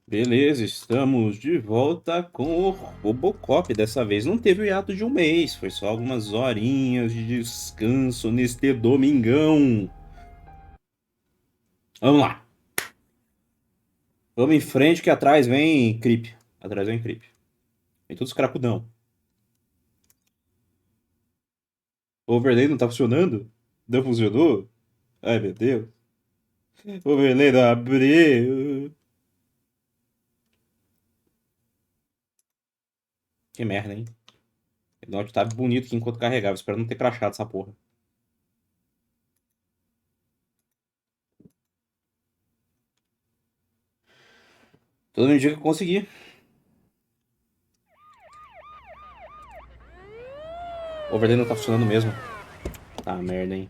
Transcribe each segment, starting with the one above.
Beleza, estamos de volta com o Robocop. Dessa vez não teve o hiato de um mês, foi só algumas horinhas de descanso neste domingão. Vamos lá, vamos em frente que atrás vem Creep. Atrás vem Creep. Vem todos crapudão. O overlay não tá funcionando? Não funcionou? Ai meu Deus. O overlay não abriu. Que merda, hein? O note tá bonito aqui enquanto carregava. Espero não ter crashado essa porra. Todo mundo dia que eu consegui. O overlay não tá funcionando mesmo. Tá merda, hein?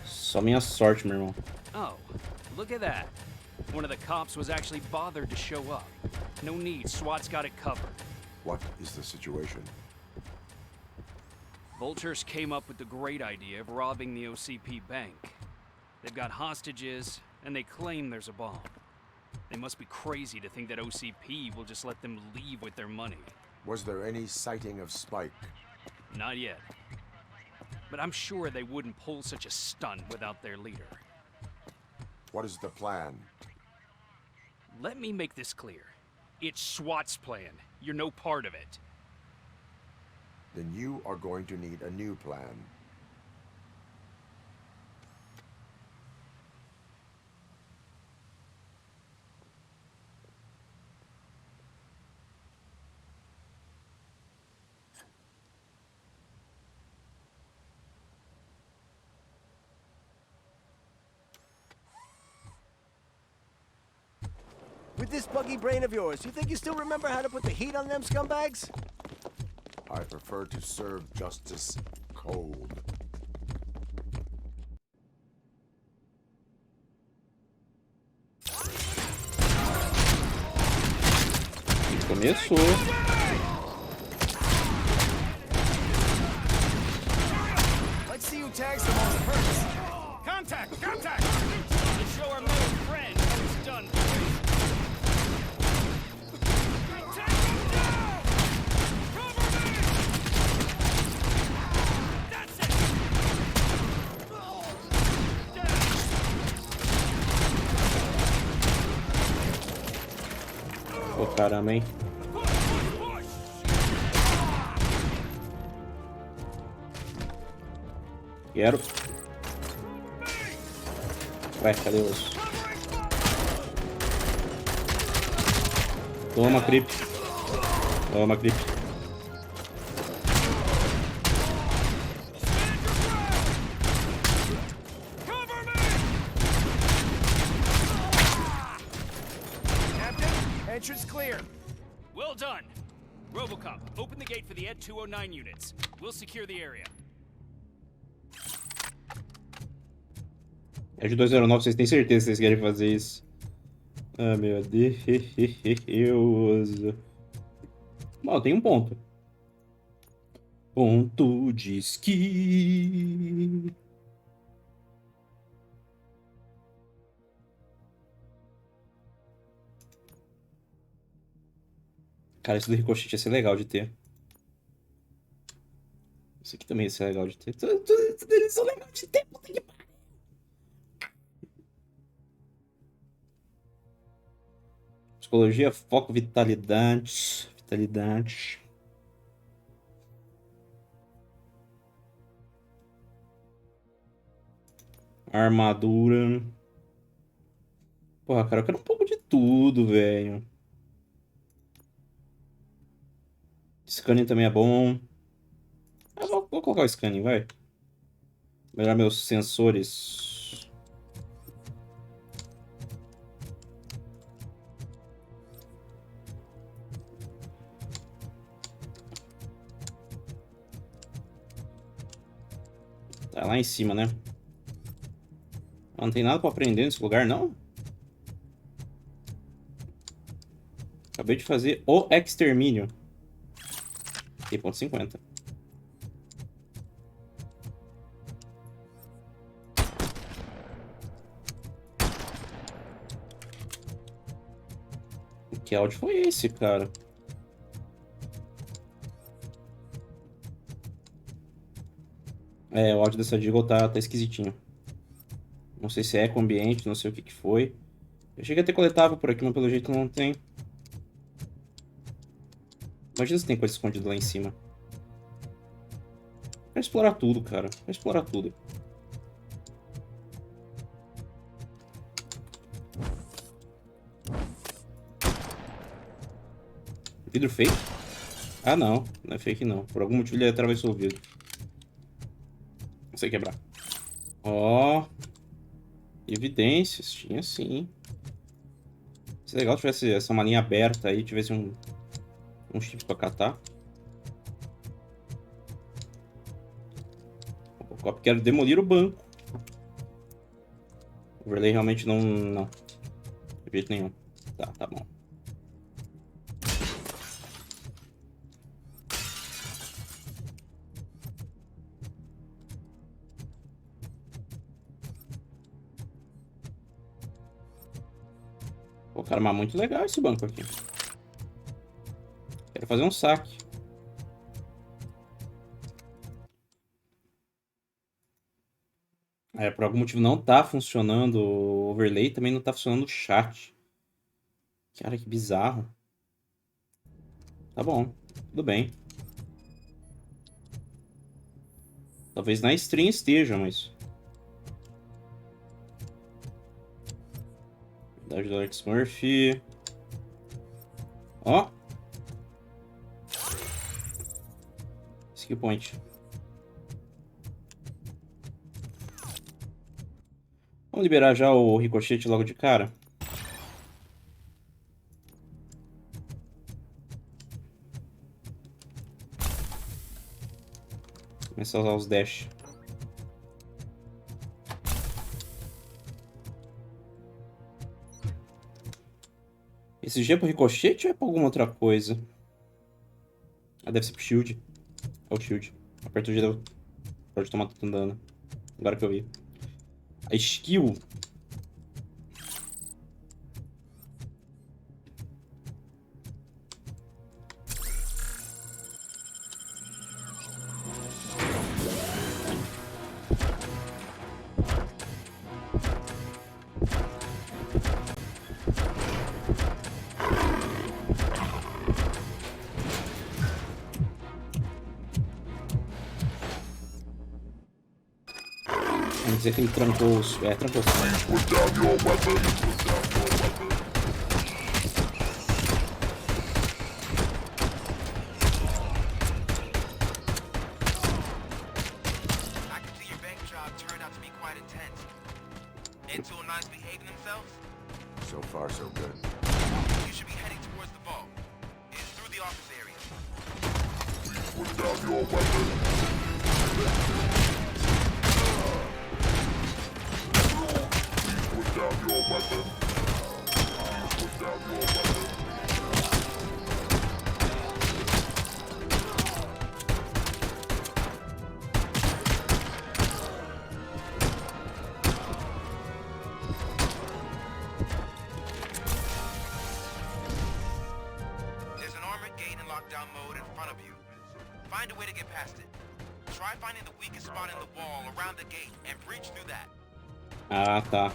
Só minha sorte, meu irmão. Oh, look at that. One of the cops was actually bothered to show up. No need, SWAT's got it covered. What is the situation? Vultures came up with the great idea of robbing the OCP bank. They've got hostages, and they claim there's a bomb. They must be crazy to think that OCP will just let them leave with their money. Was there any sighting of Spike? Not yet. But I'm sure they wouldn't pull such a stunt without their leader. What is the plan? Let me make this clear. It's SWAT's plan. You're no part of it. Then you are going to need a new plan. With this buggy brain of yours, you think you still remember how to put the heat on them scumbags? I prefer to serve justice cold. Começou. Let's see who tags the most first. Contact! Contact! Let's show our metal friend how it's done, boys. Take him down! Cover me! That's it! Pô, caramba, hein? Quero. Ué, cadê os? Toma, creep. Toma, creep. Captain, entrance clear. Well done. Robocop, open the gate for the Ed 209 units. We'll secure the area. É de 209, vocês têm certeza que vocês querem fazer isso? Ah, meu Deus. Bom, tem um ponto. Ponto de esqui. Cara, isso do ricochete ia ser legal de ter. Isso aqui também ia ser legal de ter. Tudo eles são legais de ter. Puta que pariu. Psicologia, foco, vitalidade. Vitalidade. Armadura. Porra, cara, eu quero um pouco de tudo, velho. Scanning também é bom. Ah, vou colocar o scanning, vai. Melhorar meus sensores. Tá lá em cima, né? Não tem nada pra aprender nesse lugar, não? Acabei de fazer o extermínio. Tem ponto 50. Que áudio foi esse, cara? É, o áudio dessa Deagle tá esquisitinho. Não sei se é eco ambiente, não sei o que que foi. Eu cheguei a ter coletável por aqui, mas pelo jeito não tem. Imagina se tem coisa escondida lá em cima. Quero explorar tudo, cara. Quero explorar tudo. Vidro fake? Ah, não. Não é fake, não. Por algum motivo ele atravessou o vidro. Não sei quebrar. Ó. Evidências. Tinha sim. Seria legal se tivesse essa malinha aberta aí, tivesse um chip pra catar. O Cop quer demolir o banco. O overlay realmente não. De jeito nenhum. Tá bom. Pô, cara, mas muito legal esse banco aqui. Quero fazer um saque. É, por algum motivo não tá funcionando o overlay, também não tá funcionando o chat. Cara, que bizarro. Tá bom, tudo bem. Talvez na stream esteja, mas... Verdade do Alex Murphy. Ó. Skill point. Vamos liberar já o ricochete logo de cara. Começar a usar os dash. Esse G é pro ricochete ou é pra alguma outra coisa? Ah, deve ser pro shield. É o shield. Aperta o G, pode tomar tanto dano. Agora que eu vi. A skill. Vamos dizer que ele trancou os... É, trancou os... So far, so good. You should be heading towards the vault. It's through the office area. Put down your weapon. Put down your weapon. Put down your weapon. There's an armored gate in lockdown mode in front of you. Find a way to get past it. Try finding the weakest spot in the wall around the gate and breach through that. Ah, tá.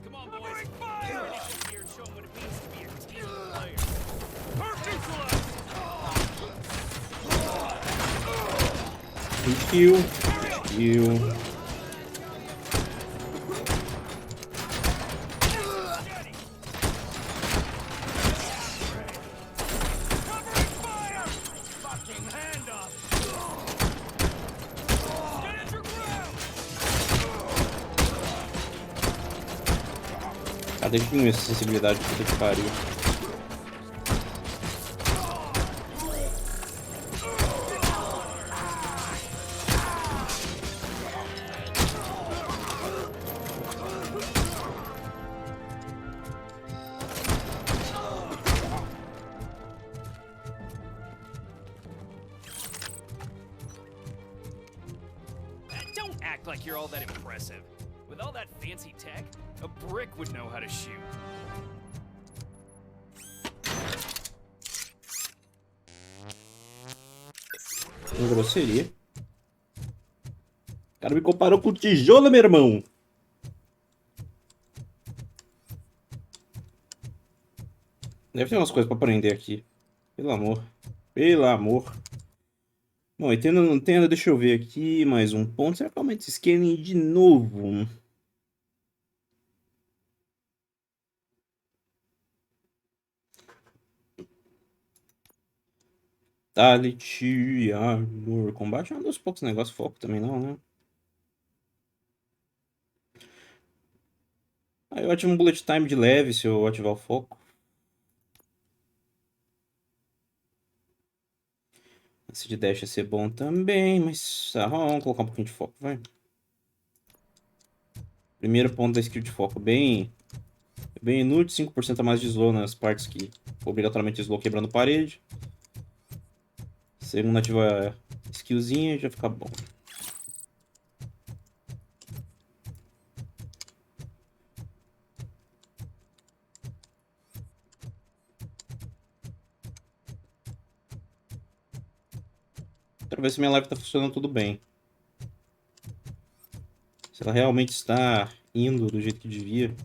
Come on, boys. Finish it here and show 'em what it means to be a team player. Skill. Skill. Cadê que diminuir essa sensibilidade? Puta que pariu. like you're all that impressive. With all that fancy tech, a brick would know how to shoot. Uma grosseria. O cara me comparou com tijolo, meu irmão. Deve ter umas coisas pra aprender aqui. Pelo amor. Pelo amor. Bom, e tendo não tendo, deixa eu ver aqui. Mais um ponto. Será que aumenta esse scaling de novo? Vitality, Armor, Combate é um dos poucos negócios. Foco também não, né? Aí eu ativo um Bullet Time de leve se eu ativar o foco. Esse de dash ia ser bom também, mas vamos colocar um pouquinho de foco, vai. Primeiro ponto da skill de foco, bem inútil, 5% a mais de slow nas partes que obrigatoriamente slow quebrando parede. Segundo ativa skillzinha já fica bom. Quero ver se minha live tá funcionando tudo bem. Se ela realmente está indo do jeito que devia.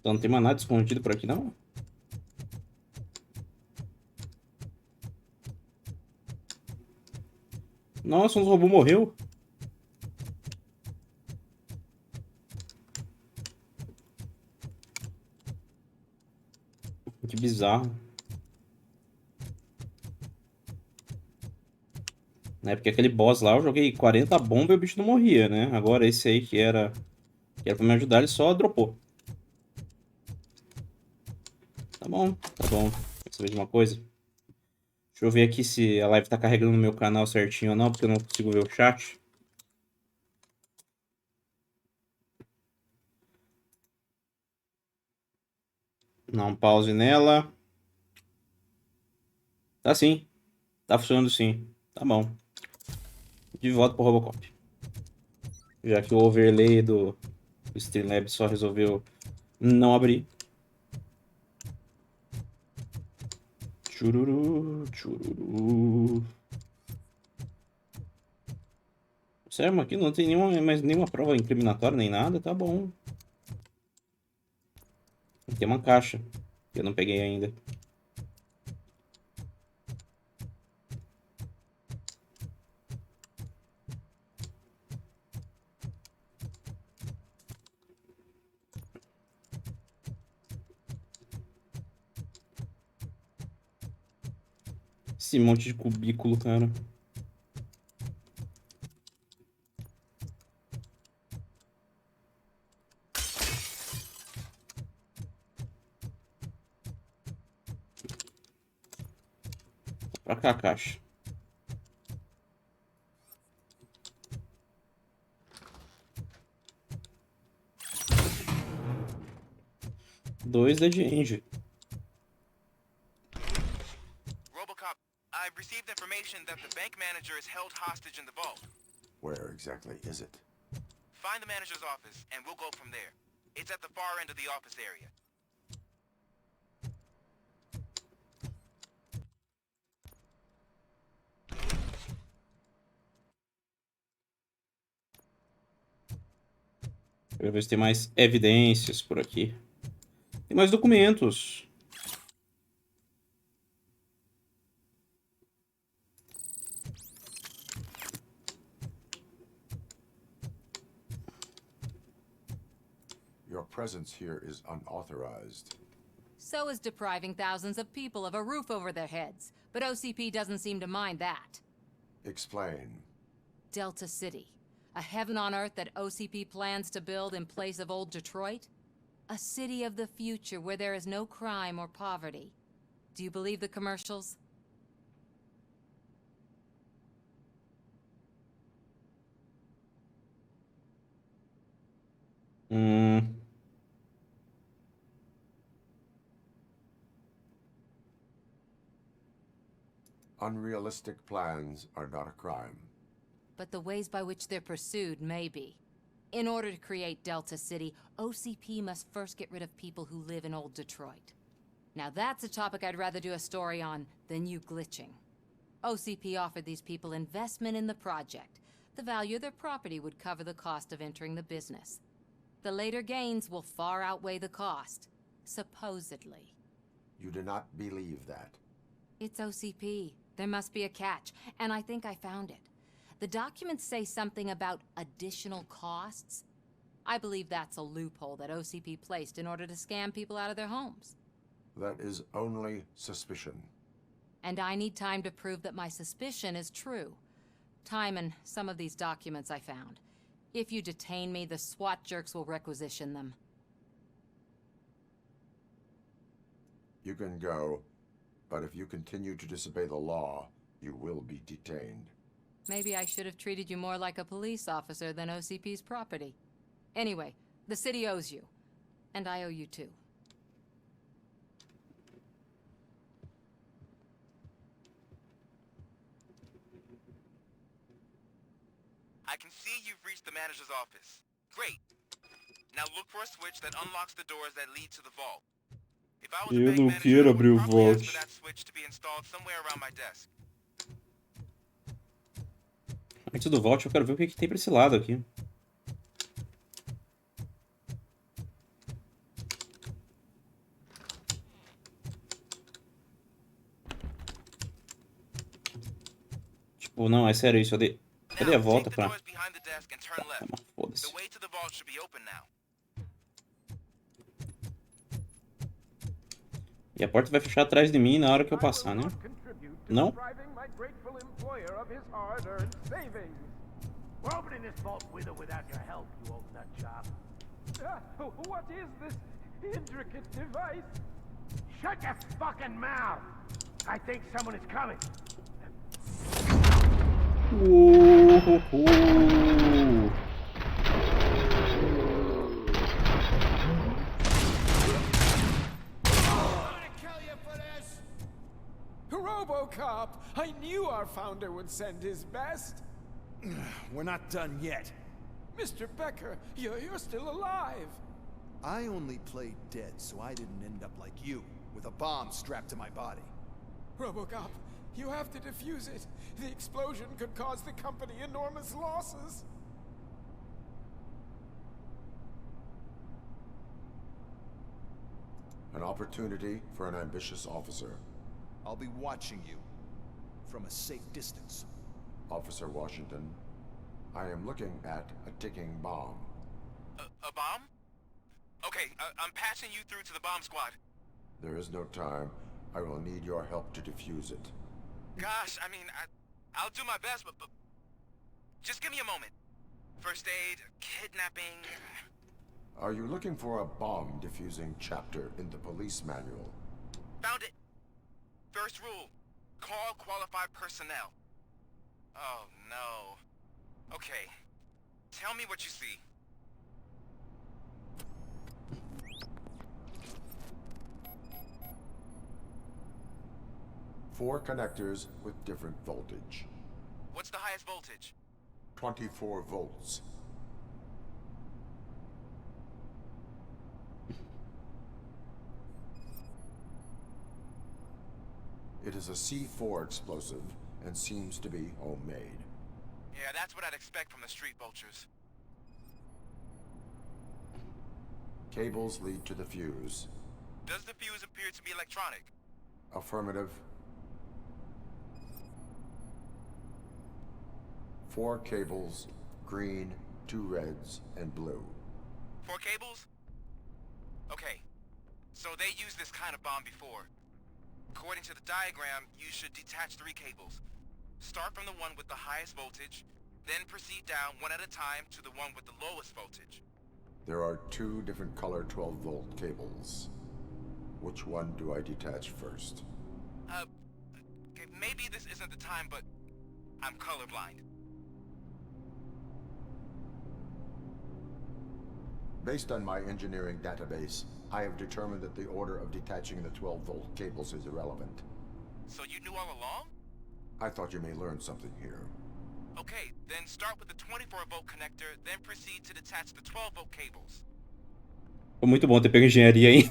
Então não tem mais nada escondido por aqui, não? Nossa, um robô morreu. Que bizarro. Né? Porque aquele boss lá eu joguei 40 bombas e o bicho não morria, né? Agora esse aí que era pra me ajudar, ele só dropou. Tá bom, tá bom. Quer saber de uma coisa? Deixa eu ver aqui se a live tá carregando no meu canal certinho ou não, porque eu não consigo ver o chat. Dá um pause nela. Tá sim. Tá funcionando sim. Tá bom. De volta pro Robocop. Já que o overlay do Streamlabs só resolveu não abrir. Chururu, chururu. Sério, mas aqui não tem mais nenhuma prova incriminatória nem nada, tá bom. Tem uma caixa que eu não peguei ainda. Esse monte de cubículo, cara. Pra cá a caixa. Dois Dead End. Robocop, I've received information that the bank manager is held hostage in the vault. Where exactly is it? Find the manager's office, and we'll go from there. It's at the far end of the office area. Quero ver se tem mais evidências por aqui. Tem mais documentos. Your presence here is unauthorized. So is depriving thousands of people of a roof over their heads. but OCP doesn't seem to mind that. Explain. Delta City. A heaven on earth that OCP plans to build in place of old Detroit? A city of the future where there is no crime or poverty. Do you believe the commercials? Unrealistic plans are not a crime. But the ways by which they're pursued may be. In order to create Delta City, OCP must first get rid of people who live in old Detroit. Now that's a topic I'd rather do a story on than you glitching. OCP offered these people investment in the project. The value of their property would cover the cost of entering the business. The later gains will far outweigh the cost, supposedly. You do not believe that. It's OCP. There must be a catch, and I think I found it. The documents say something about additional costs. I believe that's a loophole that OCP placed in order to scam people out of their homes. That is only suspicion. And I need time to prove that my suspicion is true. Time and some of these documents I found. If you detain me, the SWAT jerks will requisition them. You can go, but if you continue to disobey the law, you will be detained. Maybe I should have treated you more like a police officer than OCP's property. Anyway, the city owes you. And I owe you too. I can see you've reached the manager's office. Great. Now look for a switch that unlocks the doors that lead to the vault. If I was a Eu bank não manager, quero I abrir o would probably ask vault. for that switch to be installed somewhere around my desk. Antes do vault, eu quero ver o que, que tem pra esse lado aqui. Tipo, não, é sério isso. Cadê a Now, volta take the pra... doors behind the desk and turn Tá, left. mas foda-se. The way to the vault should be open now. E a porta vai fechar atrás de mim na hora que eu passar, né? Não? We're opening this vault with or without your help, you old nut job. What is this intricate device? Shut your fucking mouth! I think someone is coming. RoboCop! I knew our founder would send his best. We're not done yet. Mr. Becker, you're still alive. I only played dead so I didn't end up like you, with a bomb strapped to my body. RoboCop, you have to defuse it. The explosion could cause the company enormous losses. An opportunity for an ambitious officer. I'll be watching you from a safe distance. Officer Washington, I am looking at a ticking bomb. A bomb? Okay, I'm passing you through to the bomb squad. There is no time. I will need your help to defuse it. Gosh, I mean, I'll do my best, but just give me a moment. First aid, kidnapping... Are you looking for a bomb defusing chapter in the police manual? Found it. First rule, call qualified personnel. Oh, no. Okay, tell me what you see. Four connectors with different voltage. What's the highest voltage? 24 volts. It is a C4 explosive and seems to be homemade. Yeah, that's what I'd expect from the street vultures. Cables lead to the fuse. Does the fuse appear to be electronic? Affirmative. 4 cables, green, 2 reds, and blue. 4 cables? Okay, so they used this kind of bomb before. According to the diagram, you should detach 3 cables. Start from the one with the highest voltage, then proceed down one at a time to the one with the lowest voltage. There are 2 different color 12-volt cables. Which one do I detach first? Okay, maybe this isn't the time, but I'm colorblind. Based on my engineering database, I have determined that the order of detaching the 12-volt cables is irrelevant. So you knew all along? I thought you may learn something here. Okay, then start with the 24-volt connector, then proceed to detach the 12-volt cables. Foi muito bom ter pego engenharia, hein?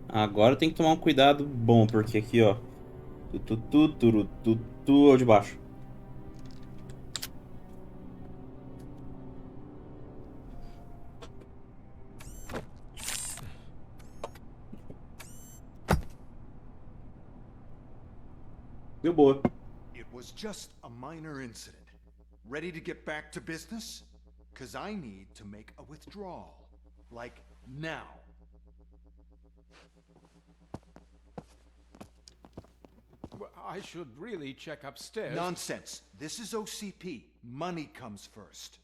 Agora tem que tomar um cuidado bom, porque aqui, ó. Ou de baixo. Deu boa. It was just a minor incident. Ready to get back to business? 'Cause I need to make a withdrawal. Like, now. Well, I should really check upstairs. Nonsense. This is OCP. Money comes first.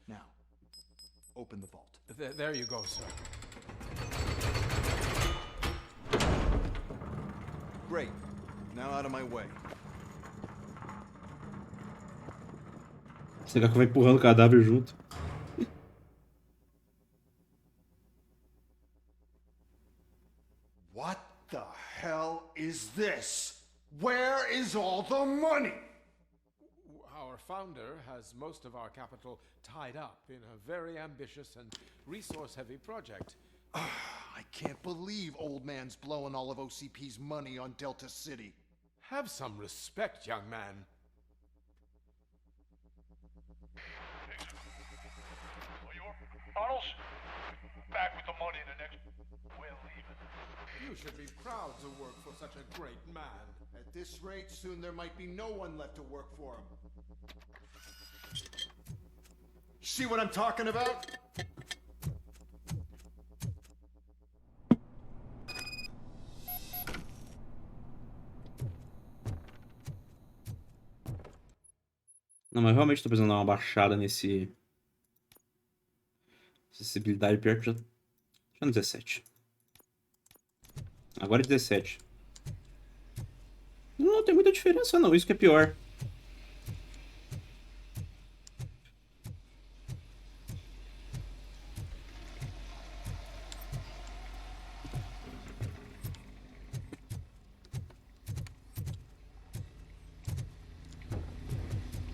Now, open the vault. There you go, sir. Great. Now out of my way. Será que vai empurrando o cadáver junto? What the hell is this? Where is all the money? Our founder has most of our capital tied up in a very ambitious and resource-heavy project. I can't believe old man's blowing all of OCP's money on Delta City. Have some respect, young man. Arnold's back with the money in the next. We're leaving. You should be proud to work for such a great man. At this rate, soon there might be no one left to work for him. See what I'm talking about? Não, mas realmente tô precisando dar uma baixada nesse... Acessibilidade pior que já no 17. Agora é 17. Não tem muita diferença não, isso que é pior.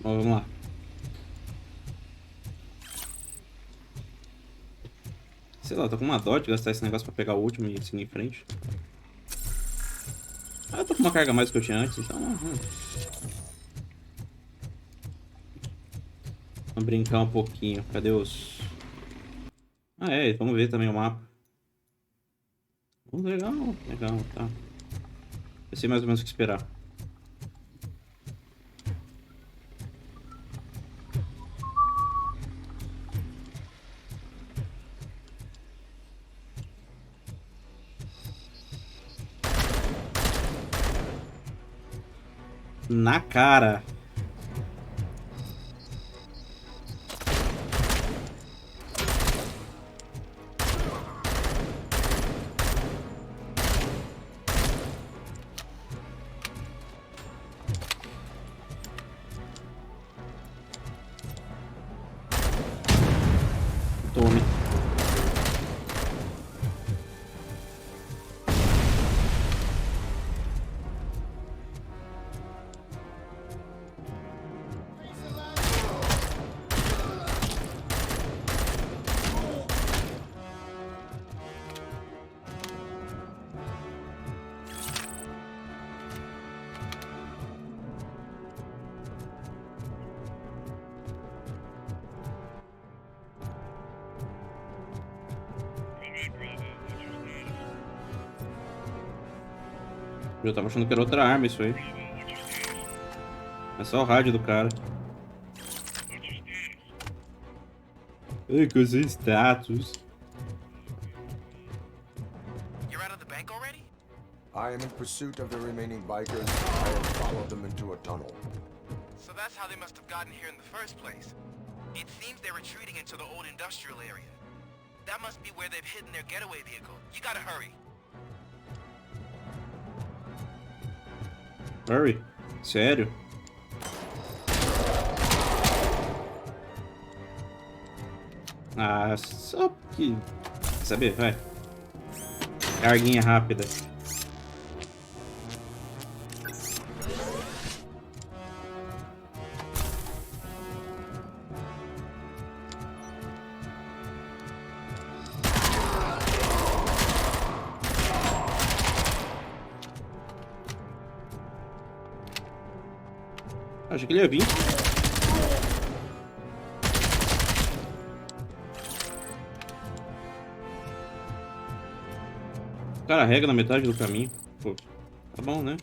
Bom, vamos lá. Sei lá, tô com uma dó de gastar esse negócio pra pegar o último e seguir em frente. Ah, eu tô com uma carga a mais do que eu tinha antes, então... Vamos brincar um pouquinho. Cadê os... Ah, é, vamos ver também o mapa. Legal, legal, tá. Eu sei mais ou menos o que esperar. Na cara. Tome. Eu tava achando que era outra arma isso aí. É só o rádio do cara. Ai, que usei status. You're out of the bank already? I am in pursuit of the remaining bikers. I have followed them into a tunnel. So that's how they must have gotten here in the first place. It seems they're retreating into the old industrial area. That must be where they've hidden their getaway vehicle. You gotta hurry. Hurry? Sério? Ah, só que... Quer saber? Vai. Carguinha rápida. Achei que ele ia vir. O cara rega na metade do caminho. Pô, tá bom, né?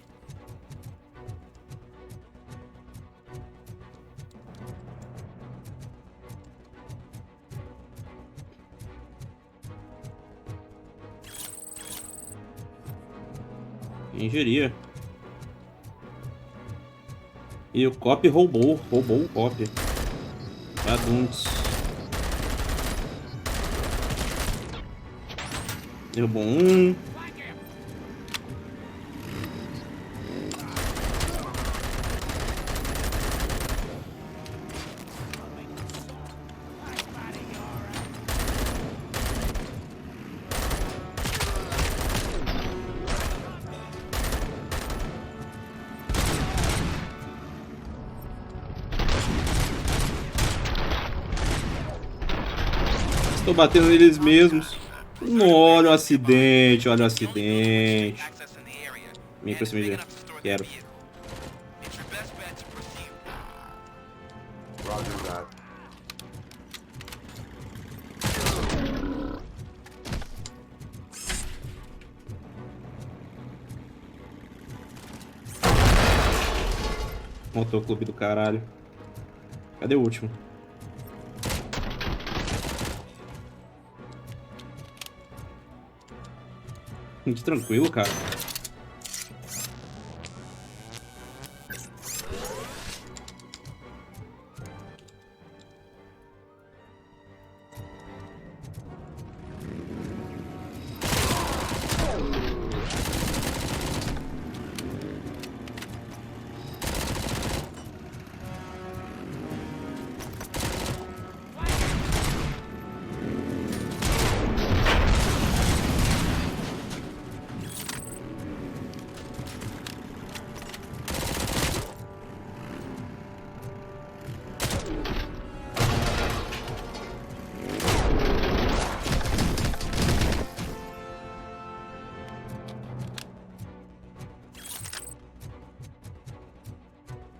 Quem diria? E o cop roubou o cop. Aduntos. Derrubou um. Estou batendo neles mesmos. Olha o acidente, olha o acidente. Vem pra cima de mim. Quero. Roger that. Motoclube do caralho. Cadê o último? Que tranquilo, cara.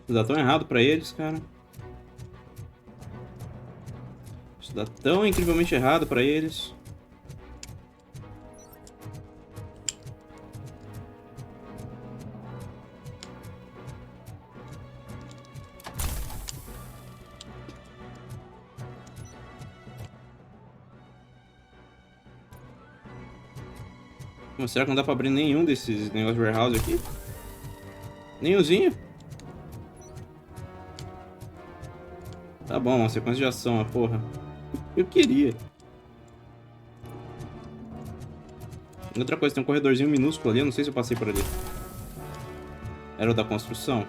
Isso dá tão errado pra eles, cara. Isso dá tão incrivelmente errado pra eles. Mas será que não dá pra abrir nenhum desses negócios de warehouse aqui? Nenhumzinho? Tá bom, uma sequência de ação, a porra. Eu queria. Outra coisa, tem um corredorzinho minúsculo ali, eu não sei se eu passei por ali. Era o da construção?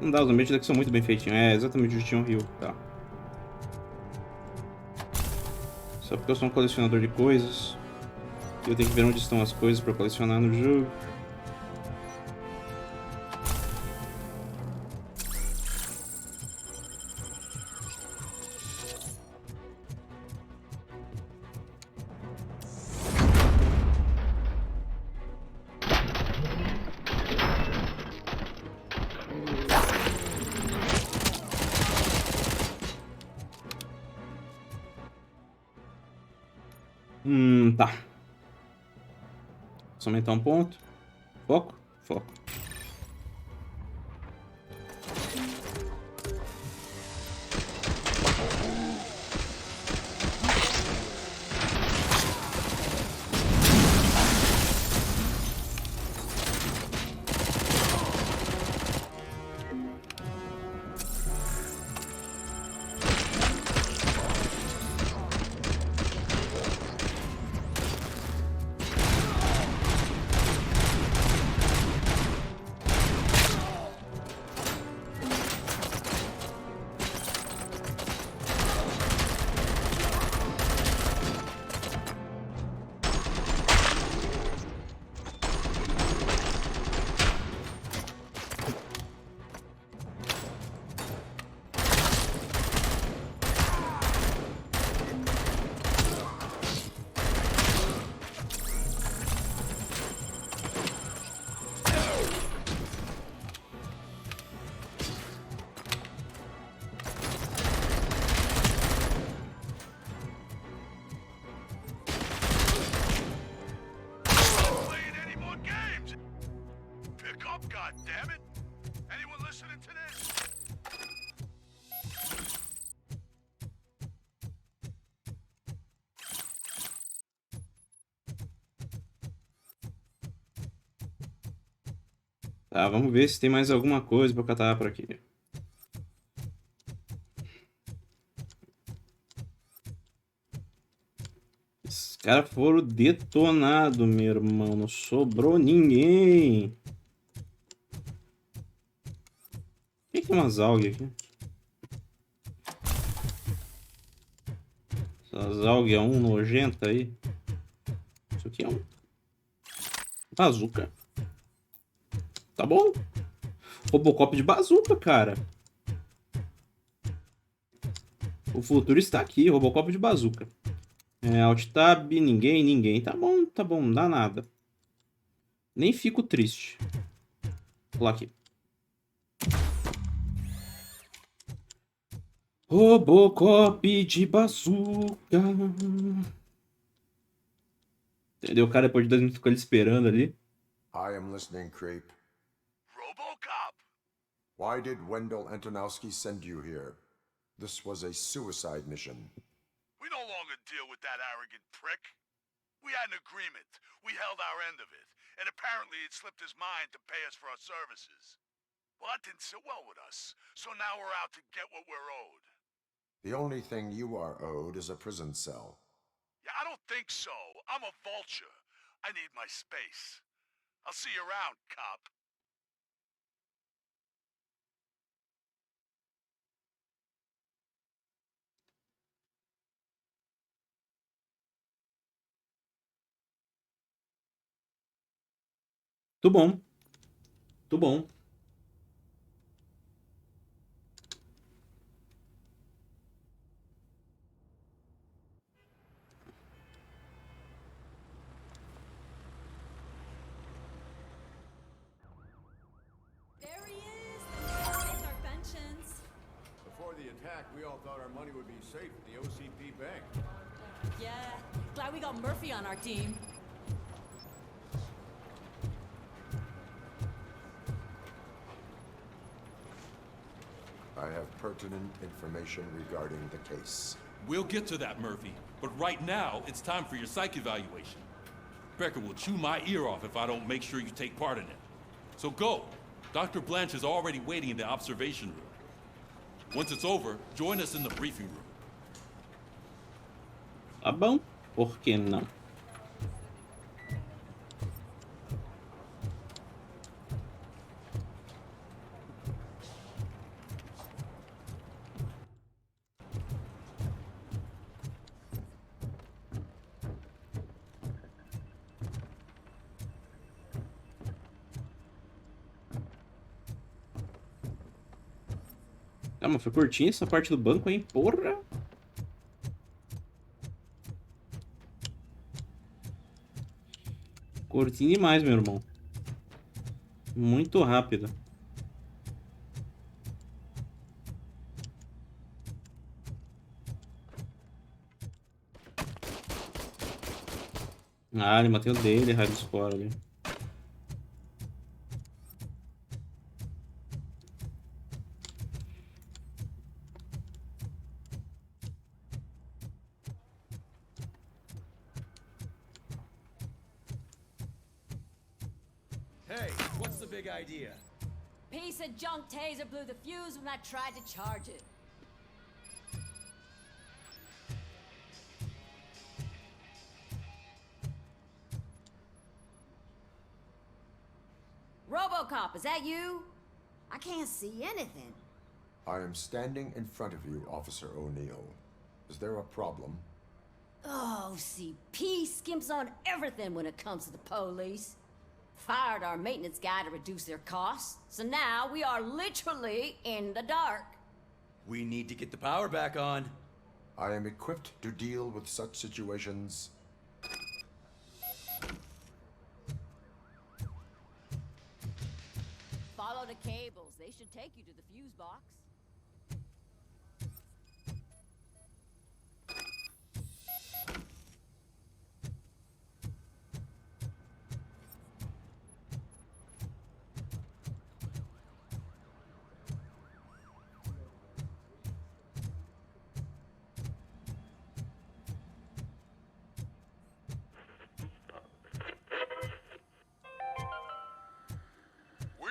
Não dá, os ambientes daqui são muito bem feitinhos. É exatamente o que tinha um rio, tá. Só porque eu sou um colecionador de coisas. E eu tenho que ver onde estão as coisas pra colecionar no jogo. Tá. Só aumentar um ponto. Foco. Foco. Playing any more games? Pick up, goddammit! Anyone listening to this? Tá, vamos ver se tem mais alguma coisa pra catar por aqui. Os caras foram detonados, meu irmão. Não sobrou ninguém. Por que tem umas algas aqui? Essas algas um nojenta aí. Isso aqui é um bazuca. Tá bom. Robocop de bazuca, cara. O futuro está aqui. Robocop de bazuca. Alt Tab, ninguém. Tá bom, não dá nada. Nem fico triste. Vou lá aqui. Robocop de bazuca. Entendeu? O cara depois de 2 minutos ficou ali esperando ali. I am listening, creep. RoboCop! Why did Wendell Antonowski send you here? This was a suicide mission. We no longer deal with that arrogant prick. We had an agreement. We held our end of it. And apparently it slipped his mind to pay us for our services. Well, that didn't sit well with us. So now we're out to get what we're owed. The only thing you are owed is a prison cell. Yeah, I don't think so. I'm a vulture. I need my space. I'll see you around, cop. Tudo bom. Tudo bom. There he is! With our pensions. Before the attack, we all thought our money would be safe at the OCP bank. Yeah, glad we got Murphy on our team. I have pertinent information regarding the case. We'll get to that, Murphy. But right now, it's time for your psych evaluation. Becker will chew my ear off if I don't make sure you take part in it. So go. Dr. Blanche is already waiting in the observation room. Once it's over, join us in the briefing room. Tá bom. Por que não? Ah, mas foi curtinho essa parte do banco, hein? Porra! Curtinho demais, meu irmão. Muito rápido. Ah, ele mantém o dele, raio espora ali. Hey, what's the big idea? Piece of junk taser blew the fuse when I tried to charge it. RoboCop, is that you? I can't see anything. I am standing in front of you, Officer O'Neill. Is there a problem? Oh, CP skimps on everything when it comes to the police. Fired our maintenance guy to reduce their costs, so now we are literally in the dark. We need to get the power back on. I am equipped to deal with such situations. Follow the cables. They should take you to the fuse box. We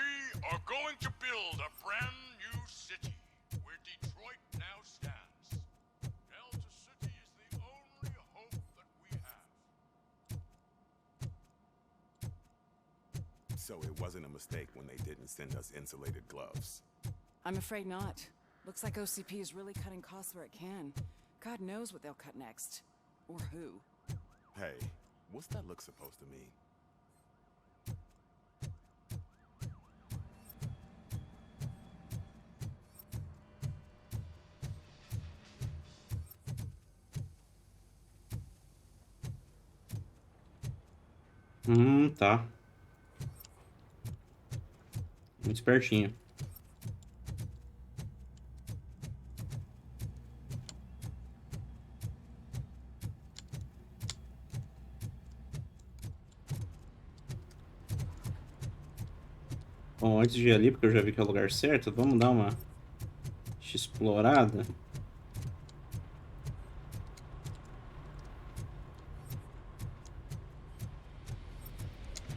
are going to build a brand new city where Detroit now stands. Delta City is the only hope that we have. So it wasn't a mistake when they didn't send us insulated gloves. I'm afraid not. Looks like OCP is really cutting costs where it can. God knows what they'll cut next. Or who. Hey, what's that look supposed to mean? Tá. Muito espertinho. Bom, antes de ir ali, porque eu já vi que é o lugar certo, vamos dar uma explorada.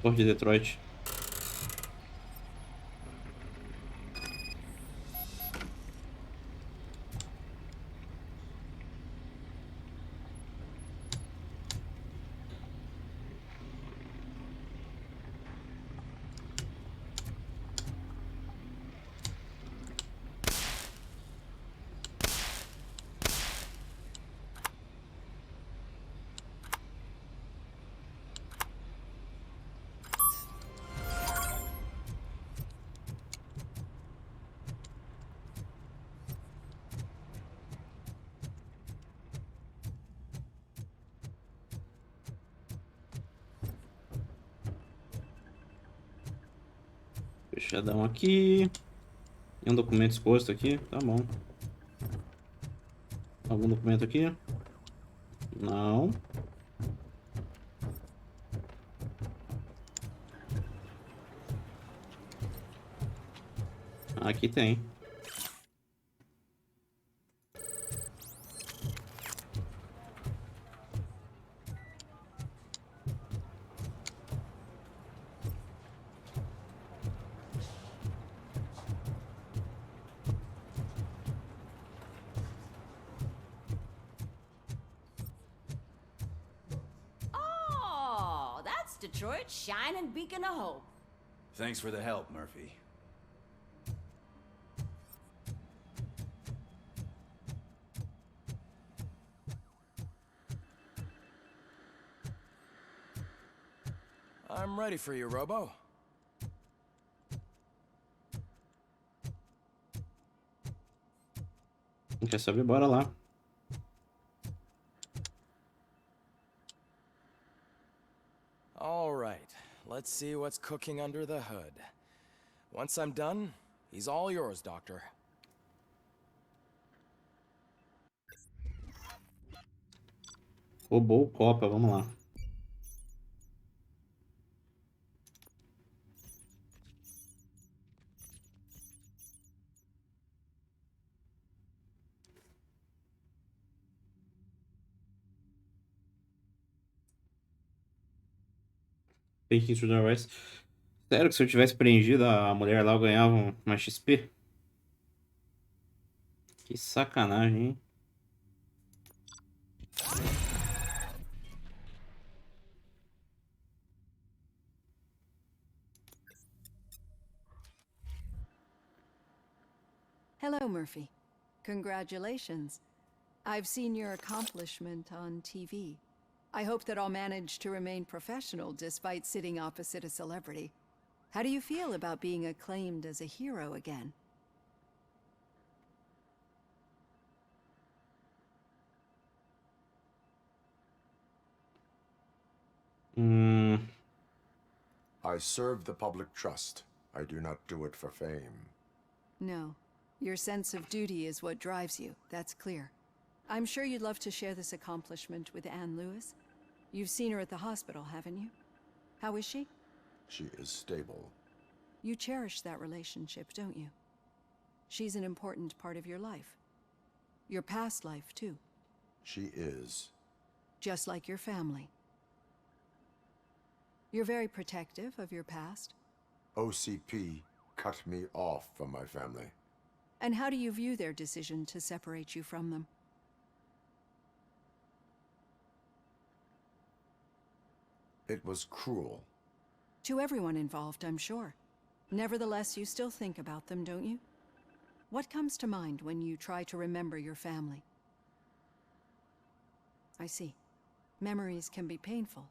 Porra de Detroit. Fechadão aqui. Tem um documento exposto aqui. Tá bom. Algum documento aqui? Não. Aqui tem. Oh, that's Detroit's shining beacon of hope. Thanks for the help, Murphy. I'm ready for you, Robo. Quer saber? Bora lá. All right, let's see what's cooking under the hood. Once I'm done, he's all yours, Doctor. Roubou o Copa, vamos lá. Taking to the West. Sério que se eu tivesse prendido a mulher lá, eu ganhava uma XP? Que sacanagem, hein? Hello, Murphy. Congratulations. I've seen your accomplishment on TV. I hope that I'll manage to remain professional despite sitting opposite a celebrity. How do you feel about being acclaimed as a hero again? I serve the public trust. I do not do it for fame. No. Your sense of duty is what drives you, that's clear. I'm sure you'd love to share this accomplishment with Anne Lewis. You've seen her at the hospital, haven't you? How is she? She is stable. You cherish that relationship, don't you? She's an important part of your life. Your past life, too. She is. Just like your family. You're very protective of your past. OCP cut me off from my family. And how do you view their decision to separate you from them? It was cruel. To everyone involved, I'm sure. Nevertheless, you still think about them, don't you? What comes to mind when you try to remember your family? I see. Memories can be painful.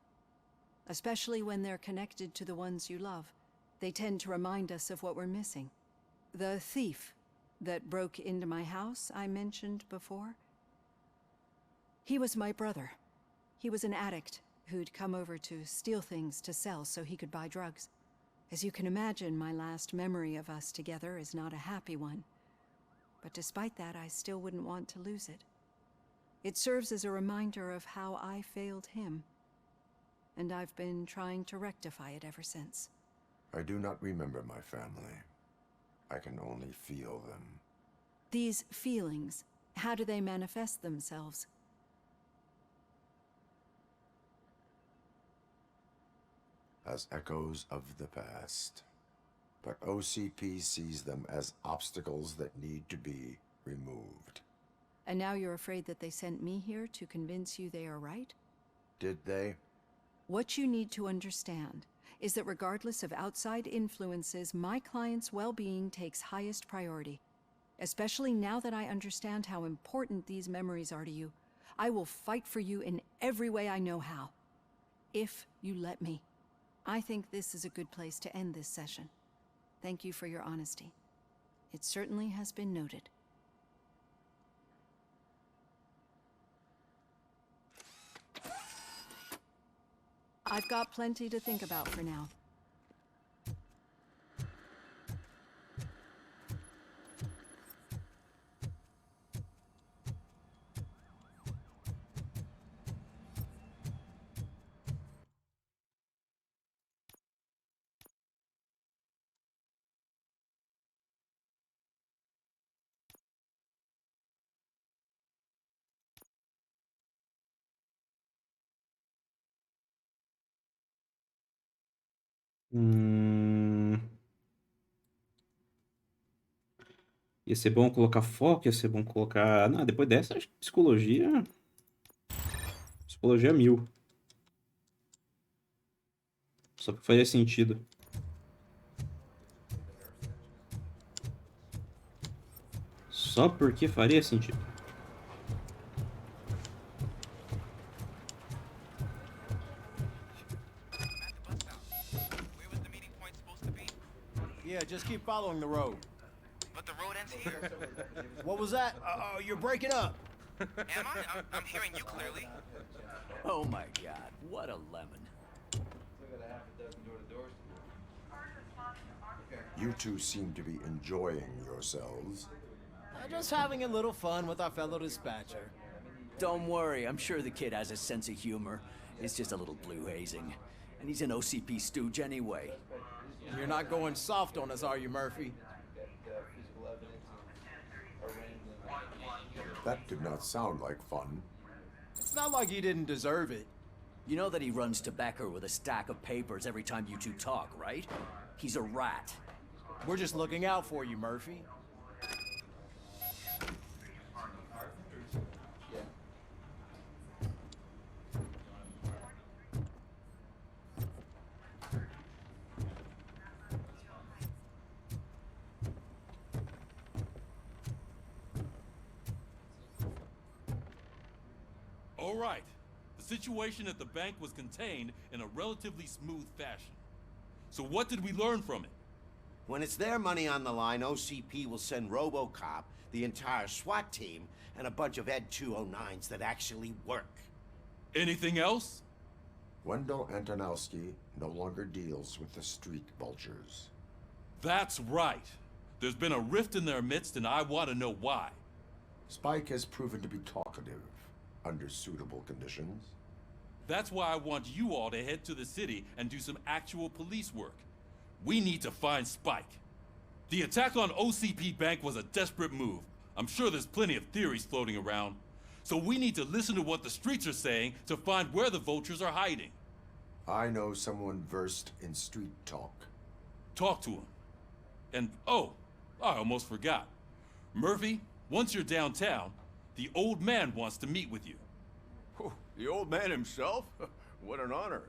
Especially when they're connected to the ones you love. They tend to remind us of what we're missing. The thief that broke into my house I mentioned before? He was my brother. He was an addict who'd come over to steal things to sell so he could buy drugs. As you can imagine, my last memory of us together is not a happy one. But despite that, I still wouldn't want to lose it. It serves as a reminder of how I failed him. And I've been trying to rectify it ever since. I do not remember my family. I can only feel them. These feelings, how do they manifest themselves? As echoes of the past. But OCP sees them as obstacles that need to be removed. And now you're afraid that they sent me here to convince you they are right? Did they? What you need to understand is that regardless of outside influences, my client's well-being takes highest priority. Especially now that I understand how important these memories are to you. I will fight for you in every way I know how. If you let me. I think this is a good place to end this session. Thank you for your honesty. It certainly has been noted. I've got plenty to think about for now. Ia ser bom colocar foco, ia ser bom colocar... Não, depois dessa, acho que psicologia... Psicologia 1000. Só porque faria sentido. Só porque faria sentido. Yeah, just keep following the road. But the road ends here. What was that? You're breaking up. Am I? I'm hearing you clearly. Oh my god, what a lemon. You two seem to be enjoying yourselves. Just having a little fun with our fellow dispatcher. Don't worry, I'm sure the kid has a sense of humor. It's just a little blue hazing. And he's an OCP stooge anyway. You're not going soft on us, are you, Murphy? That did not sound like fun. It's not like he didn't deserve it. You know that he runs to Becker with a stack of papers every time you two talk, right? He's a rat. We're just looking out for you, Murphy. All right. The situation at the bank was contained in a relatively smooth fashion. So what did we learn from it? When it's their money on the line, OCP will send RoboCop, the entire SWAT team, and a bunch of Ed 209s that actually work. Anything else? Wendell Antonowski no longer deals with the street vultures. That's right. There's been a rift in their midst, and I want to know why. Spike has proven to be talkative under suitable conditions. That's why I want you all to head to the city and do some actual police work. We need to find Spike. The attack on OCP Bank was a desperate move. I'm sure there's plenty of theories floating around. So we need to listen to what the streets are saying to find where the vultures are hiding. I know someone versed in street talk. Talk to him. And, oh, I almost forgot. Murphy, once you're downtown, the old man wants to meet with you. The old man himself? What an honor.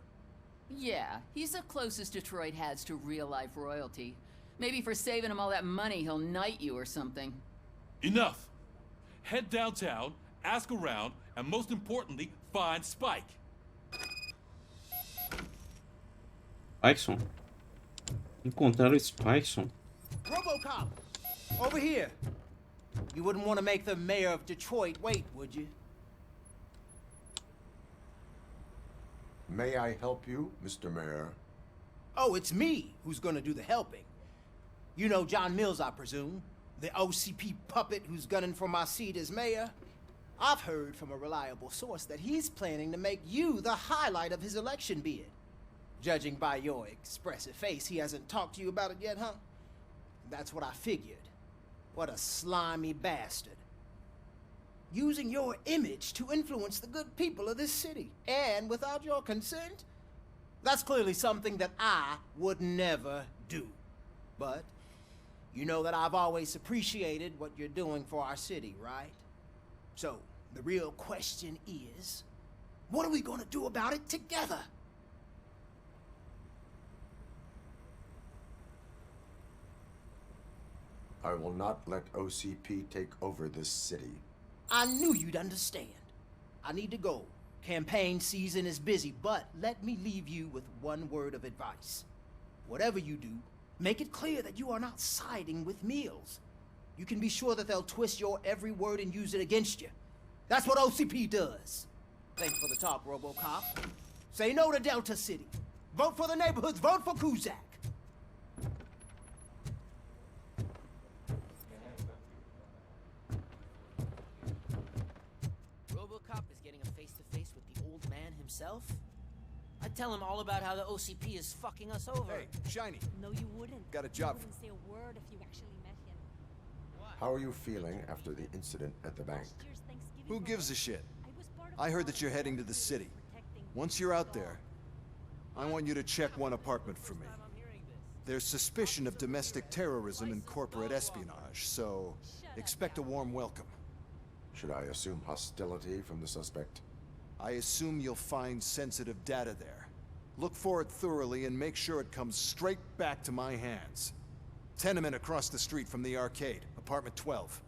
Yeah, he's the closest Detroit has to real-life royalty. Maybe for saving him all that money, he'll knight you or something. Enough! Head downtown, ask around, and most importantly, find Spike. Spikeson. Encontrar o Spikeson. RoboCop! Over here! You wouldn't want to make the mayor of Detroit wait, would you? May I help you, Mr. Mayor? Oh, it's me who's gonna do the helping. You know John Mills, I presume? The OCP puppet who's gunning for my seat as mayor? I've heard from a reliable source that he's planning to make you the highlight of his election bid. Judging by your expressive face, he hasn't talked to you about it yet, huh? That's what I figured. What a slimy bastard. Using your image to influence the good people of this city, and without your consent? That's clearly something that I would never do. But you know that I've always appreciated what you're doing for our city, right? So, the real question is, what are we gonna do about it together? I will not let OCP take over this city. I knew you'd understand. I need to go. Campaign season is busy, but let me leave you with one word of advice. Whatever you do, make it clear that you are not siding with Mills. You can be sure that they'll twist your every word and use it against you. That's what OCP does. Thanks for the talk, RoboCop. Say no to Delta City. Vote for the neighborhoods. Vote for Kuzak. RoboCop is getting a face-to-face with the old man himself? I'd tell him all about how the OCP is fucking us over. Hey, Shiny. No, you wouldn't. Got a job. You wouldn't say a word if you actually met him. How are you feeling after the incident at the bank? Who gives a shit? I heard that you're heading to the city. Once you're out there, I want you to check one apartment for me. There's suspicion of domestic terrorism and corporate espionage, so expect a warm welcome. Should I assume hostility from the suspect? I assume you'll find sensitive data there. Look for it thoroughly and make sure it comes straight back to my hands. Tenement across the street from the arcade, apartment 12.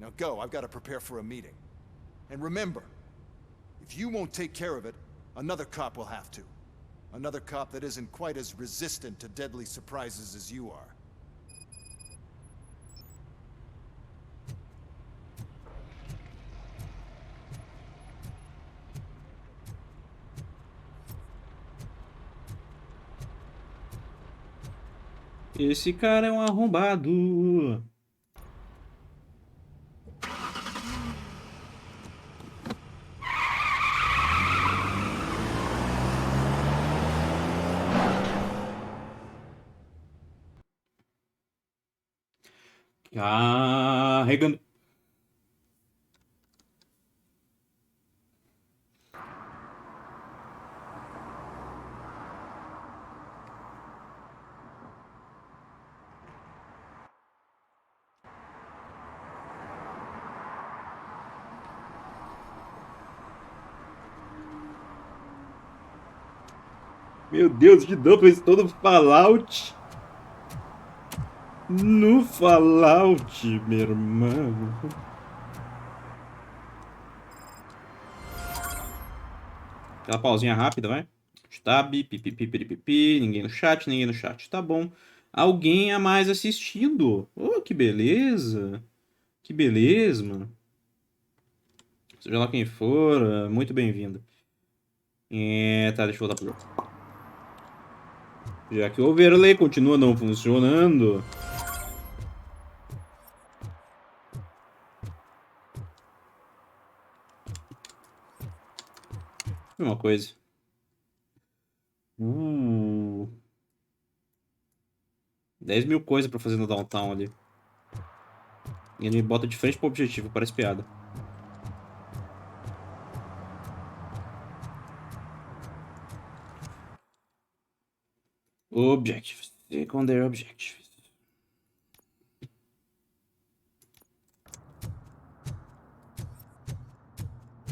Now go, I've got to prepare for a meeting. And remember, if you won't take care of it, another cop will have to. Another cop that isn't quite as resistant to deadly surprises as you are. Esse cara é um arrombado. Carregando. Meu Deus, de novo eu estou no Fallout. No Fallout, meu irmão. Aquela pausinha rápida, vai. Tab, pipipi, pipipi, ninguém no chat, ninguém no chat. Tá bom. Alguém a mais assistindo. Oh, que beleza. Que beleza, mano. Seja lá quem for, muito bem-vindo. Tá, deixa eu voltar pro jogo. Já que o overlay continua não funcionando. Uma coisa. 10 mil coisas pra fazer no downtown ali. E ele me bota de frente pro objetivo, parece piada. Objectives. Secondary objectives.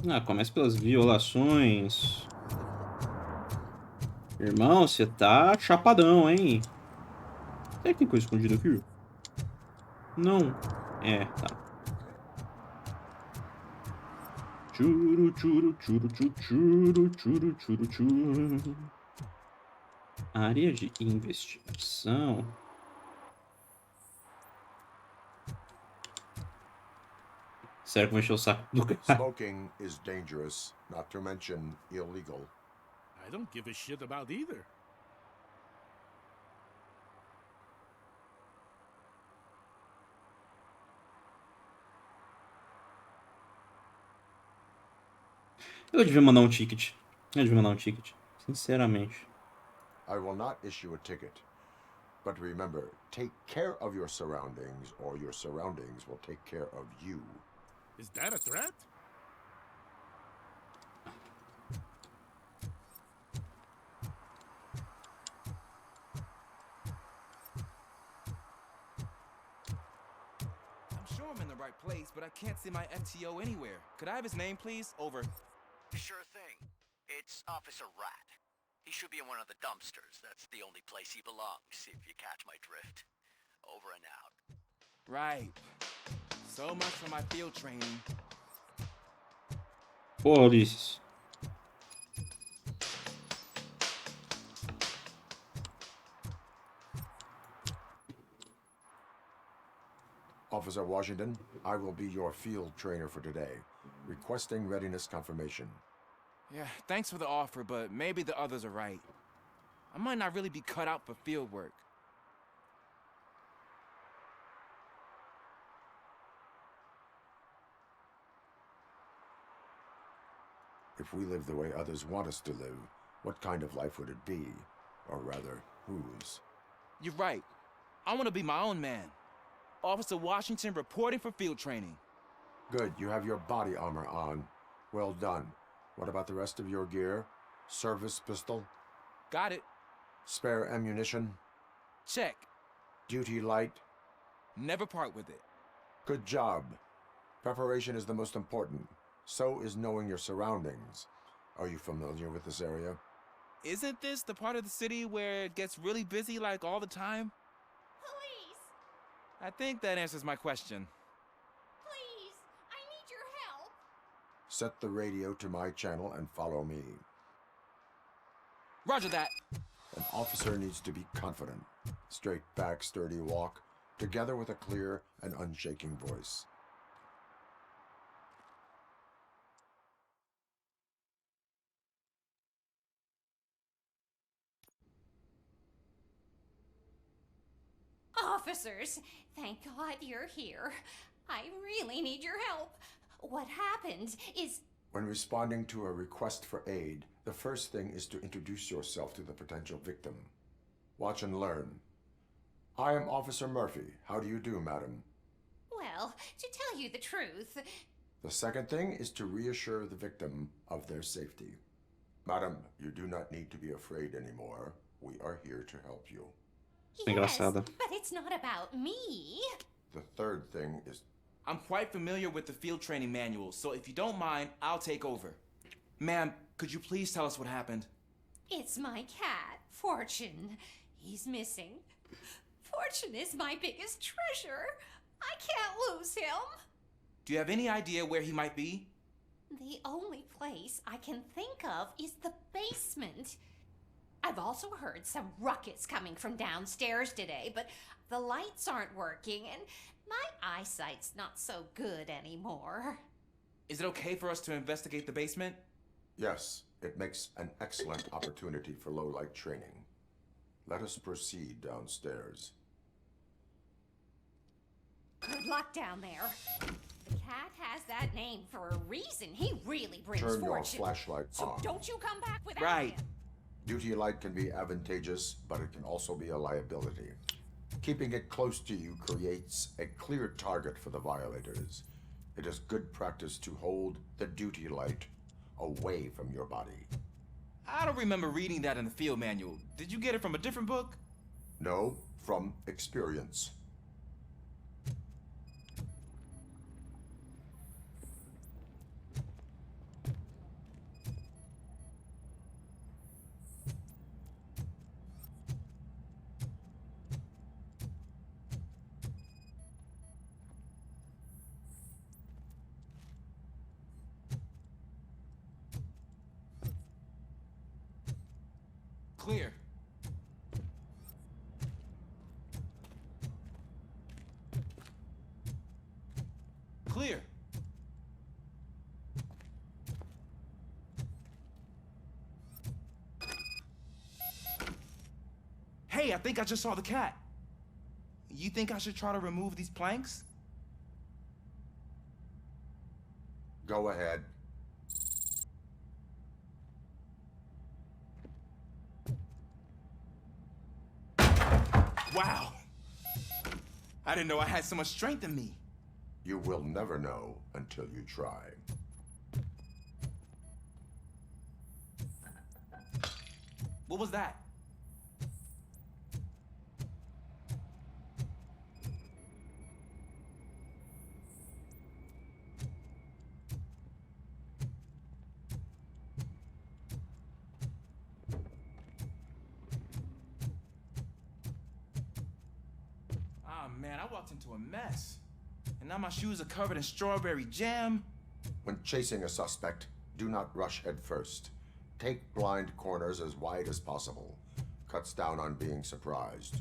Ah, começa pelas violações. Irmão, você tá chapadão, hein? Será que tem coisa escondida aqui? Não. É, tá. Churu, churu, churu, churu, churu, churu, churu, churu. Área de investigação. Sério que vai encher o saco do cara? Smoking is dangerous, not to mention illegal. I don't give a shit about either. Eu devia mandar um ticket. Sinceramente. I will not issue a ticket. But remember, take care of your surroundings, or your surroundings will take care of you. Is that a threat? I'm sure I'm in the right place, but I can't see my FTO anywhere. Could I have his name, please? Over. Sure thing. It's Officer Rat. He should be in one of the dumpsters. That's the only place he belongs, if you catch my drift. Over and out. Right. So much for my field training. Porra, Ulisses. Officer Washington, I will be your field trainer for today. Requesting readiness confirmation. Yeah, thanks for the offer, but maybe the others are right. I might not really be cut out for field work. If we live the way others want us to live, what kind of life would it be? Or rather, whose? You're right. I want to be my own man. Officer Washington reporting for field training. Good, you have your body armor on. Well done. What about the rest of your gear? Service pistol? Got it. Spare ammunition? Check. Duty light? Never part with it. Good job. Preparation is the most important. So is knowing your surroundings. Are you familiar with this area? Isn't this the part of the city where it gets really busy like all the time? Police! I think that answers my question. Please! I need your help! Set the radio to my channel and follow me. Roger that. An officer needs to be confident. Straight back, sturdy walk, together with a clear and unshaking voice. Officers, thank God you're here. I really need your help. What happened is... When responding to a request for aid, the first thing is to introduce yourself to the potential victim. Watch and learn. I am Officer Murphy. How do you do, madam? Well, to tell you the truth... The second thing is to reassure the victim of their safety. Madam, you do not need to be afraid anymore. We are here to help you. Yes, but it's not about me. The third thing is... I'm quite familiar with the field training manual, so if you don't mind, I'll take over. Ma'am, could you please tell us what happened? It's my cat, Fortune. He's missing. Fortune is my biggest treasure. I can't lose him. Do you have any idea where he might be? The only place I can think of is the basement. I've also heard some ruckus coming from downstairs today, but the lights aren't working and my eyesight's not so good anymore. Is it okay for us to investigate the basement? Yes, it makes an excellent opportunity for low-light training. Let us proceed downstairs. Good luck down there. The cat has that name for a reason. He really brings Turn your fortune. flashlight So on. don't you come back without Right. him. Duty light can be advantageous, but it can also be a liability. Keeping it close to you creates a clear target for the violators. It is good practice to hold the duty light away from your body. I don't remember reading that in the field manual. Did you get it from a different book? No, from experience. Clear. Clear. Hey, I think I just saw the cat. You think I should try to remove these planks? Go ahead. Wow. I didn't know I had so much strength in me. You will never know until you try. What was that? Ah, man, I walked into a mess. And now my shoes are covered in strawberry jam. When chasing a suspect, do not rush head first. Take blind corners as wide as possible. Cuts down on being surprised.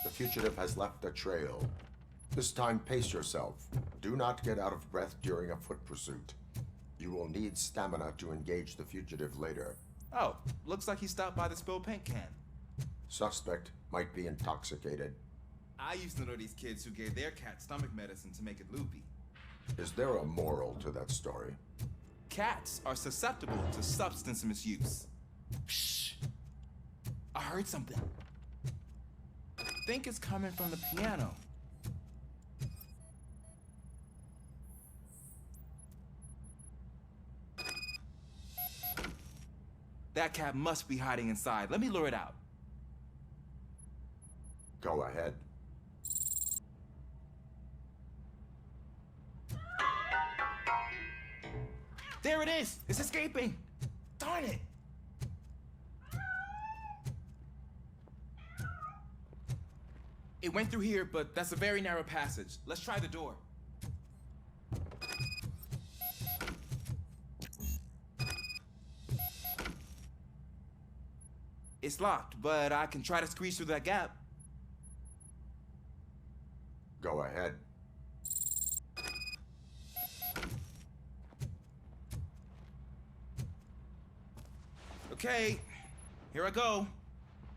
The fugitive has left a trail. This time, pace yourself. Do not get out of breath during a foot pursuit. You will need stamina to engage the fugitive later. Oh, looks like he stopped by the spilled paint can. Suspect might be intoxicated. I used to know these kids who gave their cat stomach medicine to make it loopy. Is there a moral to that story? Cats are susceptible to substance misuse. Shh! I heard something. I think it's coming from the piano. That cat must be hiding inside. Let me lure it out. Go ahead. There it is! It's escaping! Darn it! It went through here, but that's a very narrow passage. Let's try the door. It's locked, but I can try to squeeze through that gap. Go ahead. Okay, here I go.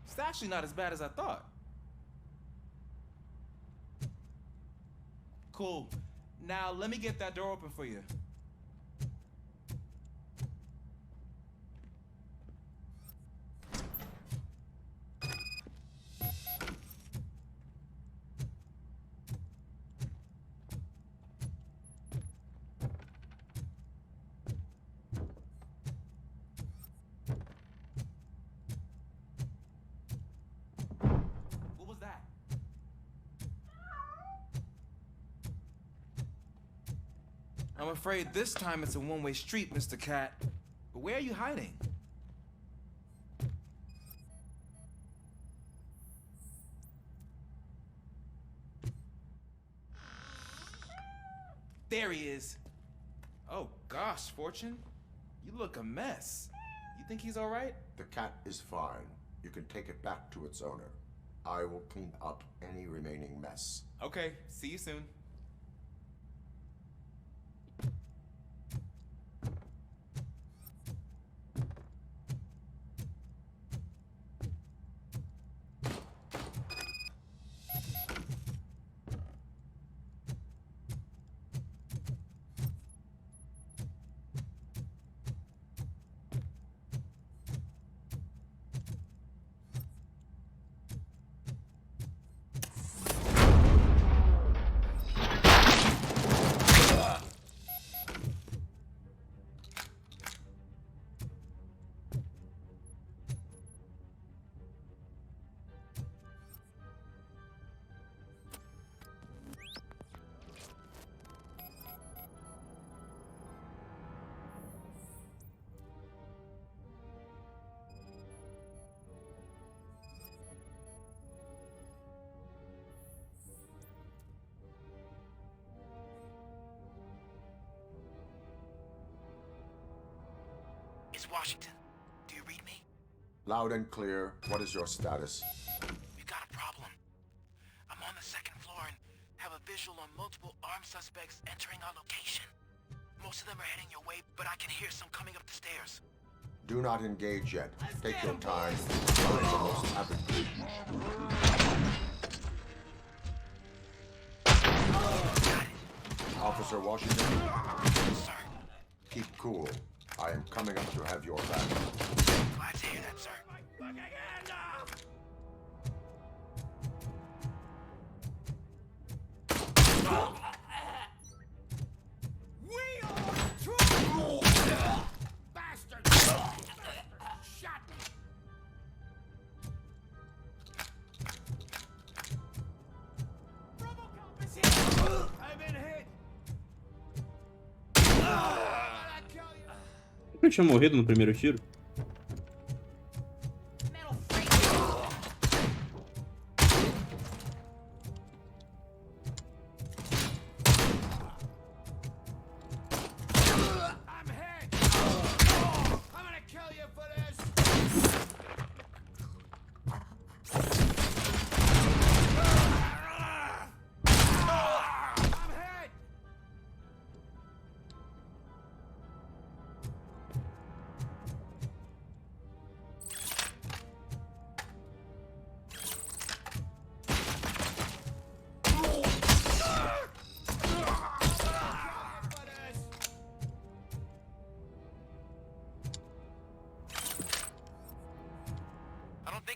It's actually not as bad as I thought. Cool. Now let me get that door open for you. I'm afraid this time it's a one-way street, Mr. Cat. But where are you hiding? There he is. Oh gosh, Fortune. You look a mess. You think he's all right? The cat is fine. You can take it back to its owner. I will clean up any remaining mess. Okay, see you soon. It's Washington. Do you read me? Loud and clear. What is your status? We've got a problem. I'm on the second floor and have a visual on multiple armed suspects entering our location. Most of them are heading your way, but I can hear some coming up the stairs. Do not engage yet. Take your time. Find the most avid. Officer Washington? Sir. Keep cool. I am coming up to have your back. Glad to hear that, sir. We are true bastards! Shot me! Robocop is here! I've been hit! Ele tinha morrido no primeiro tiro?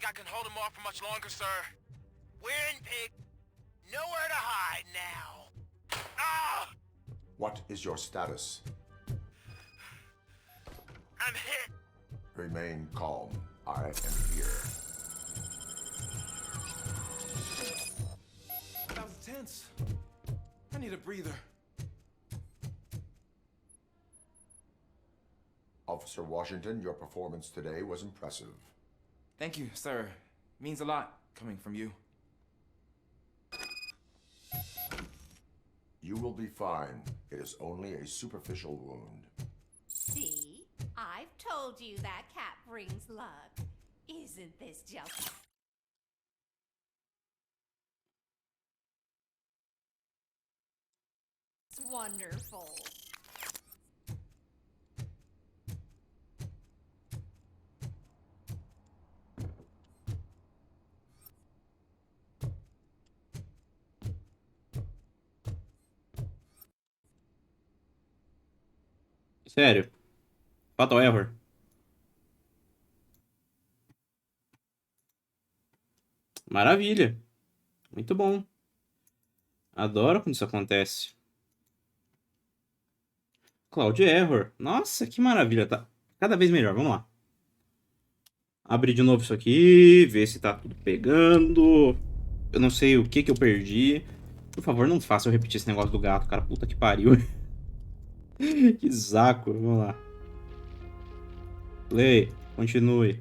I can hold him off for much longer, sir. We're in pig. Nowhere to hide now. Ah! What is your status? I'm hit. Remain calm. I am here. That was tense. I need a breather. Officer Washington, your performance today was impressive. Thank you, sir. Means a lot coming from you. You will be fine. It is only a superficial wound. See? I've told you that cat brings luck. Isn't this just... It's wonderful. Sério. Fatal Error. Maravilha. Muito bom. Adoro quando isso acontece. Cloud Error. Nossa, que maravilha. Tá cada vez melhor. Vamos lá. Abrir de novo isso aqui. Ver se tá tudo pegando. Eu não sei o que eu perdi. Por favor, não faça eu repetir esse negócio do gato, cara. Puta que pariu. Que saco. Vamos lá. Play. Continue.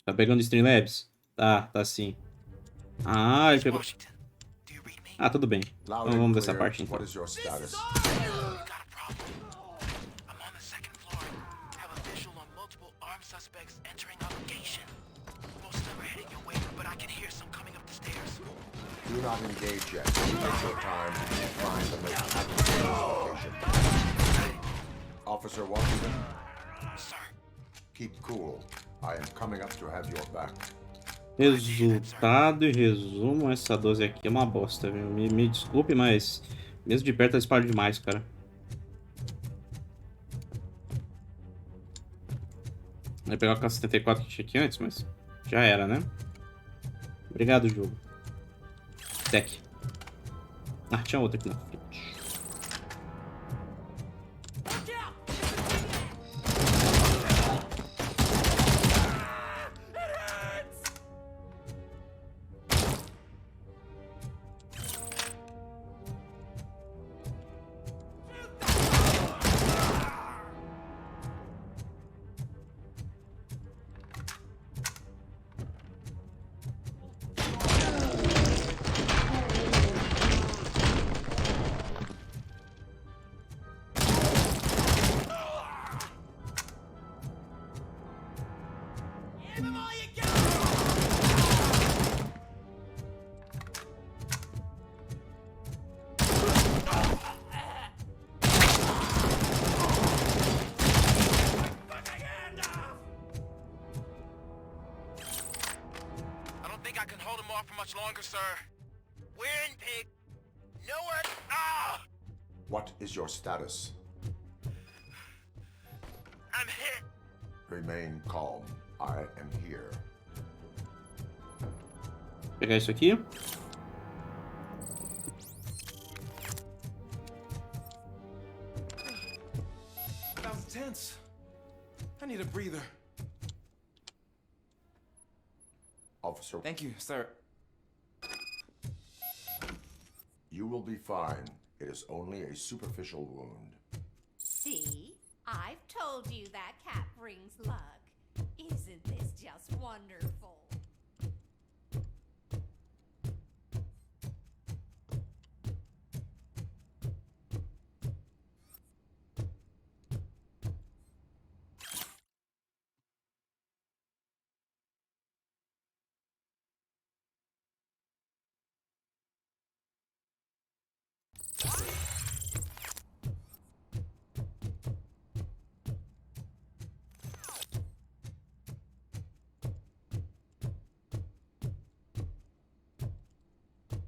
Tá pegando Streamlabs? Tá sim. Ah, ele pegou. Ah, tudo bem. Então Loud and vamos dessa clear. parte então. What is your status? Have a visual on multiple armed suspects entering our location. Most of them are heading your way, but I can hear some coming up the stairs. Do not engage yet. Take your time and find the most advantageous location. Officer Washington? Sir. Keep cool. I am coming up to have your back. Resultado e resumo, essa 12 aqui é uma bosta, viu? Me desculpe, mas mesmo de perto ela dispara demais, cara. Eu ia pegar o K-74 que tinha aqui antes, mas já era, né? Obrigado, jogo. Tech. Ah, tinha outra aqui na frente. I don't think I can hold him off for much longer, sir. We're in, pig. Nowhere. Ah! What is your status? I'm hit. Remain calm. I am here. Vou pegar isso aqui. That was tense. I need a breather. Officer. Thank you, sir. You will be fine. It is only a superficial wound. See? I've told you that cat brings luck. Isn't this just wonderful?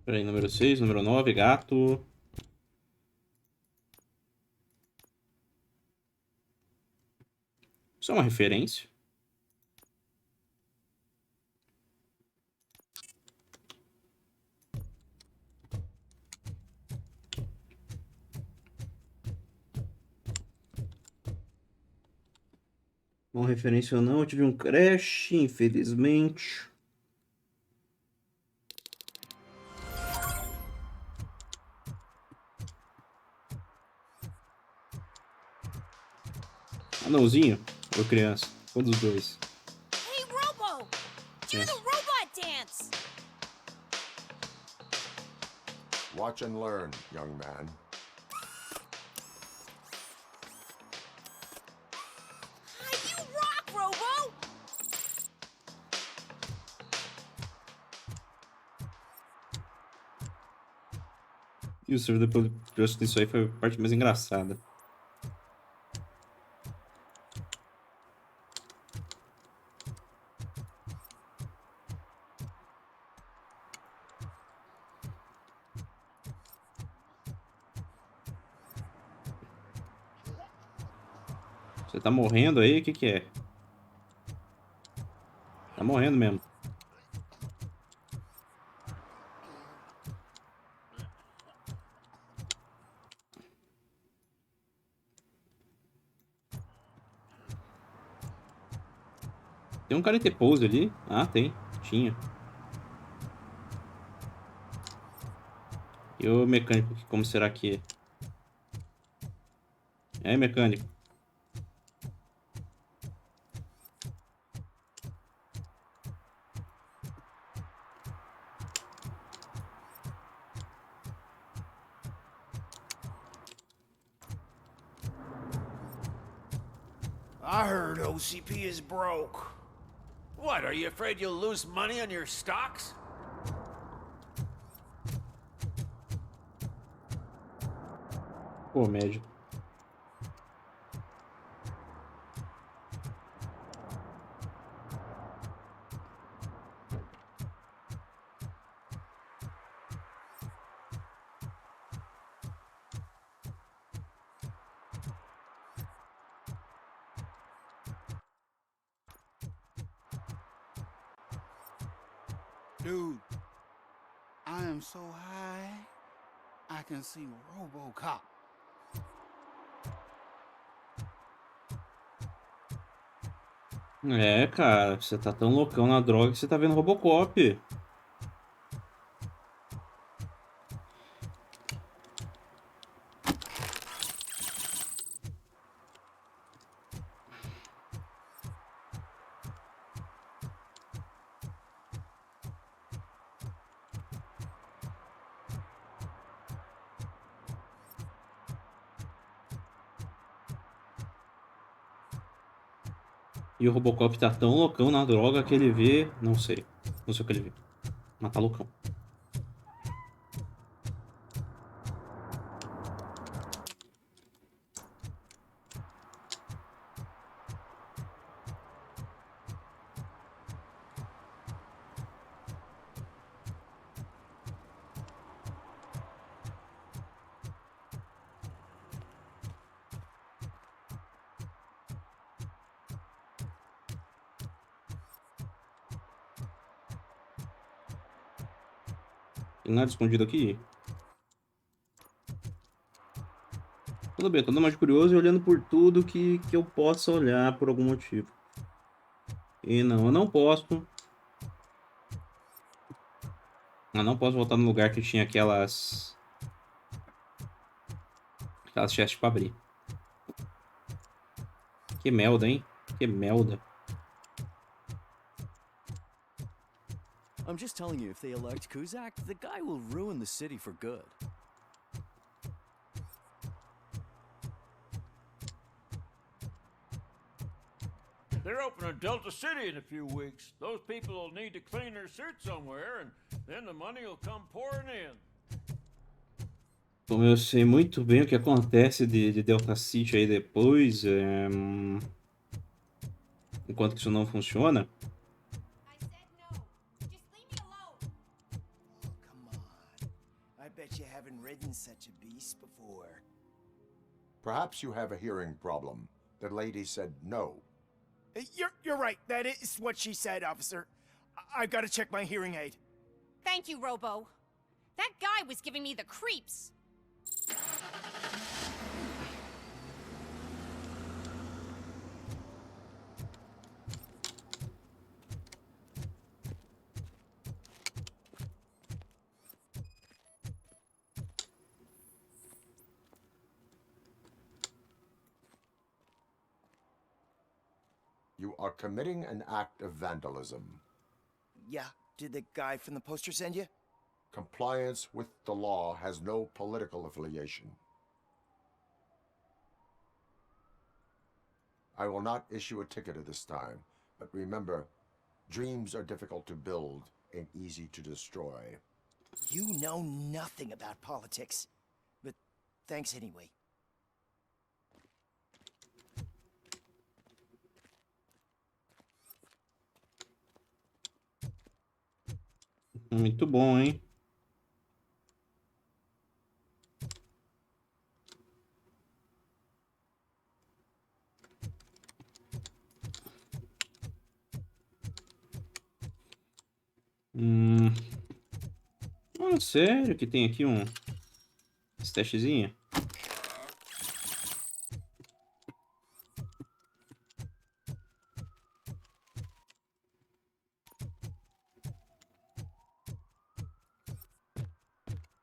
Peraí, número 6, número 9, gato. Isso é uma referência? Uma referência ou não, eu tive um crash, infelizmente. Anãozinho ou criança? Um dos dois. Hey, Robo! Do Yes. the robot dance! Watch and learn, young man. You rock, Robo! E o servidor pelo gosto disso aí foi a parte mais engraçada. Você tá morrendo aí? O que que é? Tá morrendo mesmo. Tem um cara em T-pose ali? Ah, tem. Tinha. E o mecânico, como será que é? É, mecânico. I heard OCP is broke. What, are you afraid you'll lose money on your stocks? Pô, médio. Dude, I am so high, I can see RoboCop. É, cara, você tá tão loucão na droga que você tá vendo Robocop. E o Robocop tá tão loucão na droga que ele vê. Não sei. Não sei o que ele vê. Mas tá loucão. Tem nada escondido aqui? Tudo bem, tô dando mais curioso e olhando por tudo que eu possa olhar por algum motivo. E não, eu não posso. Eu não posso voltar no lugar que tinha aquelas chests pra abrir. Que merda, hein? Que merda. I'm just telling you, if they elect Kuzak, the guy will ruin the city for good. They're opening Delta City in a few weeks. Those people will need to clean their suits somewhere, and then the money will come pouring in. Como eu sei muito bem o que acontece de Delta City aí depois, enquanto que isso não funciona. I bet you haven't ridden such a beast before. Perhaps you have a hearing problem. The lady said no. You're right. That is what she said, officer. I've got to check my hearing aid. Thank you, Robo. That guy was giving me the creeps. You are committing an act of vandalism. Yeah, did the guy from the poster send you? Compliance with the law has no political affiliation. I will not issue a ticket at this time, but remember, dreams are difficult to build and easy to destroy. You know nothing about politics, but thanks anyway. Muito bom, hein? Ah, sério que tem aqui esse testezinho?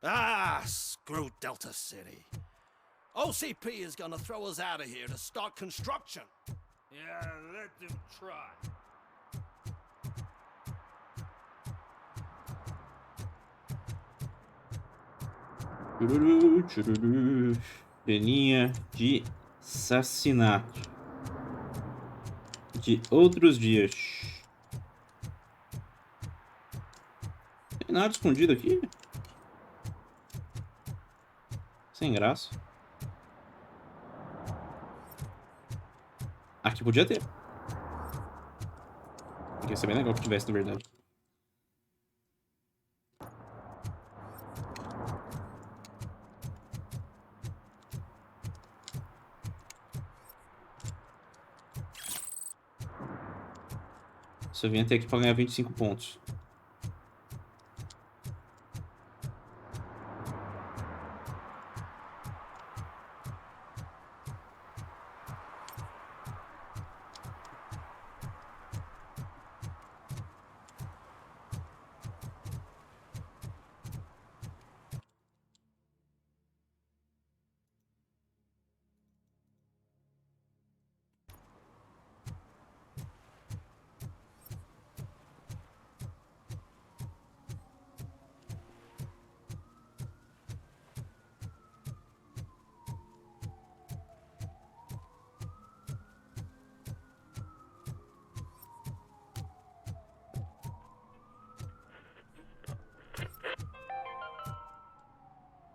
Ah, screw Delta City. OCP is gonna throw us out of here to start construction. Yeah, let them try. Chururu, chururu. Ceninha de assassinato. De outros dias. Tem nada escondido aqui? Sem graça. Aqui podia ter. Ia ser bem legal que tivesse, na verdade. Só vim até aqui pra ganhar 25 pontos.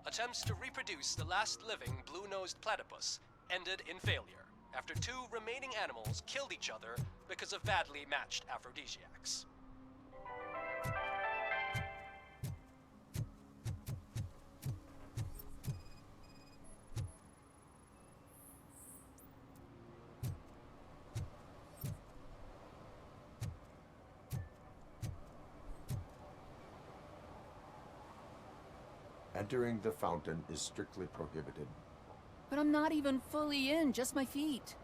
Attempts to reproduce the last living blue-nosed platypus ended in failure after 2 remaining animals killed each other because of badly matched aphrodisiacs. Entering the fountain is strictly prohibited. But I'm not even fully in, just my feet.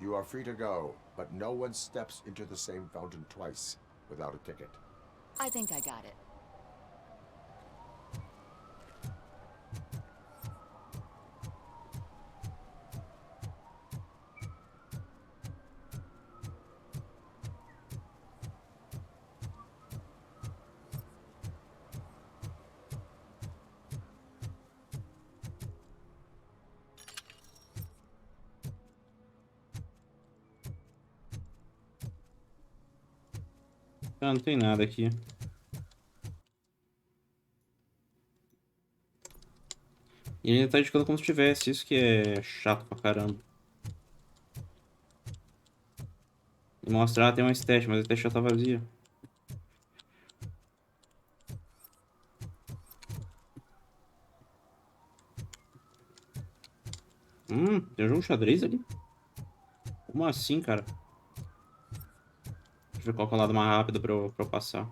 You are free to go, but no one steps into the same fountain twice without a ticket. I think I got it. Ah, não tem nada aqui. E ele tá indicando como se tivesse. Isso que é chato pra caramba. E mostrar tem uma estética, mas a estética já tá vazia. Tem um jogo xadrez ali? Como assim, cara? Deixa eu ver qual que é o lado mais rápido pra eu passar.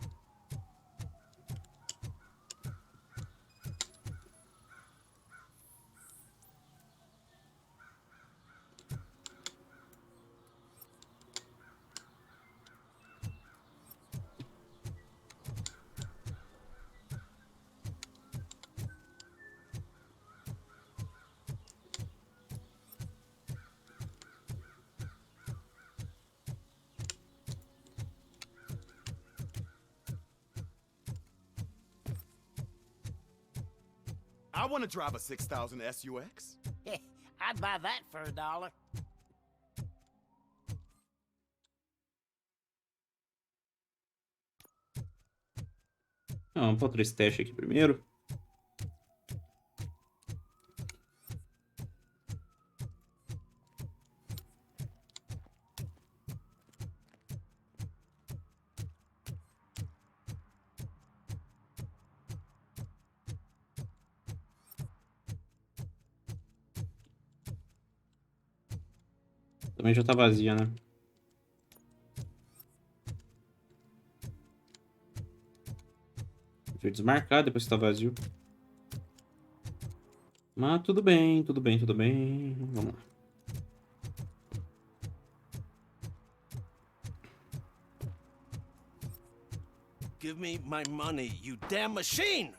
I want to drive a 6000 SUX. I'd buy that for $1. Não, vamos para outro teste aqui primeiro. Também já tá vazia, né? Deixa eu desmarcar depois que tá vazio. Mas tudo bem, tudo bem, tudo bem. Vamos lá. Give me my money, you damn machine!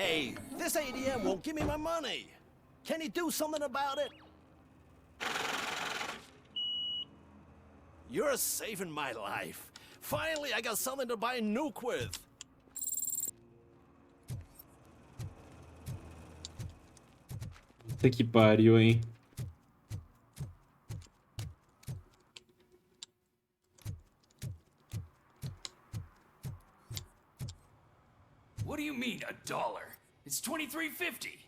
Hey, this ADM won't give me my money. Can you do something about it? You're saving my life. Finally, I got something to buy a nuke with. Puta que pariu, hein? What do you mean, $1? It's $23.50.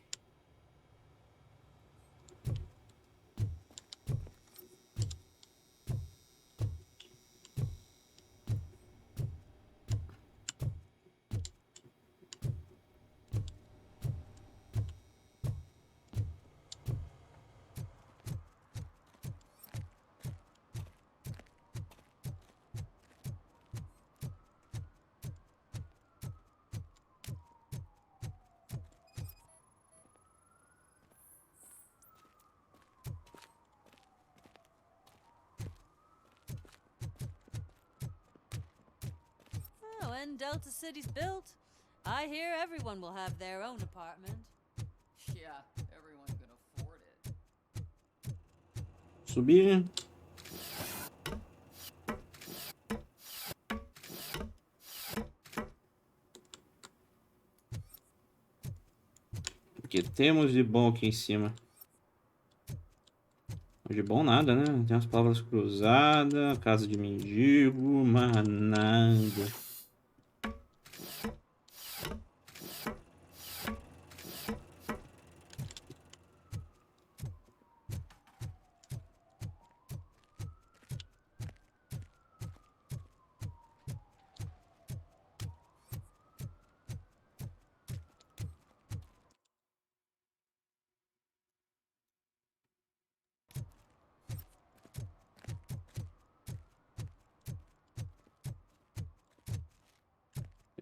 Oh, when Delta City's built, I hear everyone will have their own apartment. Yeah, everyone can afford it. Subir. O que temos de bom aqui em cima? De bom nada, né? Tem umas palavras cruzadas, casa de mendigo, mas nada.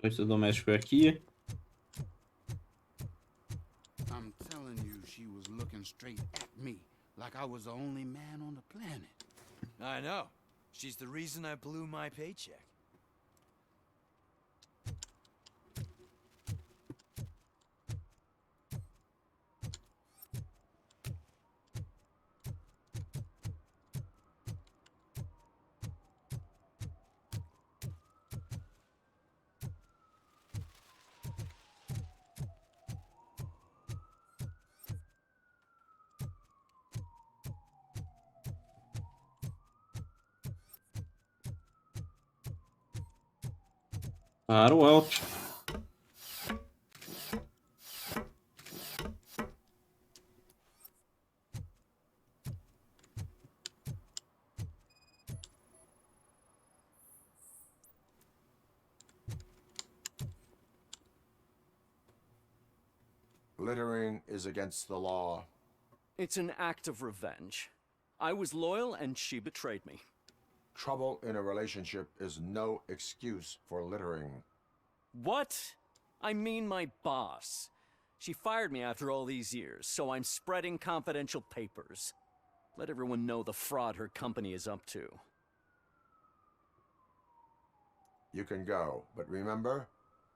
Eletrodoméstico aqui. I'm telling you, she was looking straight at me, like I was the only man on the planet. I know. She's the reason I blew my paycheck. Para o alto. Littering is against the law. It's an act of revenge. I was loyal and she betrayed me. Trouble in a relationship is no excuse for littering. What? I mean my boss. She fired me after all these years, so I'm spreading confidential papers. Let everyone know the fraud her company is up to. You can go, but remember,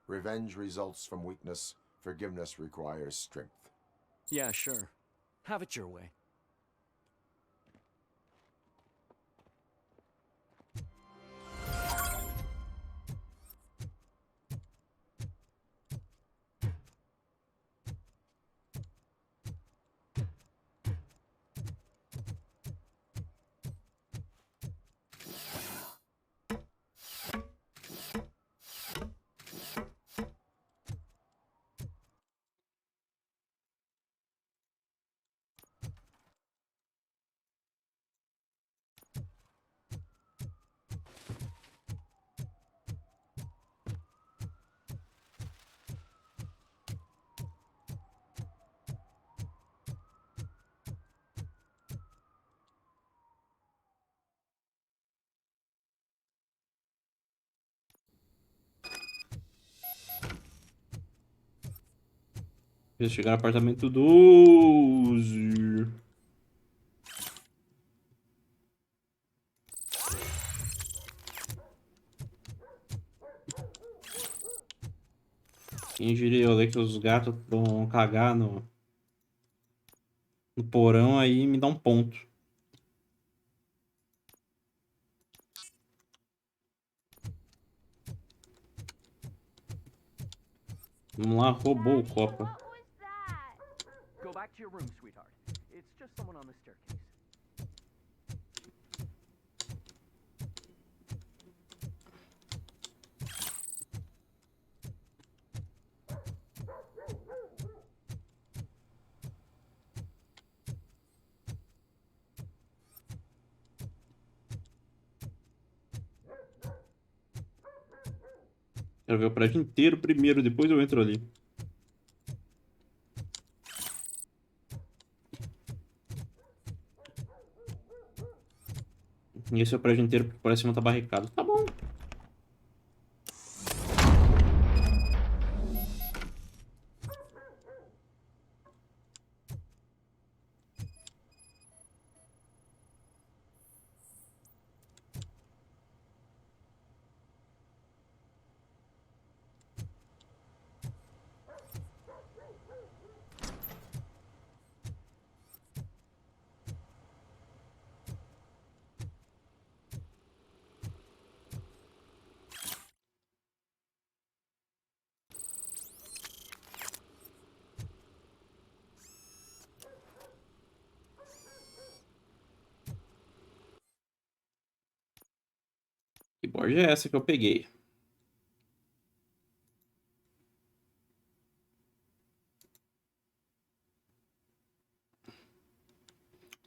revenge results from weakness. Forgiveness requires strength. Yeah, sure. Have it your way. Preciso chegar no apartamento 12. Quem diria eu ler que os gatos vão cagar no porão aí me dá um ponto. Vamos lá, roubou o Copa. Go back to your room, sweetheart. It's just someone on the staircase. Quero ver o prédio inteiro primeiro, depois eu entro ali. E esse é o prédio inteiro porque parece que não tá barricado. Tá bom. Que borda é essa que eu peguei?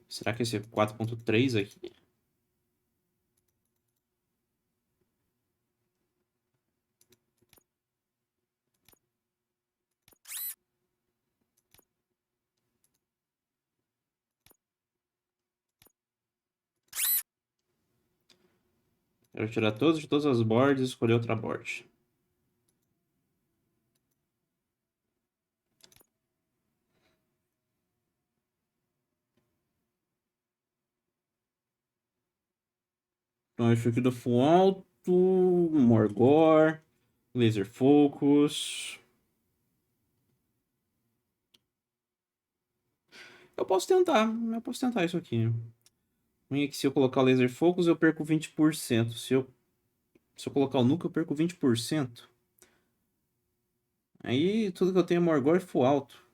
Será que esse é 4.3 aqui? Quero tirar todos de todas as boards e escolher outra board. Então, esse aqui do full alto, Morgor, Laser Focus. Eu posso tentar isso aqui. Ruim é que se eu colocar o Laser Focus eu perco 20%. Se eu colocar o Nuke eu perco 20%. Aí tudo que eu tenho é Morgor e full alto.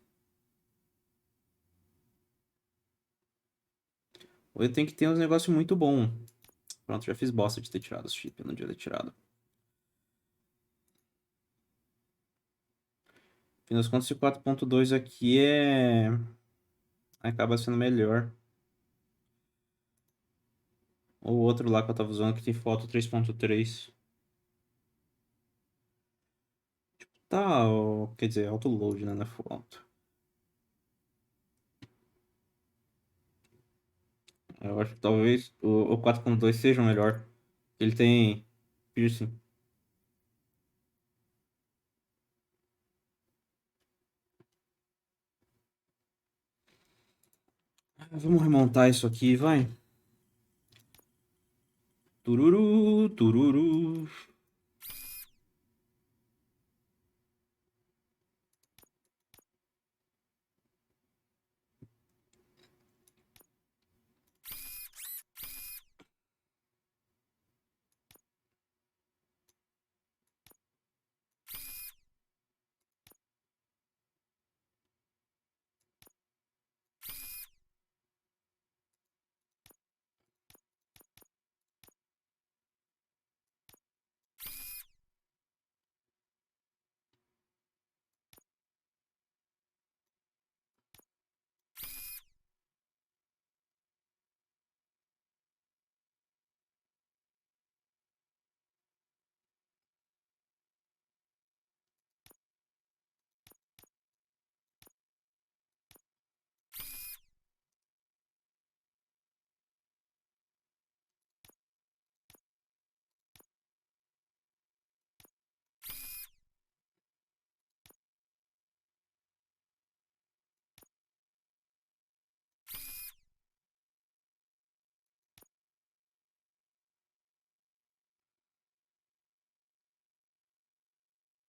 Ou eu tenho que ter uns negócios muito bom. Pronto, já fiz bosta de ter tirado os chips, eu não devia ter tirado. Afinal das contas, esse 4.2 aqui acaba sendo melhor. Ou o outro lá que eu tava usando que tem foto 3.3. Tá, quer dizer, auto-load, né? Não é full auto. Eu acho que talvez o 4.2 seja o melhor. Ele tem piercing. Vamos remontar isso aqui, vai. Tururu, tururu.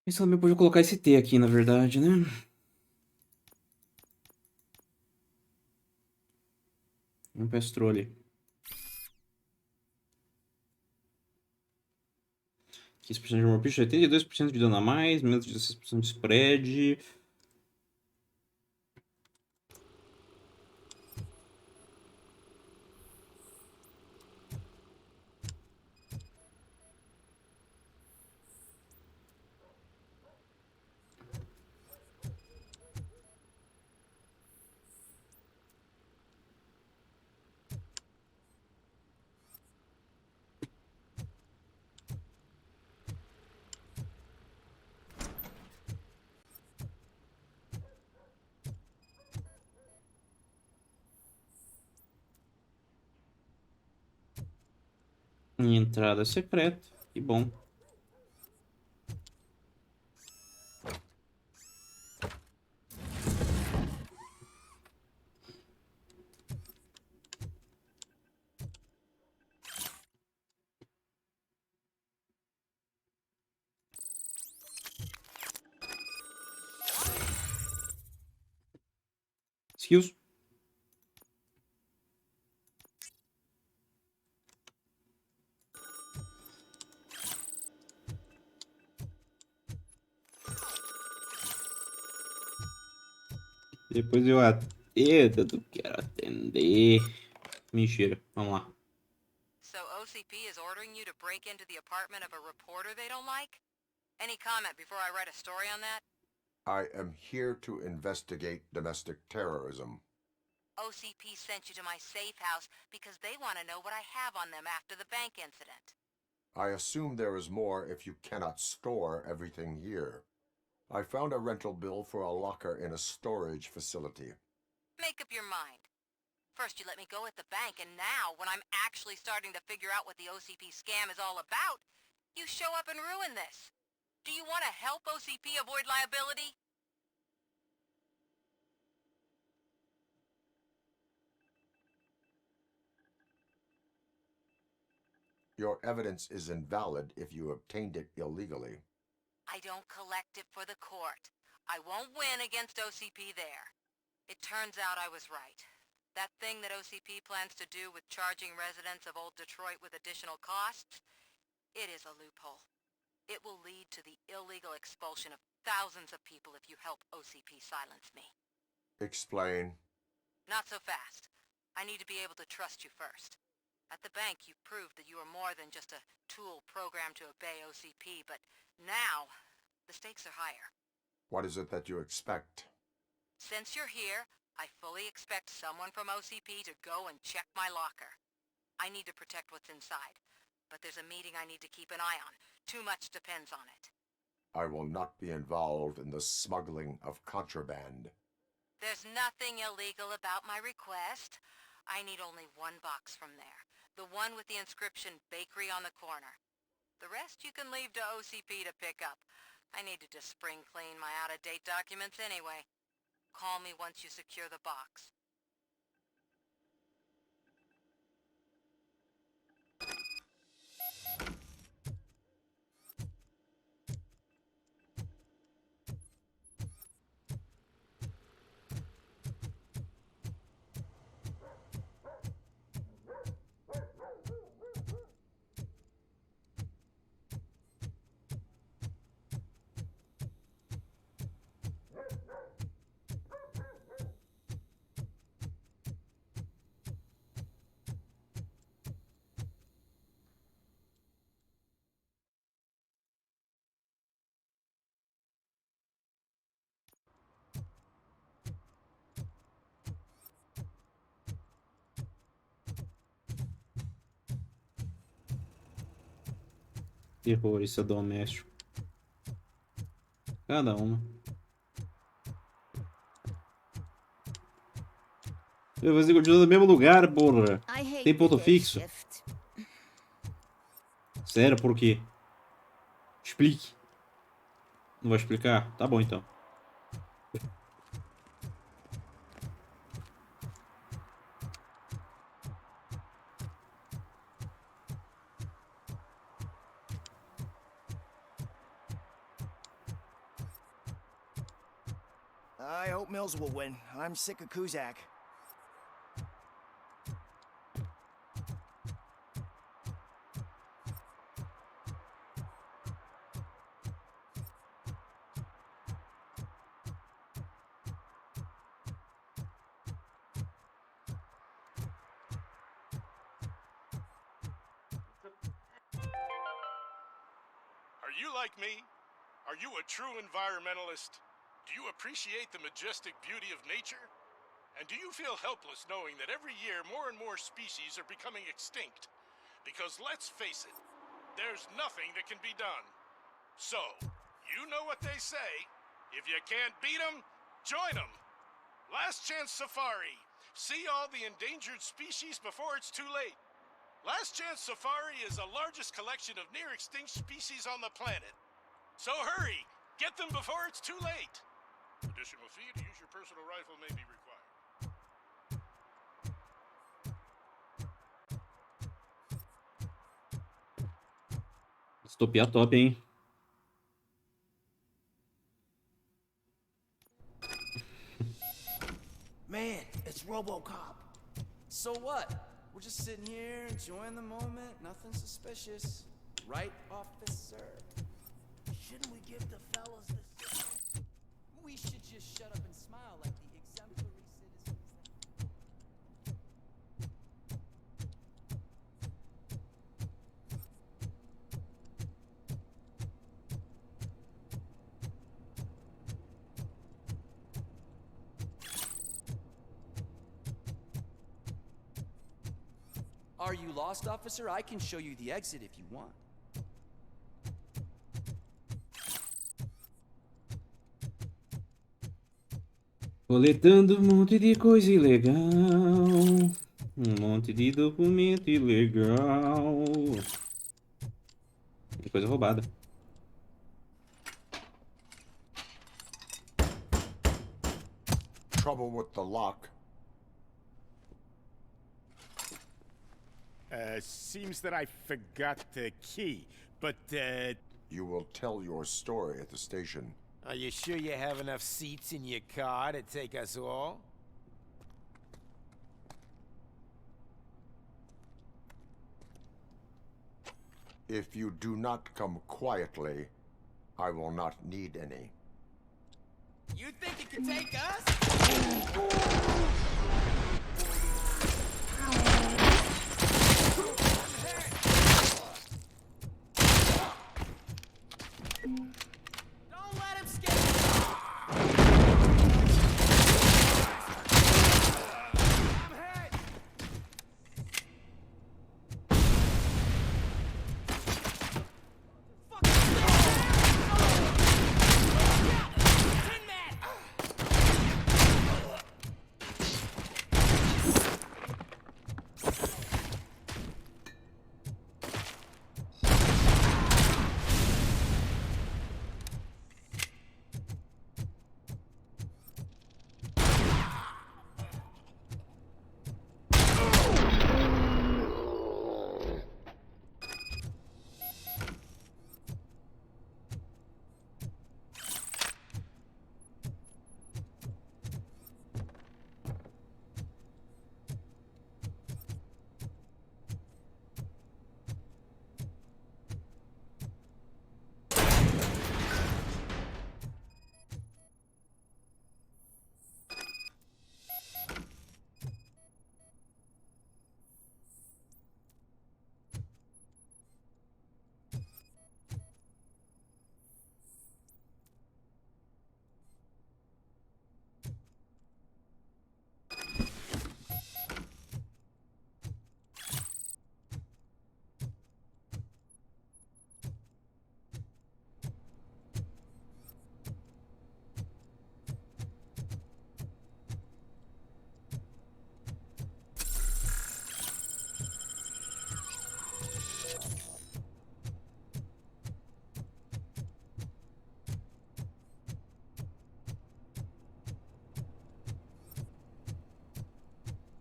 Isso também pode colocar esse T aqui, na verdade, né? Um pestrole. 15% de amor picho, 82% de dano a mais, menos de 16% de spread. Entrada secreta. Que bom. Skills. Depois eu atendo, quero atender. Mentira, vamos lá. So OCP is ordering you to break into the apartment of a reporter they don't like? Any comment before I write a story on that? I am here to investigate domestic terrorism. OCP sent you to my safe house because they want to know what I have on them after the bank incident. I assume there is more if you cannot store everything here. I found a rental bill for a locker in a storage facility. Make up your mind. First you let me go at the bank, and now, when I'm actually starting to figure out what the OCP scam is all about, you show up and ruin this. Do you want to help OCP avoid liability? Your evidence is invalid if you obtained it illegally. I don't collect it for the court. I won't win against OCP there. It turns out I was right. That thing that OCP plans to do with charging residents of Old Detroit with additional costs, it is a loophole. It will lead to the illegal expulsion of thousands of people if you help OCP silence me. Explain. Not so fast. I need to be able to trust you first. At the bank, you proved that you are more than just a tool programmed to obey OCP, but now, the stakes are higher. What is it that you expect? Since you're here, I fully expect someone from OCP to go and check my locker. I need to protect what's inside, but there's a meeting I need to keep an eye on. Too much depends on it. I will not be involved in the smuggling of contraband. There's nothing illegal about my request. I need only one box from there. The one with the inscription Bakery on the corner. The rest you can leave to OCP to pick up. I need to just spring clean my out-of-date documents anyway. Call me once you secure the box. Terrorista doméstico. Cada uma. Eu vou fazer continuar no mesmo lugar, porra. Tem ponto fixo. Sério, por quê? Explique. Não vai explicar? Tá bom, então. I hope Mills will win. I'm sick of Kuzak. Are you like me? Are you a true environmentalist? Do you appreciate the majestic beauty of nature? And do you feel helpless knowing that every year more and more species are becoming extinct? Because let's face it, there's nothing that can be done. So, you know what they say. If you can't beat 'em, join 'em. Last Chance Safari. See all the endangered species before it's too late. Last Chance Safari is the largest collection of near-extinct species on the planet. So hurry! Get them before it's too late! Additional fee to use your personal rifle may be required. Distopia top, hein? Man, it's RoboCop. So what? We're just sitting here enjoying the moment. Nothing suspicious. Right, officer? Shouldn't we give the fellas this? We should just shut up and smile like the exemplary citizens. Are you lost, officer? I can show you the exit if you want. Coletando um monte de coisa ilegal. Monte de documento ilegal. E coisa roubada. Trouble with the lock. Seems that I forgot the key, but, You will tell your story at the station. Are you sure you have enough seats in your car to take us all? If you do not come quietly, I will not need any. You think you can take us? Don't let him scare you. I'm hurt.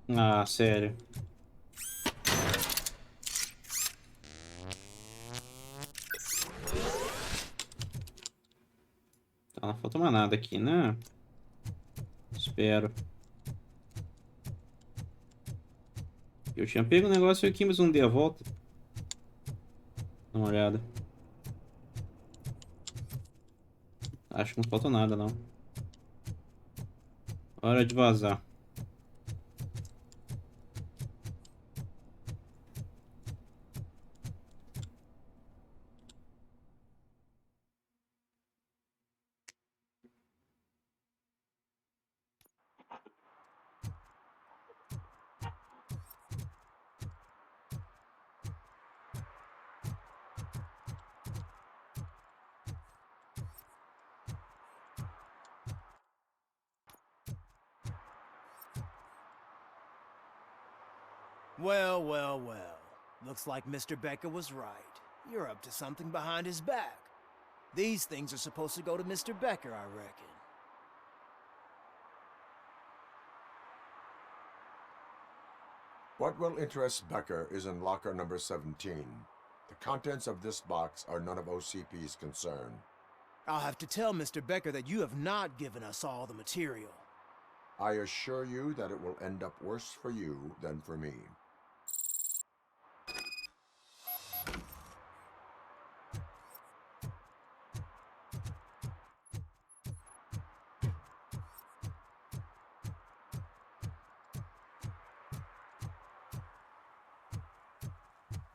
Ah, sério. Tá, não falta mais nada aqui, né? Espero. Eu tinha pego um negócio aqui, mas não dei a volta. Dá uma olhada. Acho que não falta nada, não. Hora de vazar. Well, well, well. Looks like Mr. Becker was right. You're up to something behind his back. These things are supposed to go to Mr. Becker, I reckon. What will interest Becker is in locker number 17. The contents of this box are none of OCP's concern. I'll have to tell Mr. Becker that you have not given us all the material. I assure you that it will end up worse for you than for me.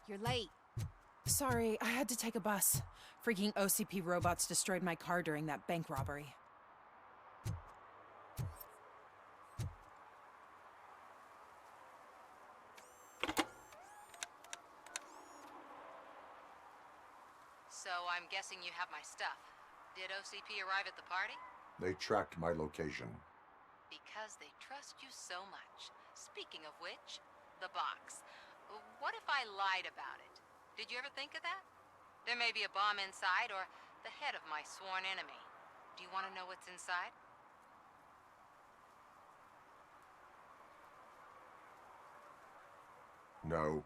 You're late. Sorry, I had to take a bus. Freaking OCP robots destroyed my car during that bank robbery. So I'm guessing you have my stuff. Did OCP arrive at the party? They tracked my location. Because they trust you so much. Speaking of which, the box. What if I lied about it? Did you ever think of that? There may be a bomb inside or the head of my sworn enemy. Do you want to know what's inside? No.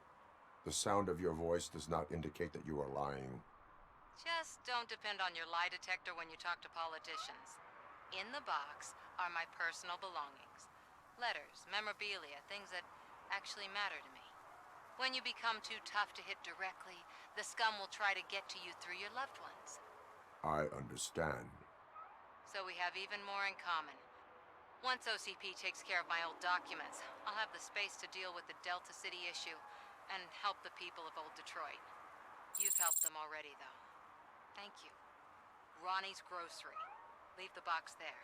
The sound of your voice does not indicate that you are lying. Just don't depend on your lie detector when you talk to politicians. In the box are my personal belongings. Letters, memorabilia, things that actually matter to me. When you become too tough to hit directly, the scum will try to get to you through your loved ones. I understand. So we have even more in common. Once OCP takes care of my old documents, I'll have the space to deal with the Delta City issue and help the people of Old Detroit. You've helped them already, though. Thank you. Ronnie's Grocery. Leave the box there.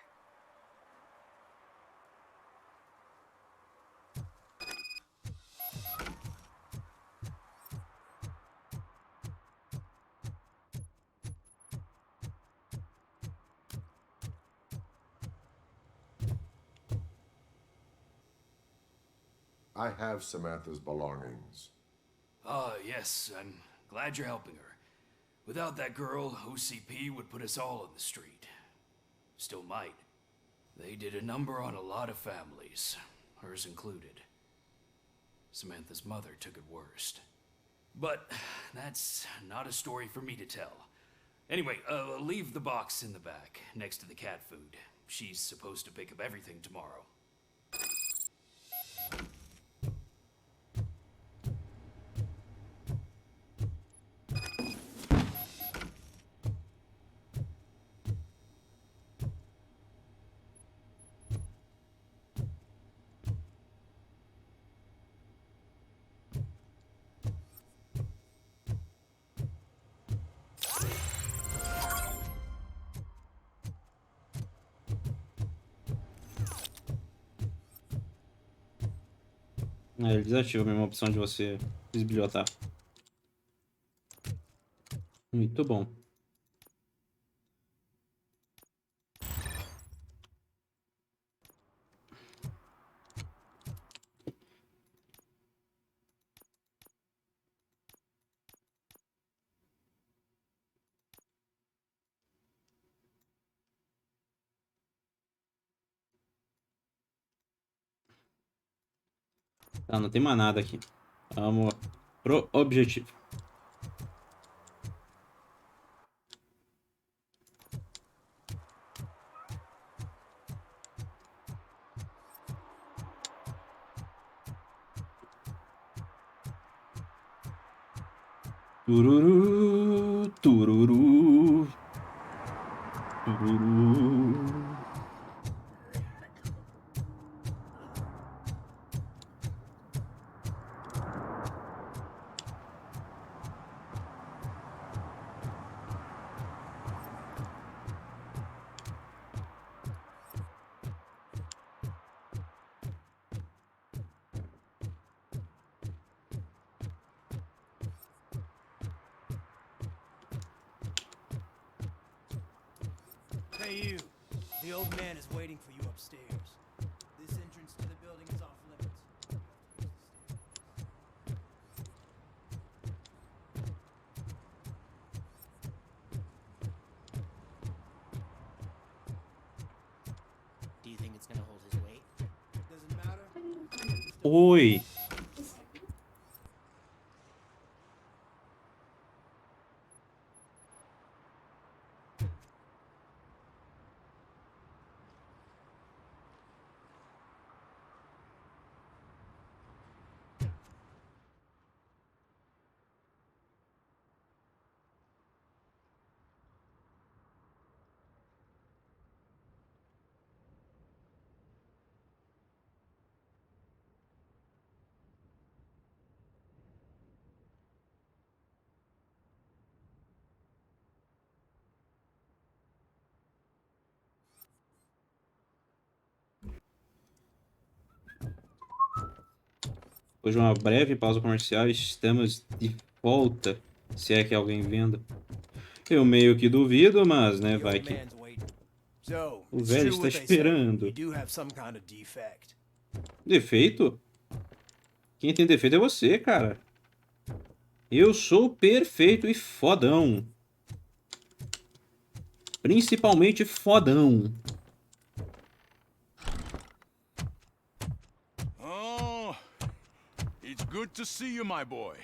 I have Samantha's belongings. Ah, yes, I'm glad you're helping her. Without that girl, OCP would put us all on the street. Still might. They did a number on a lot of families, hers included. Samantha's mother took it worst. But that's not a story for me to tell. Anyway, leave the box in the back, next to the cat food. She's supposed to pick up everything tomorrow. Ele desativa a mesma opção de você bisbilhotar. Muito bom. Tá, não tem mais nada aqui. Vamos pro objetivo. Tururu, tururu, tururu. Hey, you. The old man is waiting for you upstairs. This entrance to the building is off limits. Do you think it's gonna hold his weight? Doesn't matter. Oi. Depois de uma breve pausa comercial, estamos de volta. Se é que alguém vendo. Eu meio que duvido, mas, né, vai que... So, O it's velho true está what they say. esperando. You do have some kind of defect. Defeito? Quem tem defeito é você, cara. Eu sou perfeito e fodão. Principalmente fodão. Oh, it's good to see you, my boy.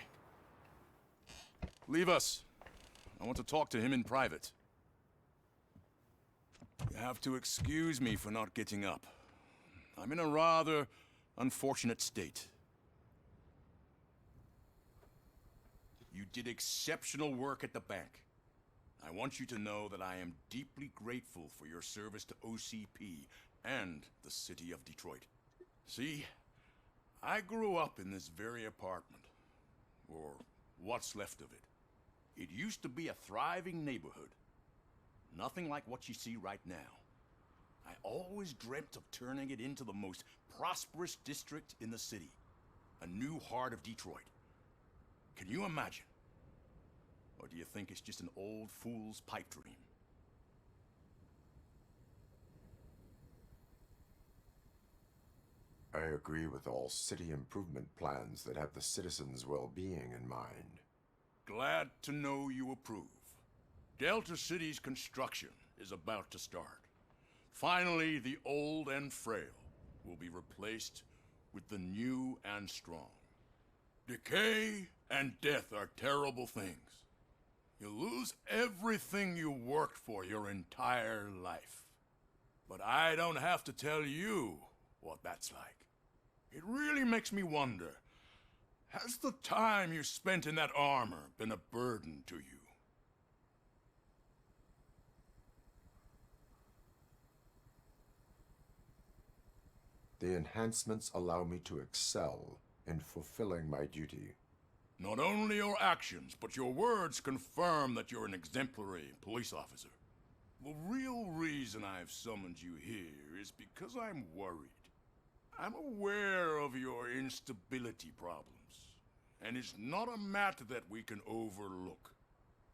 Leave us. I want to talk to him in private. You have to excuse me for not getting up. I'm in a rather unfortunate state. You did exceptional work at the bank. I want you to know that I am deeply grateful for your service to OCP and the city of Detroit. See, I grew up in this very apartment, or what's left of it. It used to be a thriving neighborhood. Nothing like what you see right now. I always dreamt of turning it into the most prosperous district in the city. A new heart of Detroit. Can you imagine? Or do you think it's just an old fool's pipe dream? I agree with all city improvement plans that have the citizens' well-being in mind. Glad to know you approve. Delta City's construction is about to start. Finally, the old and frail will be replaced with the new and strong. Decay and death are terrible things. You lose everything you worked for your entire life. But I don't have to tell you what that's like. It really makes me wonder, has the time you spent in that armor been a burden to you? The enhancements allow me to excel in fulfilling my duty. Not only your actions, but your words confirm that you're an exemplary police officer. The real reason I've summoned you here is because I'm worried. I'm aware of your instability problems, and it's not a matter that we can overlook.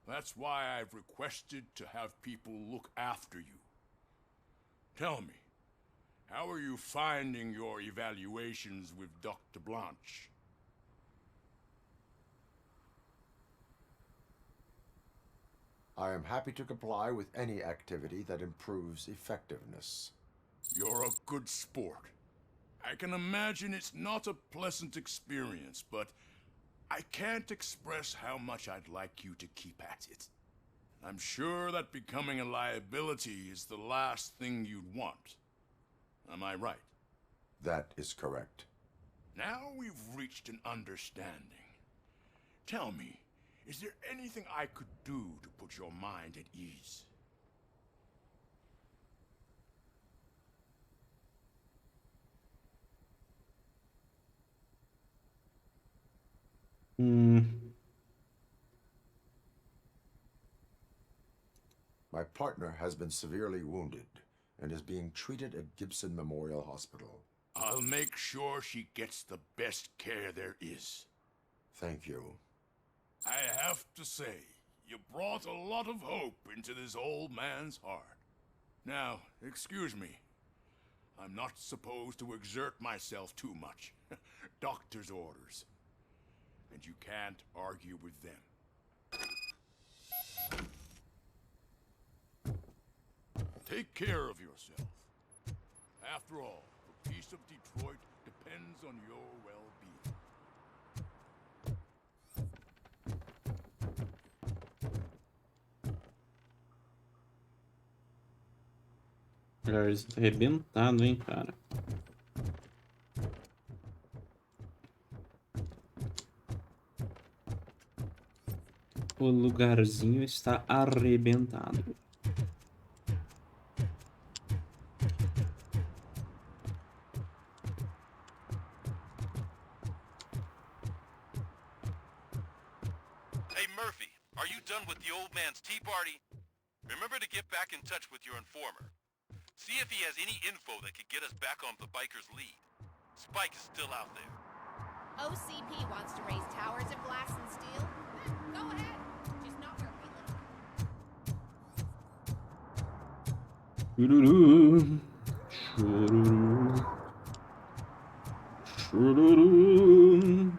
That's why I've requested to have people look after you. Tell me, how are you finding your evaluations with Dr. Blanche? I am happy to comply with any activity that improves effectiveness. You're a good sport. I can imagine it's not a pleasant experience, but I can't express how much I'd like you to keep at it. I'm sure that becoming a liability is the last thing you'd want. Am I right? That is correct. Now we've reached an understanding. Tell me, Is there anything I could do to put your mind at ease? My partner has been severely wounded and is being treated at Gibson Memorial Hospital. I'll make sure she gets the best care there is. Thank you. I have to say, you brought a lot of hope into this old man's heart. Now, excuse me. I'm not supposed to exert myself too much. Doctor's orders. And you can't argue with them. Take care of yourself. After all, the peace of Detroit depends on your well-being. Melhor arrebentado, hein, cara. O lugarzinho está arrebentado. Hey Murphy, are you done with the old man's tea party? Remember to get back in touch with your informer. See if he has any info that could get us back on the biker's lead. Spike is still out there. OCP wants to raise towers of glass and steel? Go ahead. Just not where we live. Chururu. Chururu. Chururu.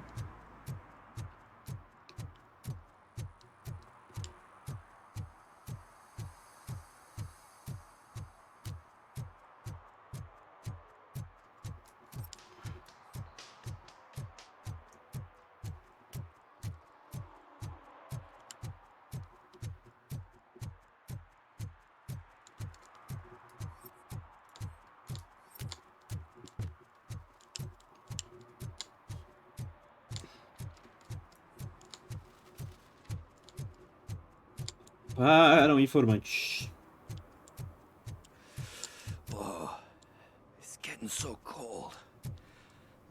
Para o informante. Oh, it's getting so cold.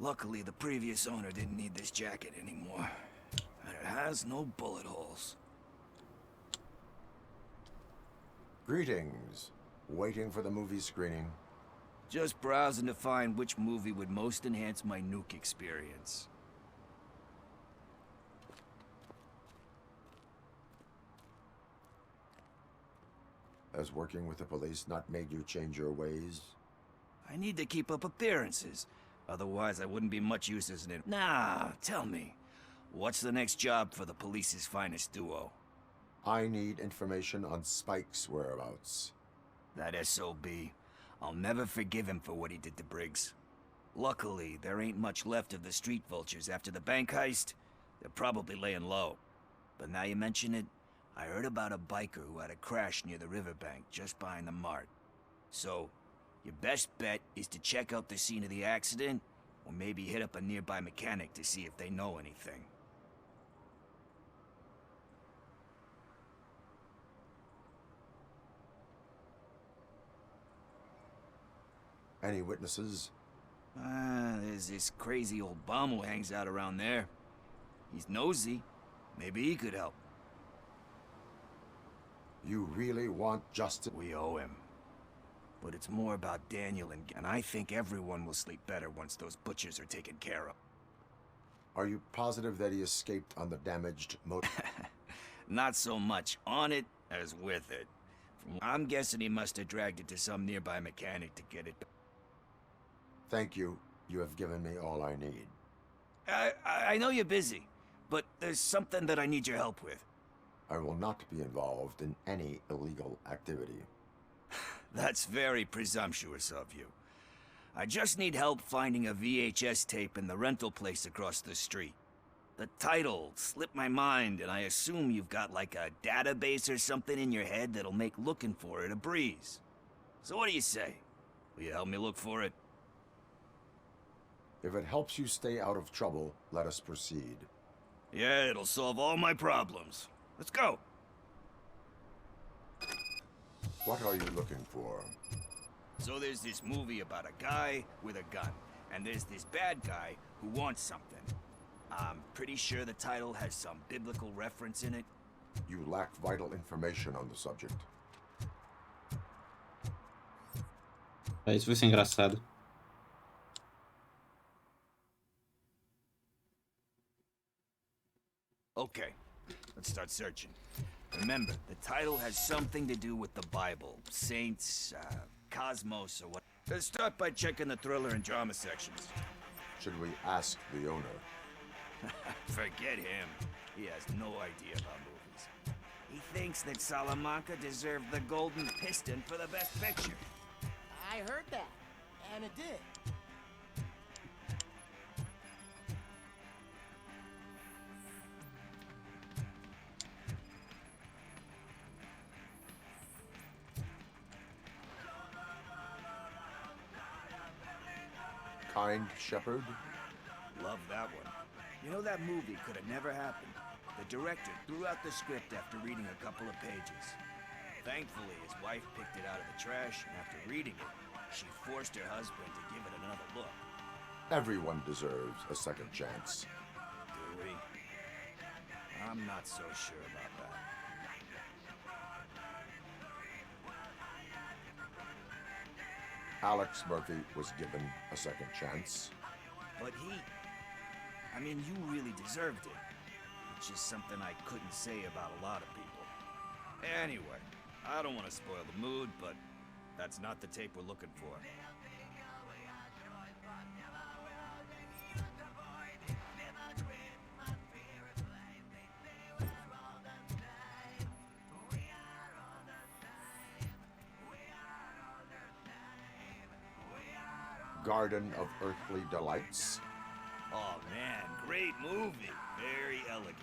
Luckily, the previous owner didn't need this jacket anymore. And it has no bullet holes. Greetings. Waiting for the movie screening. Just browsing to find which movie would most enhance my nuke experience. Has working with the police not made you change your ways? I need to keep up appearances. Otherwise, I wouldn't be much use as an... Nah, tell me. What's the next job for the police's finest duo? I need information on Spike's whereabouts. That SOB. I'll never forgive him for what he did to Briggs. Luckily, there ain't much left of the street vultures after the bank heist. They're probably laying low. But now you mention it, I heard about a biker who had a crash near the riverbank just behind the mart. So, your best bet is to check out the scene of the accident, or maybe hit up a nearby mechanic to see if they know anything. Any witnesses? There's this crazy old bum who hangs out around there. He's nosy. Maybe he could help. You really want justice? We owe him. But it's more about Daniel and I think everyone will sleep better once those butchers are taken care of. Are you positive that he escaped on the damaged motor? Not so much on it as with it. I'm guessing he must have dragged it to some nearby mechanic to get it. Thank you. You have given me all I need. I know you're busy, but there's something that I need your help with. I will not be involved in any illegal activity. That's very presumptuous of you. I just need help finding a VHS tape in the rental place across the street. The title slipped my mind, and I assume you've got like a database or something in your head that'll make looking for it a breeze. So what do you say? Will you help me look for it? If it helps you stay out of trouble, let us proceed. Yeah, it'll solve all my problems. Let's go. What are you looking for? So there's this movie about a guy with a gun, and there's this bad guy who wants something. I'm pretty sure the title has some biblical reference in it. You lack vital information on the subject. Isso vai ser engraçado. Okay, let's start searching. Remember, the title has something to do with the Bible, saints, cosmos, or what. Let's start by checking the thriller and drama sections. Should we ask the owner? Forget him. He has no idea about movies. He thinks that Salamanca deserved the Golden Piston for the Best Picture. I heard that, and it did. Kind Shepherd? Love that one. You know, that movie could have never happened. The director threw out the script after reading a couple of pages. Thankfully, his wife picked it out of the trash, and after reading it, she forced her husband to give it another look. Everyone deserves a second chance. Do we? I'm not so sure about that. Alex Murphy was given a second chance. But I mean, you really deserved it. Which is something I couldn't say about a lot of people. Anyway, I don't want to spoil the mood, but that's not the tape we're looking for. Garden of Earthly Delights. Oh man, great movie. Very elegant.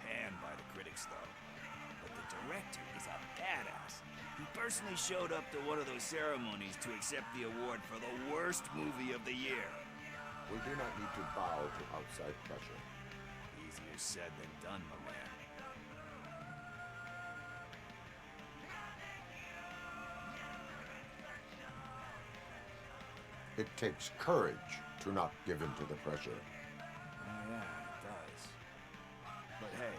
Panned by the critics though. But the director is a badass. He personally showed up to one of those ceremonies to accept the award for the worst movie of the year. We do not need to bow to outside pressure. Easier said than done, my man. It takes courage to not give in to the pressure. Oh yeah, it does. But hey,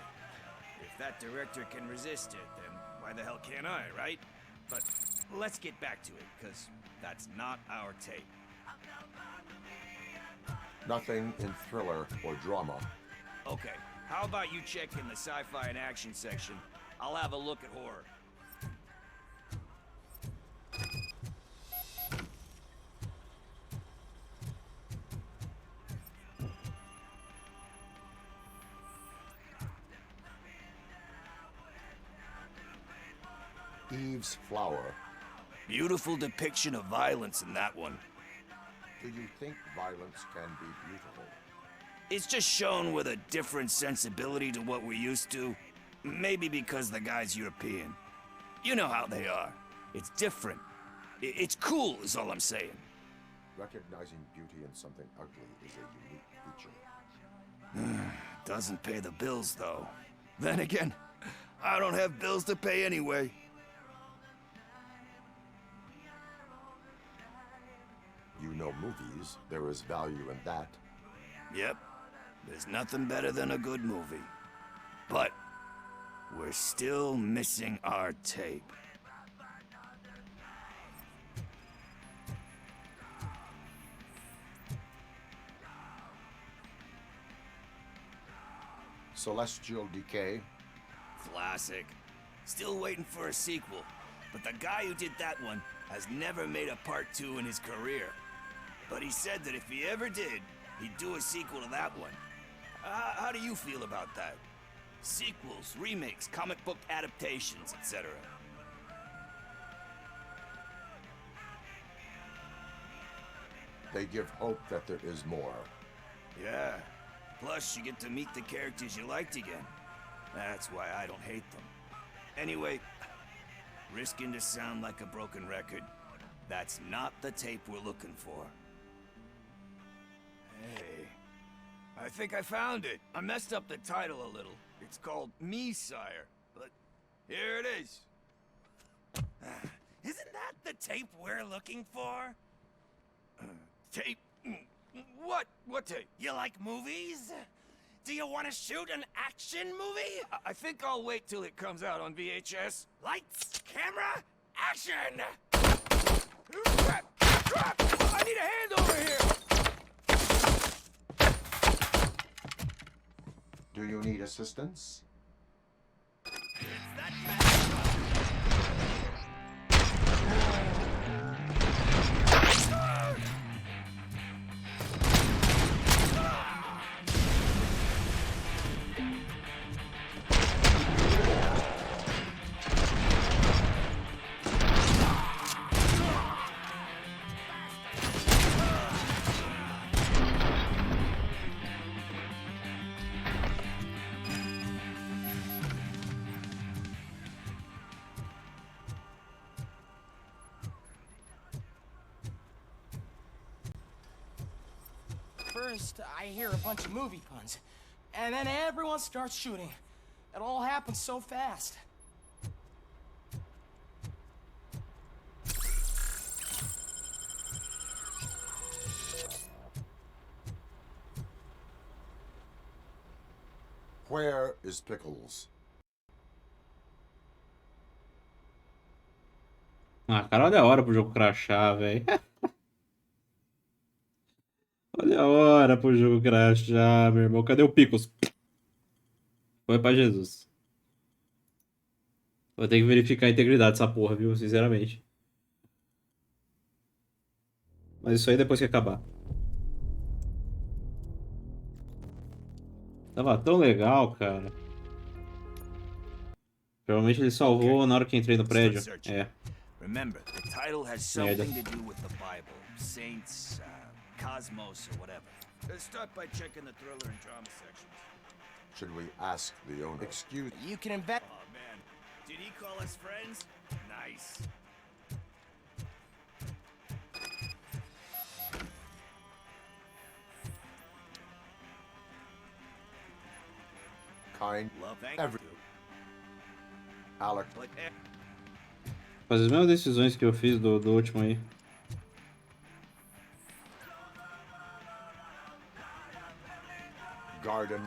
if that director can resist it, then why the hell can't I, right? But let's get back to it, because that's not our tape. Nothing in thriller or drama. Okay, how about you check in the sci-fi and action section? I'll have a look at horror. Eve's Flower. Beautiful depiction of violence in that one. Do you think violence can be beautiful? It's just shown with a different sensibility to what we're used to. Maybe because the guy's European. You know how they are. It's different. It's cool, is all I'm saying. Recognizing beauty in something ugly is a unique feature. Doesn't pay the bills, though. Then again, I don't have bills to pay anyway. You know movies. There is value in that. Yep. There's nothing better than a good movie. But we're still missing our tape. Celestial Decay. Classic. Still waiting for a sequel. But the guy who did that one has never made a part 2 in his career. But he said that if he ever did, he'd do a sequel to that one. How do you feel about that? Sequels, remakes, comic book adaptations, etc. They give hope that there is more. Yeah. Plus, you get to meet the characters you liked again. That's why I don't hate them. Anyway, risking to sound like a broken record, that's not the tape we're looking for. Hey, I think I found it. I messed up the title a little. It's called Me, Sire. But here it is. Isn't that the tape we're looking for? Tape? What? What tape? You like movies? Do you want to shoot an action movie? I think I'll wait till it comes out on VHS. Lights, camera, action! Crap! Crap! I need a hand over here! Do you need assistance? First, I hear a bunch of movie puns, and then everyone starts shooting. It all happens so fast. Where is Pickles? Ah, cara, olha a hora pro jogo crashar, velho. Olha a hora pro jogo crashar, meu irmão. Cadê o Pickles? Foi pra Jesus. Vou ter que verificar a integridade dessa porra, viu? Sinceramente. Mas isso aí depois que acabar. Tava tão legal, cara. Provavelmente ele salvou na hora que entrei no prédio. É. Remember, the title has something to do with the Bible, saints, cosmos, or whatever. Let's start by checking the thriller and drama sections. Should we ask the owner? Excuse me. You can invest. Oh man, did he call us friends? Nice. Kind. Love, thank Every. you. Alec. Faz as mesmas decisões que eu fiz do último aí. Garden.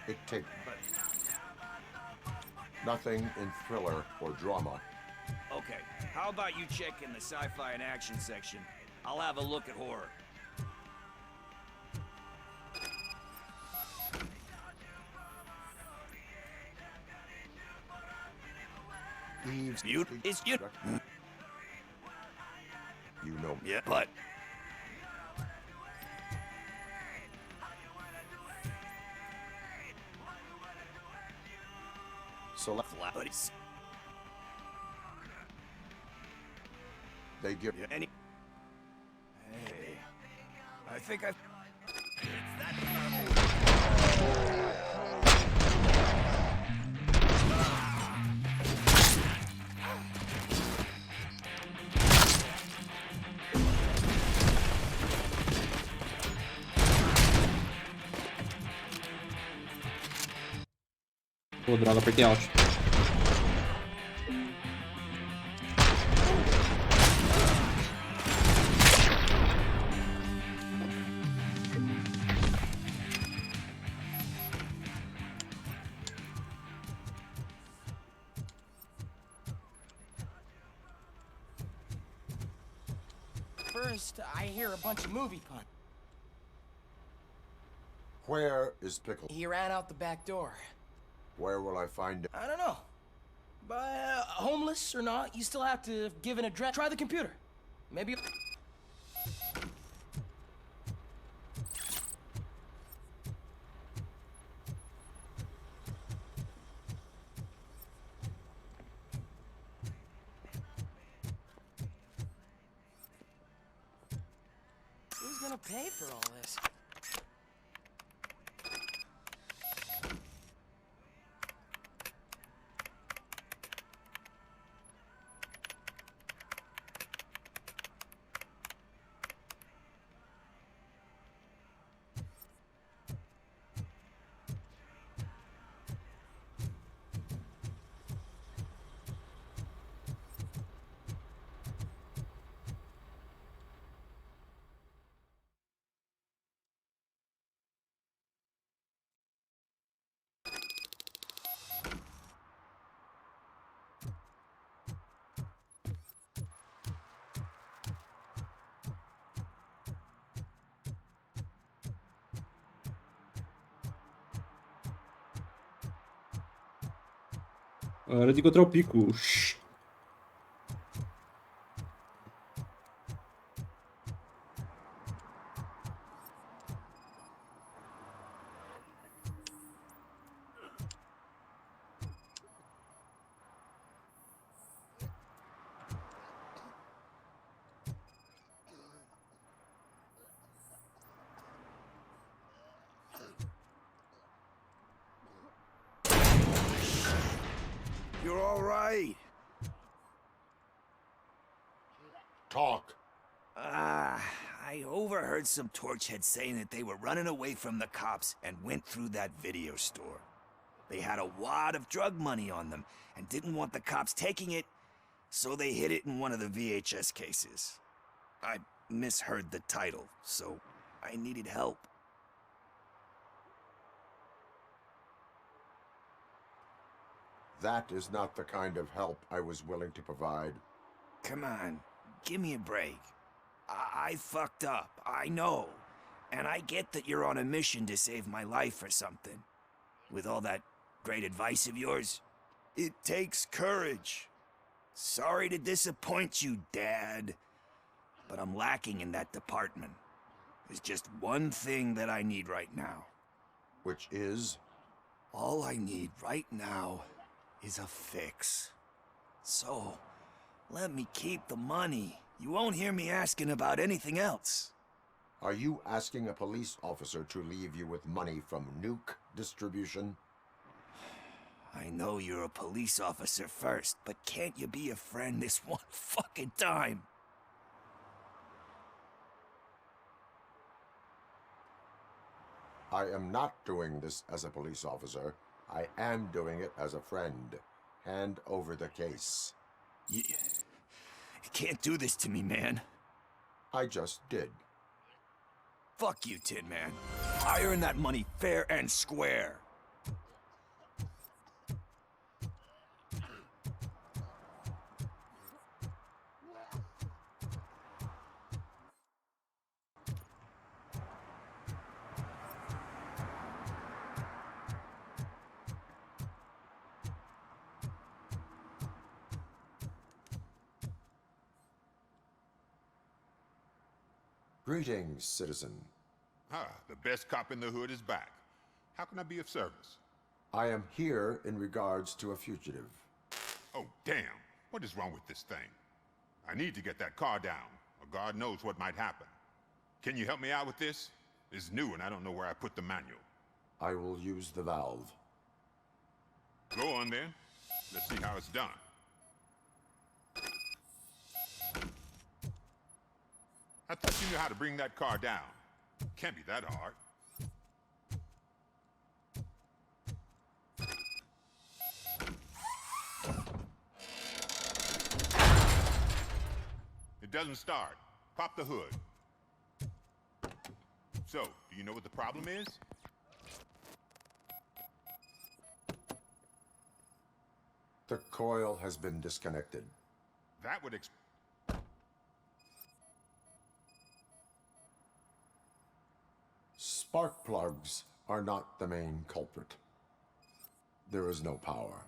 It takes nothing in thriller or drama. Okay, how about you check in the sci-fi and action section? I'll have a look at horror. Eve's Mute is you. You know. Yeah, but Select. buddies. They give Yeah, any. Hey, I think I've. Pô, droga, apertei Alt. First, I hear a bunch of movie puns. Where is Pickles? He ran out the back door. Where will I find it? I don't know. But homeless or not, you still have to give an address. Try the computer. Maybe. Who's gonna pay for all this? Hora de encontrar o pico. Shhh. You're all right. Talk. I overheard some torchheads saying that they were running away from the cops and went through that video store. They had a wad of drug money on them and didn't want the cops taking it, so they hid it in one of the VHS cases. I misheard the title, so I needed help. That is not the kind of help I was willing to provide. Come on, give me a break. I fucked up, I know. And I get that you're on a mission to save my life or something. With all that great advice of yours, it takes courage. Sorry to disappoint you, Dad. But I'm lacking in that department. There's just one thing that I need right now. Which is? All I need right now is a fix. So, let me keep the money. You won't hear me asking about anything else. Are you asking a police officer to leave you with money from nuke distribution? I know you're a police officer first, but can't you be a friend this one fucking time? I am not doing this as a police officer. I am doing it as a friend. Hand over the case. You can't do this to me, man. I just did. Fuck you, Tin Man. I earned that money fair and square. Greetings, citizen. The best cop in the hood is back. How can I be of service? I am here in regards to a fugitive. Oh, damn. What is wrong with this thing? I need to get that car down, or God knows what might happen. Can you help me out with this? It's new and I don't know where I put the manual. I will use the valve. Go on then. Let's see how it's done. I thought you knew how to bring that car down. Can't be that hard. It doesn't start. Pop the hood. So, do you know what the problem is? The coil has been disconnected. That would Spark plugs are not the main culprit. There is no power.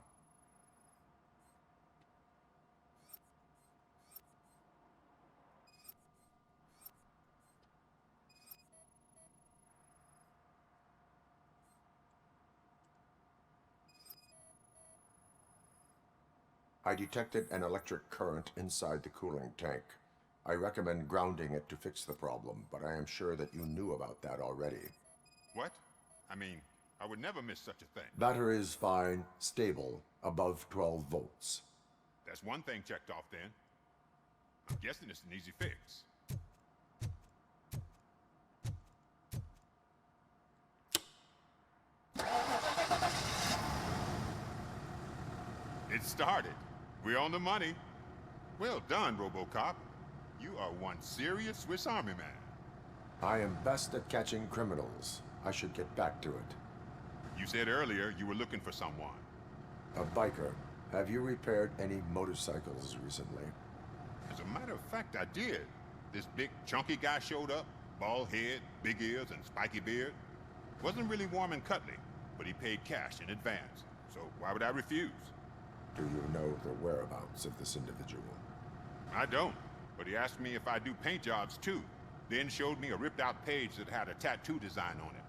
I detected an electric current inside the cooling tank. I recommend grounding it to fix the problem, but I am sure that you knew about that already. What? I mean, I would never miss such a thing. Battery is fine, stable, above 12 volts. That's one thing checked off then. I'm guessing it's an easy fix. It started. We're on the money. Well done, RoboCop. You are one serious Swiss Army man. I am best at catching criminals. I should get back to it. You said earlier you were looking for someone. A biker. Have you repaired any motorcycles recently? As a matter of fact, I did. This big, chunky guy showed up. Bald head, big ears, and spiky beard. Wasn't really warm and cuddly, but he paid cash in advance. So why would I refuse? Do you know the whereabouts of this individual? I don't, but he asked me if I do paint jobs too, then showed me a ripped out page that had a tattoo design on it.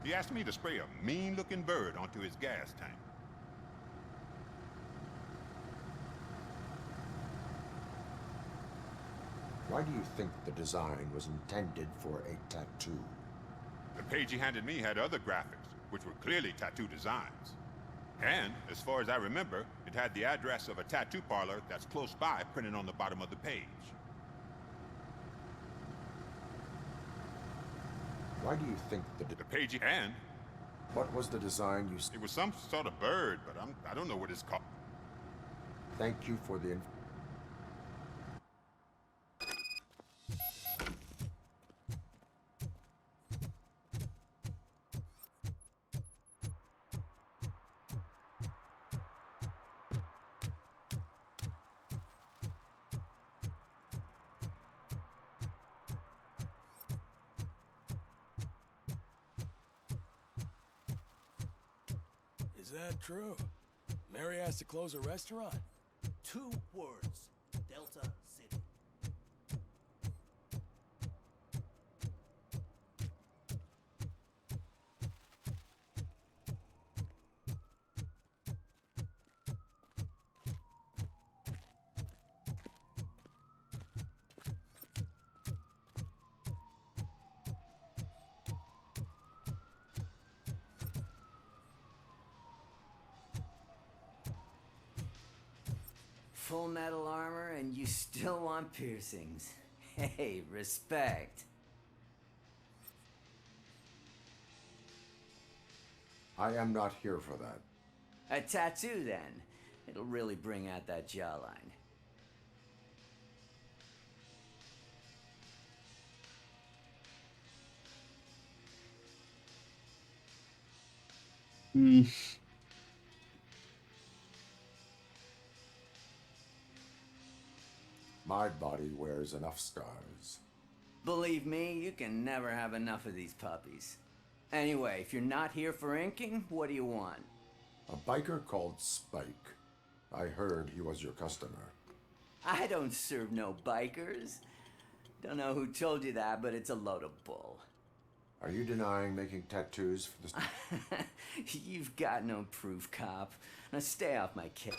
He asked me to spray a mean-looking bird onto his gas tank. Why do you think the design was intended for a tattoo? The page he handed me had other graphics, which were clearly tattoo designs. And, as far as I remember, it had the address of a tattoo parlor that's close by printed on the bottom of the page. Why do you think the page and what was the design you... It was some sort of bird, but I don't know what it's called. Thank you for the... Is that true? Mary has to close a restaurant? 2 words. Delta City. Full metal armor and you still want piercings. Hey, respect. I am not here for that. A tattoo, then. It'll really bring out that jawline. My body wears enough scars. Believe me, you can never have enough of these puppies. Anyway, if you're not here for inking, what do you want? A biker called Spike. I heard he was your customer. I don't serve no bikers. Don't know who told you that, but it's a load of bull. Are you denying making tattoos for the... You've got no proof, cop. Now stay off my case.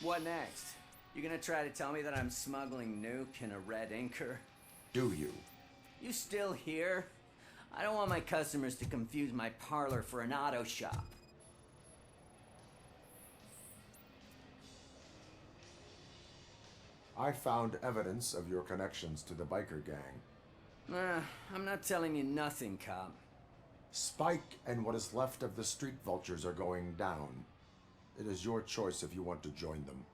What next? You gonna try to tell me that I'm smuggling nuke in a red inker? Do you? You still here? I don't want my customers to confuse my parlor for an auto shop. I found evidence of your connections to the biker gang. I'm not telling you nothing, cop. Spike and what is left of the street vultures are going down. It is your choice if you want to join them.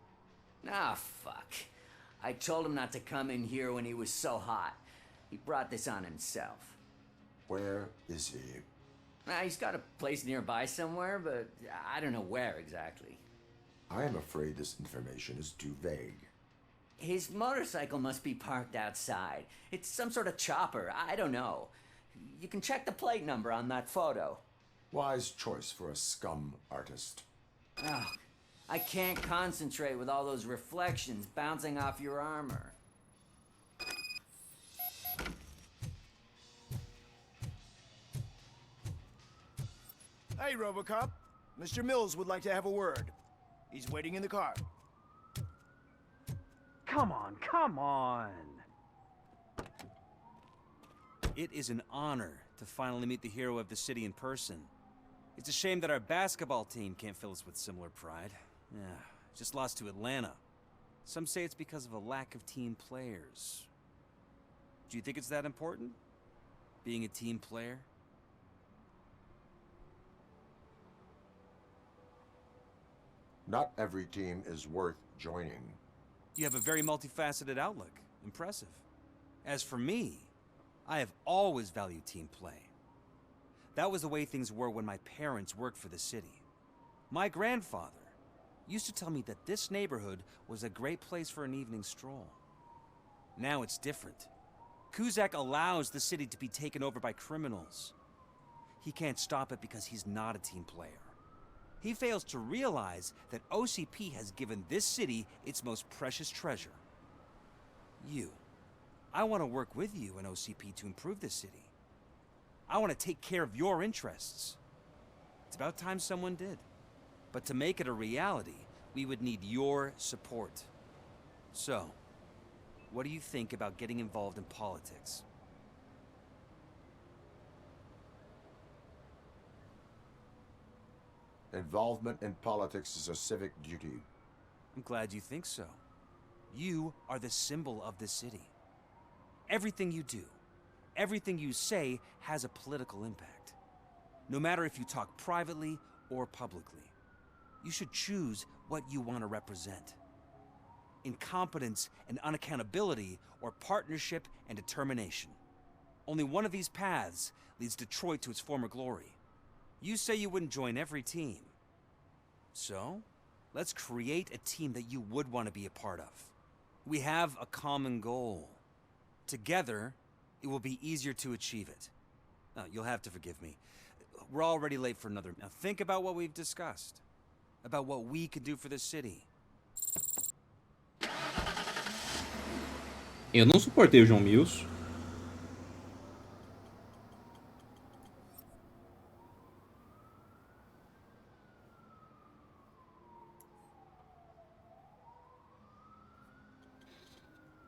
Ah, fuck. I told him not to come in here when he was so hot. He brought this on himself. Where is he? He's got a place nearby somewhere, but I don't know where exactly. I am afraid this information is too vague. His motorcycle must be parked outside. It's some sort of chopper. I don't know. You can check the plate number on that photo. Wise choice for a scum artist. Oh, I can't concentrate with all those reflections bouncing off your armor. Hey, Robocop. Mr. Mills would like to have a word. He's waiting in the car. Come on, come on! It is an honor to finally meet the hero of the city in person. It's a shame that our basketball team can't fill us with similar pride. Yeah, just lost to Atlanta. Some say it's because of a lack of team players. Do you think it's that important? Being a team player? Not every team is worth joining. You have a very multifaceted outlook. Impressive. As for me, I have always valued team play. That was the way things were when my parents worked for the city. My grandfather used to tell me that this neighborhood was a great place for an evening stroll. Now it's different. Kuzak allows the city to be taken over by criminals. He can't stop it because he's not a team player. He fails to realize that OCP has given this city its most precious treasure. You. I want to work with you and OCP to improve this city. I want to take care of your interests. It's about time someone did. But to make it a reality, we would need your support. So, what do you think about getting involved in politics? Involvement in politics is a civic duty. I'm glad you think so. You are the symbol of the city. Everything you do, everything you say has a political impact. No matter if you talk privately or publicly. You should choose what you want to represent. Incompetence and unaccountability, or partnership and determination. Only one of these paths leads Detroit to its former glory. You say you wouldn't join every team. So, let's create a team that you would want to be a part of. We have a common goal. Together, it will be easier to achieve it. Now, you'll have to forgive me. We're already late for another. Now think about what we've discussed. About what we could do for the city. Eu não suportei o João Mills.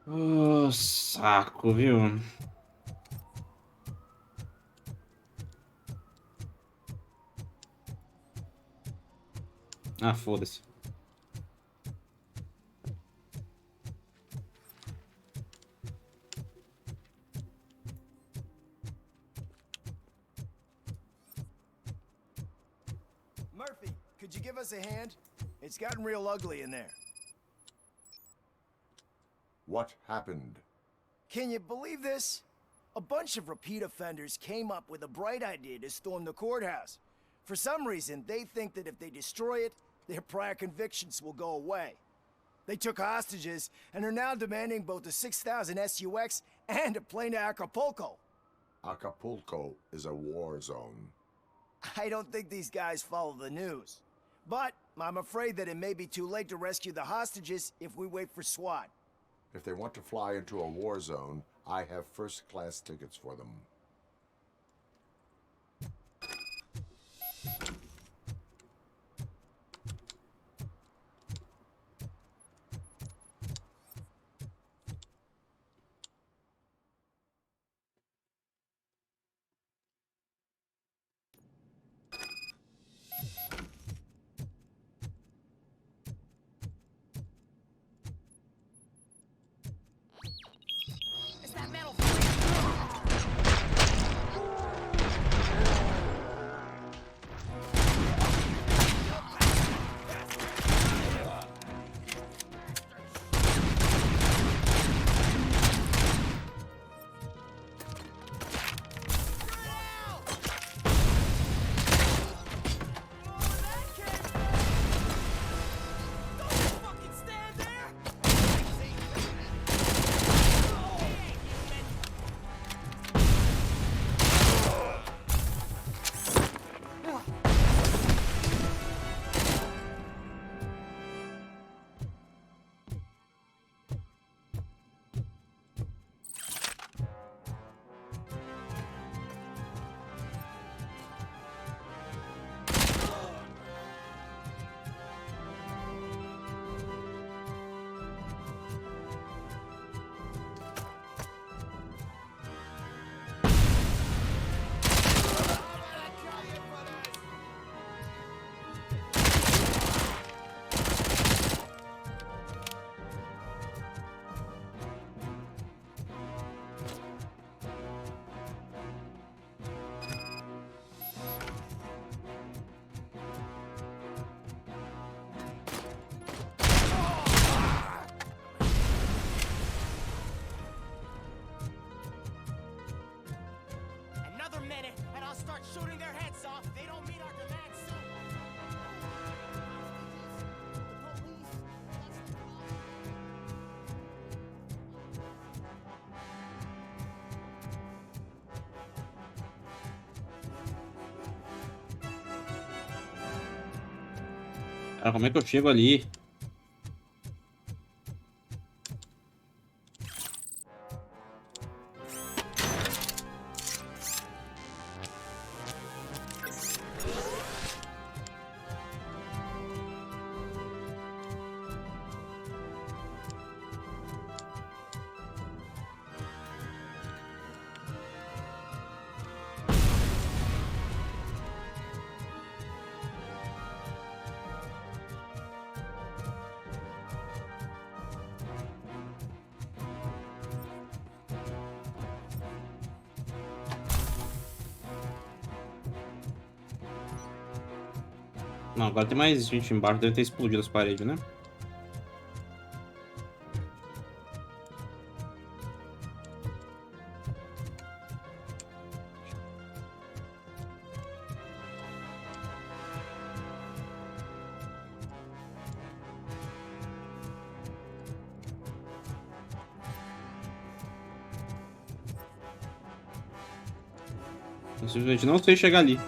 Oh, saco, viu? Ah, foda-se. Murphy, could you give us a hand? It's gotten real ugly in there. What happened? Can you believe this? A bunch of repeat offenders came up with a bright idea to storm the courthouse. For some reason, they think that if they destroy it, their prior convictions will go away. They took hostages and are now demanding both a 6,000 SUX and a plane to Acapulco. Acapulco is a war zone. I don't think these guys follow the news. But I'm afraid that it may be too late to rescue the hostages if we wait for SWAT. If they want to fly into a war zone, I have first-class tickets for them. Is that metal minute, and I'll start shooting their heads off if they don't meet our demands soon. Cara, como é que eu chego ali? Não, agora tem mais gente embaixo, deve ter explodido as paredes, né? Eu simplesmente não sei chegar ali.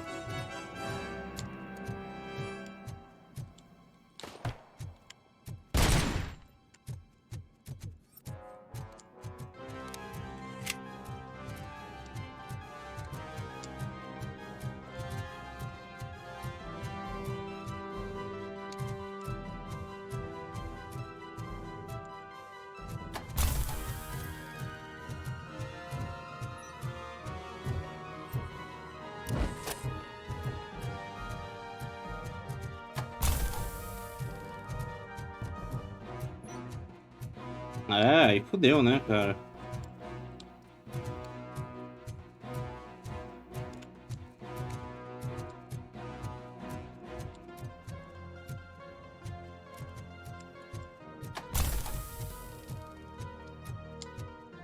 É, aí fudeu, né, cara?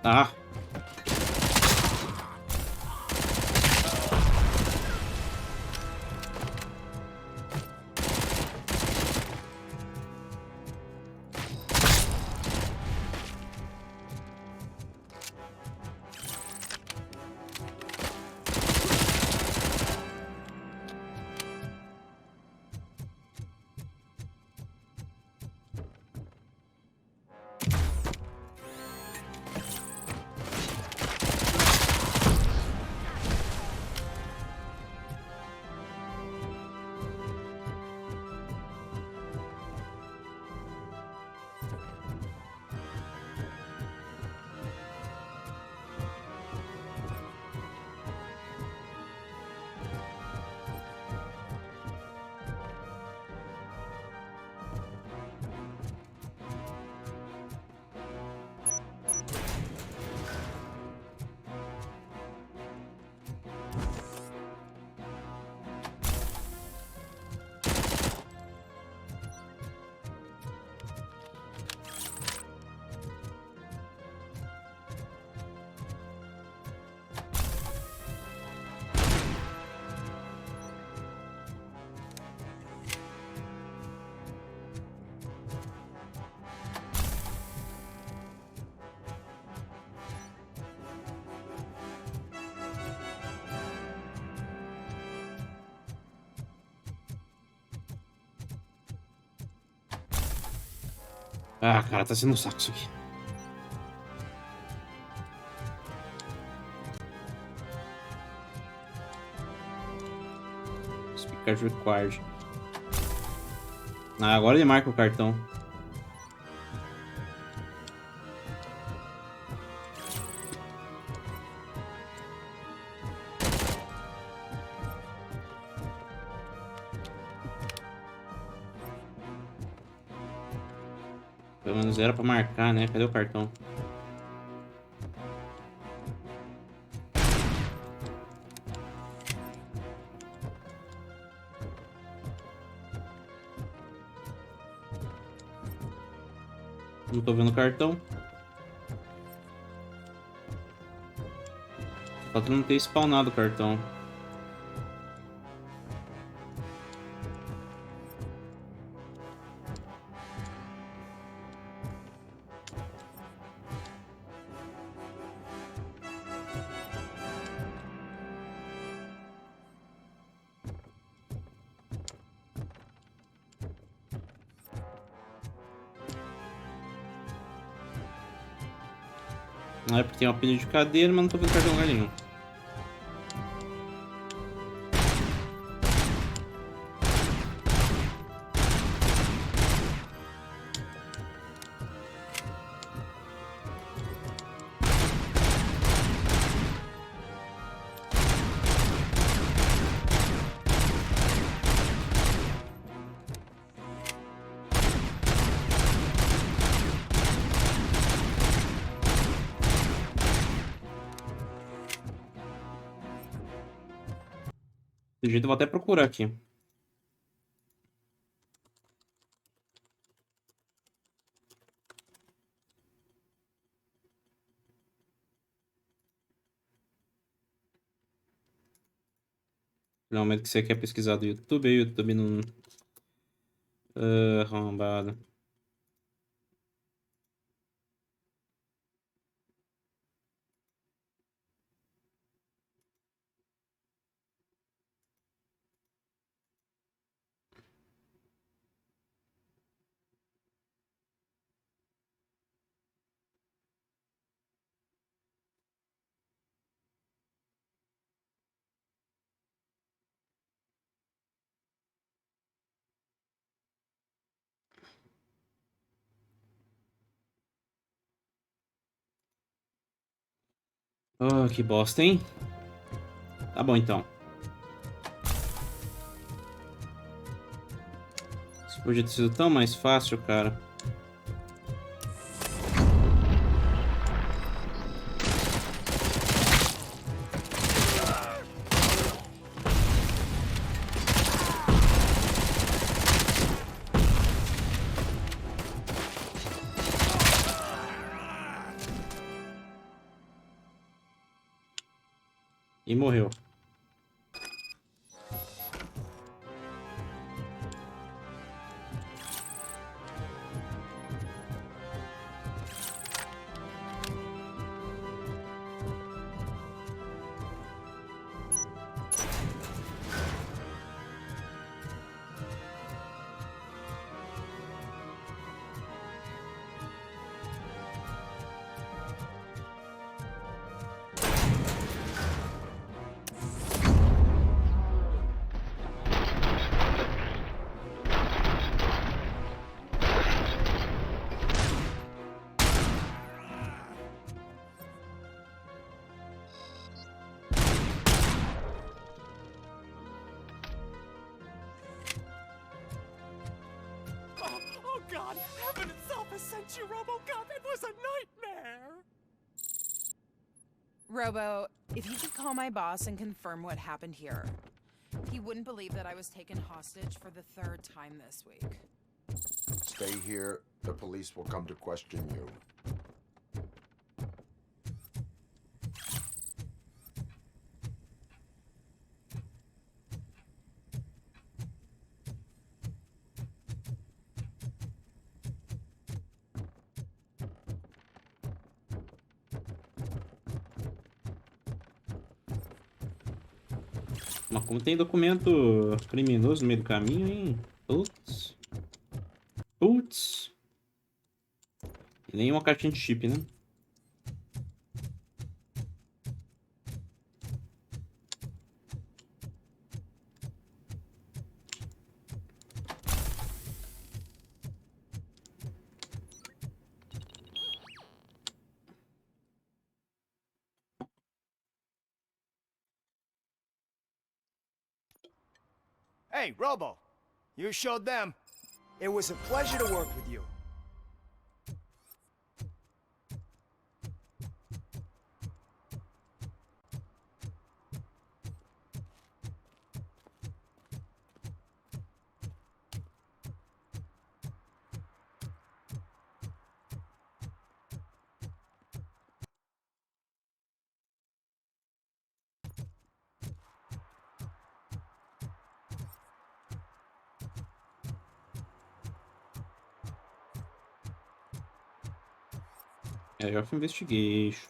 Ah. Ah, cara, tá sendo um saco isso aqui. Speaker required. Ah, agora ele marca o cartão. Pelo menos era pra marcar, né? Cadê o cartão? Não tô vendo o cartão. Falta não ter spawnado o cartão. É porque tem um apelido de cadeira, mas não tô vendo cartão lugar nenhum. Do jeito eu vou até procurar aqui. Finalmente que você quer pesquisar do YouTube, aí o YouTube não... arrombado. Oh, que bosta, hein? Tá bom, então. Isso podia ter sido tão mais fácil, cara. E morreu. Oh God, heaven itself has sent you, RoboCop. It was a nightmare. Robo, if you could call my boss and confirm what happened here. He wouldn't believe that I was taken hostage for the 3rd time this week. Stay here. The police will come to question you. Mas como tem documento criminoso no meio do caminho, hein? Putz. Putz. E nem uma cartinha de chip, né? Hey, Robo, you showed them. It was a pleasure to work with you. É, off investigation.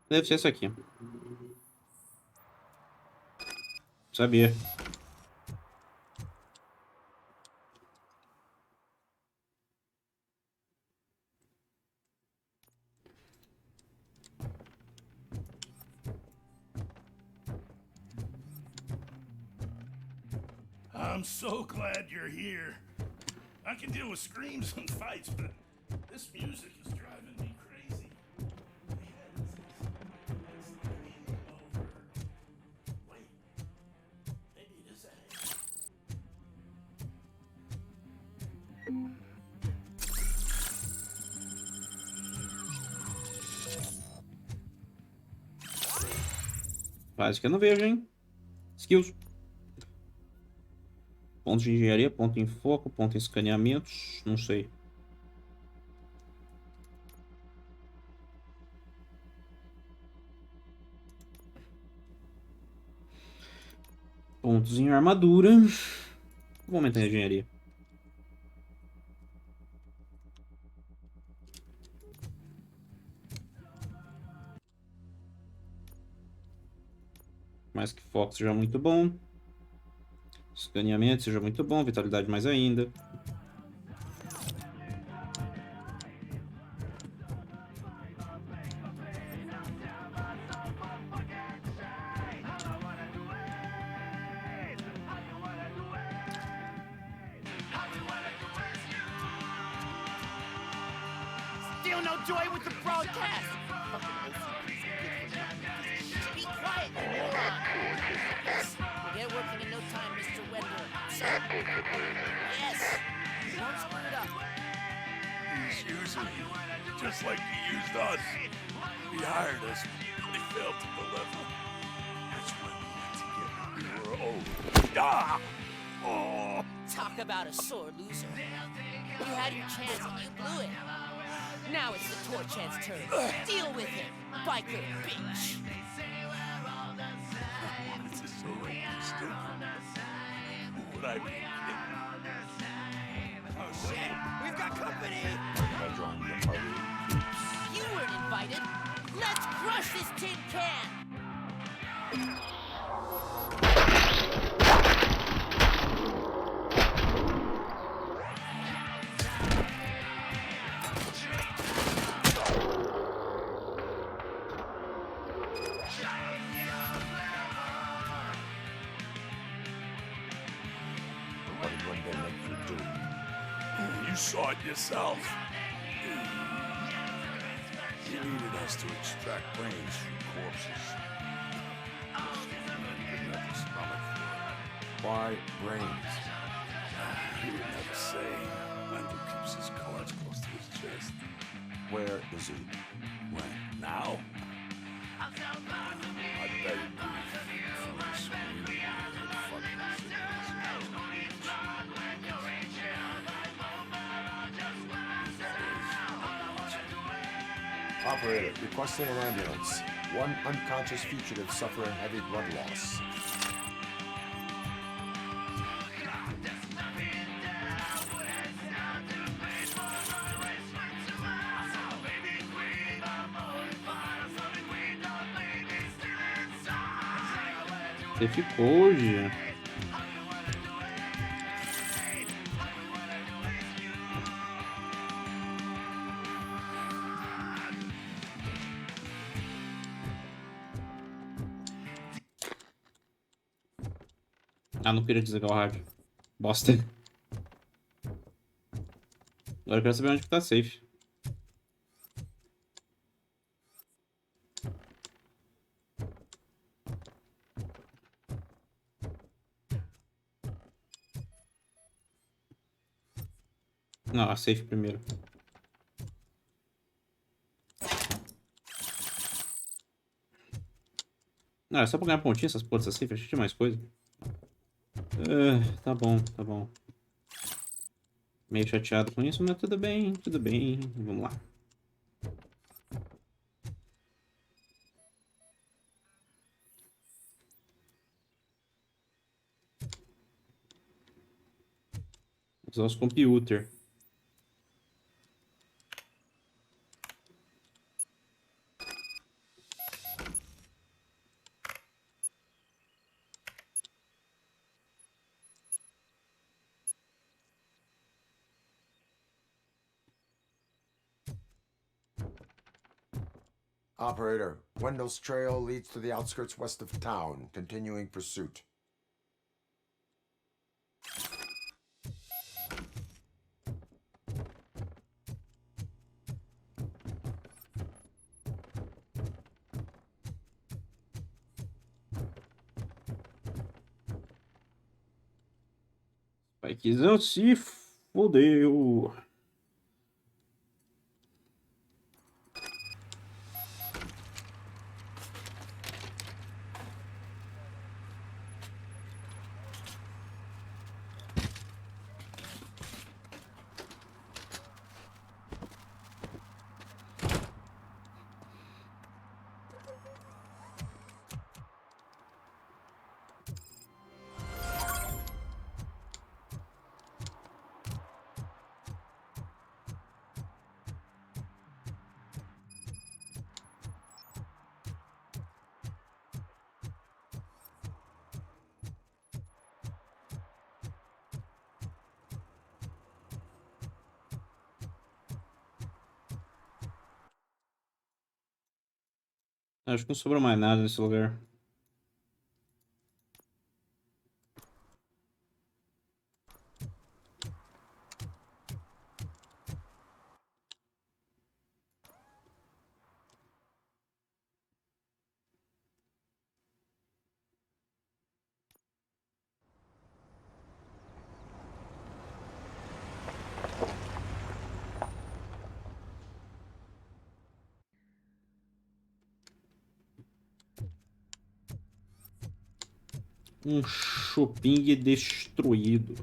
Deve ser essa aqui. Sabia. I'm so glad you're here. I can deal with screams and fights, but this music is driving me crazy. Wait, maybe it is ahead. Quase que eu não vejo, hein? Skills. Pontos de engenharia, ponto em foco, ponto em escaneamentos. Não sei. Pontos em armadura. Vou aumentar a engenharia. Mais que foco seja muito bom. Escaneamento seja muito bom. Vitalidade mais ainda. Still no joy with the broadcast. Be quiet, you moron. Yes, we'll get working in no time, Mr. Wender. Yes, don't screw it up. He's using you, just like he used us. He hired us, but he failed to deliver. That's when we had to get we were old. Ah! Oh! Talk about a sore loser. You had your chance and you blew it. Now it's the Torchhead's turn. Deal with him, biker bitch. This is so stupid. What I mean. Oh shit! We've got company! You weren't invited. Let's crush this tin can. What did one day make you do? You saw it yourself. You needed us to extract brains from corpses. You didn't have the stomach for it. Why brains? He would never say. Wendell keeps his cards close to his chest. Where is he? When? Now? I bet he Operator, requesting an ambulance. One unconscious fugitive suffering heavy blood loss. Você ficou hoje. Ah, não queria desligar o rádio. Bosta. Agora eu quero saber onde que tá safe. Não, a safe primeiro. Não, é só pra ganhar pontinha essas porras dessa safe. Achei que tinha mais coisa. Tá bom, tá bom. Meio chateado com isso, mas tudo bem, tudo bem. Vamos lá. Usar os computer. Operator, Wendell's trail leads to the outskirts west of town. Continuing pursuit. Spikezão se fodeu. Acho que não sobrou mais nada nesse lugar. Um shopping destruído.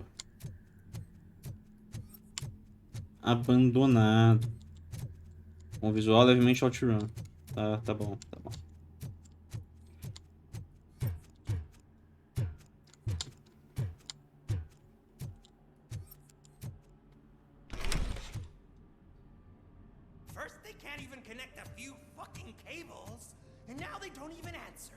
Abandonado. Com visual levemente outrun. Tá bom, tá bom. First they can't even connect a few fucking cables, and now they don't even answer.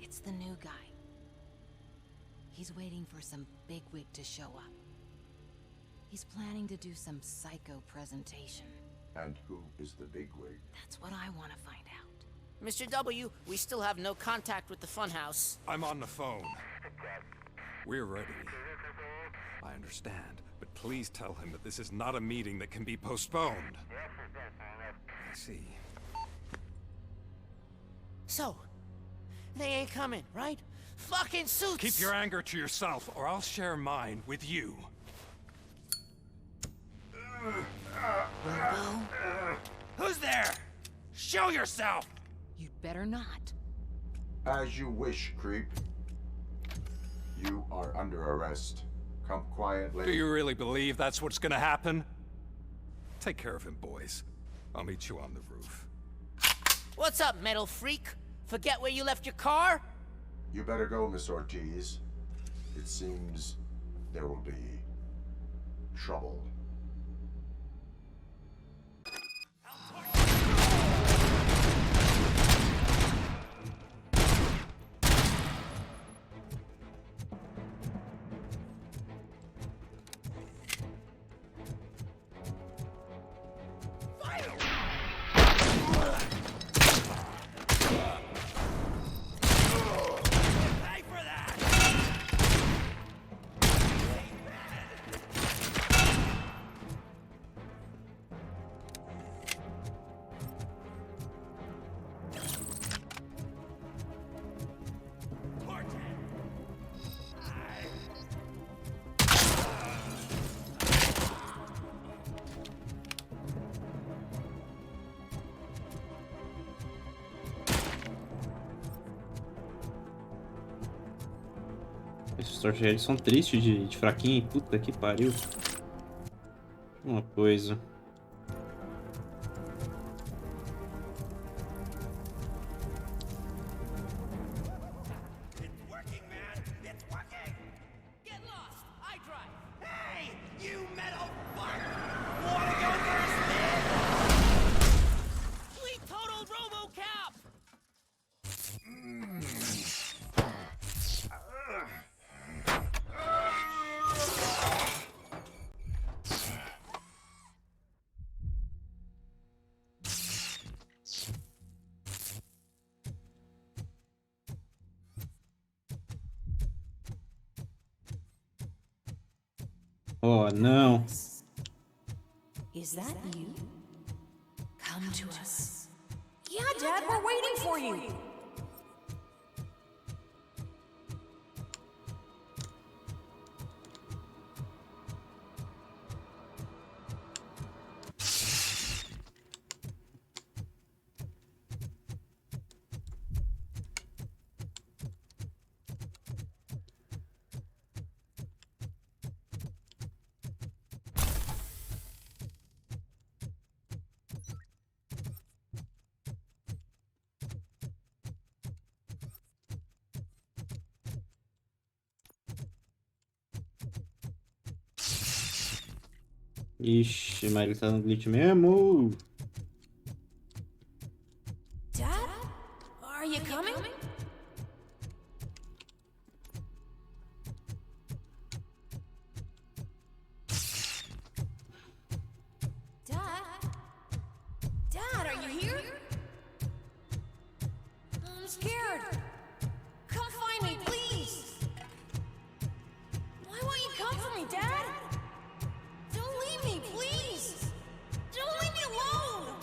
It's the new guy. He's waiting for some bigwig to show up. He's planning to do some psycho presentation. And who is the bigwig? That's what I want to find out. Mr. W, we still have no contact with the funhouse. I'm on the phone. We're ready. I understand, but please tell him that this is not a meeting that can be postponed. I see. So, they ain't coming, right? Fucking suits! Keep your anger to yourself, or I'll share mine with you. Robo? Who's there? Show yourself! You'd better not. As you wish, creep. You are under arrest. Come quietly. Do you really believe that's what's gonna happen? Take care of him, boys. I'll meet you on the roof. What's up, metal freak? Forget where you left your car? You better go, Miss Ortiz. It seems there will be trouble. Esses torcedores são tristes de fraquinho. Puta que pariu. Uma coisa. Oh, não. Is that you? Come to us. Yeah, Dad, we're waiting for you. Ixi, mas ele tá no glitch mesmo. Dad? Are you coming? Dad? Dad, are you here? I'm scared. Come find me, please. Why won't you come for me, Dad? Don't leave me, please. Don't leave me alone.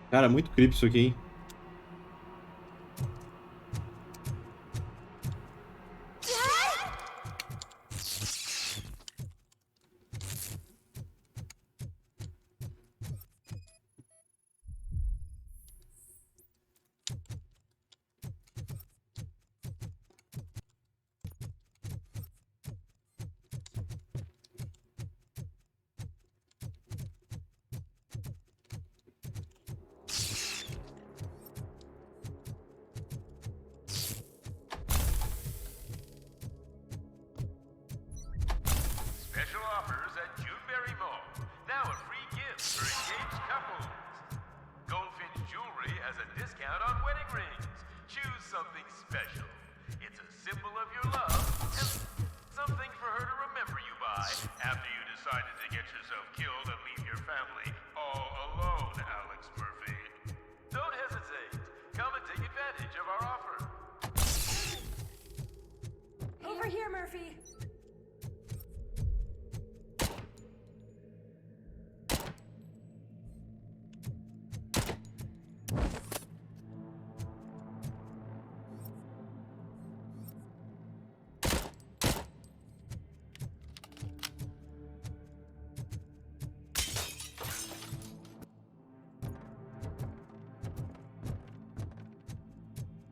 Cara, muito creepy isso aqui, hein? Special offers at Juneberry Mall. Now a free gift for engaged couples. Goldfinch Jewelry has a discount on wedding rings. Choose something special. It's a symbol of your love and something for her to remember you by after you decided to get yourself killed and leave your family all alone, Alex Murphy. Don't hesitate. Come and take advantage of our offer. Over here, Murphy.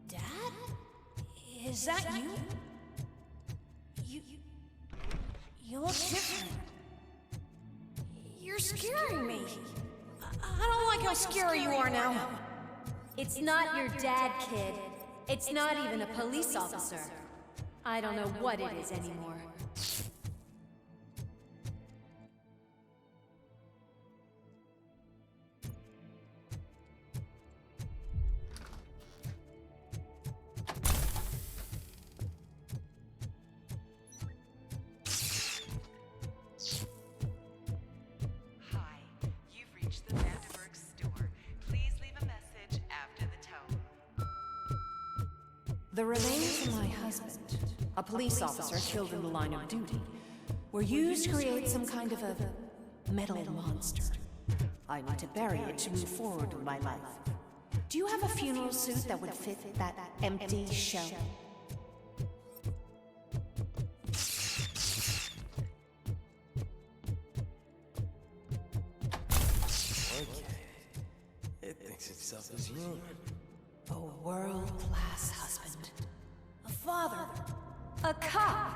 Dad? Is that you? You look different. You're scaring me. I don't like how scary you are now. It's not your dad, kid. It's not even a police officer. I don't know what it is anymore. Hi, you've reached the Vanderburg store. Please leave a message after the tone. The remains of my husband, a police officer killed in the line of duty, were used to create some kind of a metal monster. I need to bury it to move forward with my life. Do you have a funeral suit that would fit that empty shell? It thinks itself as human. A world-class husband. A father. A cop.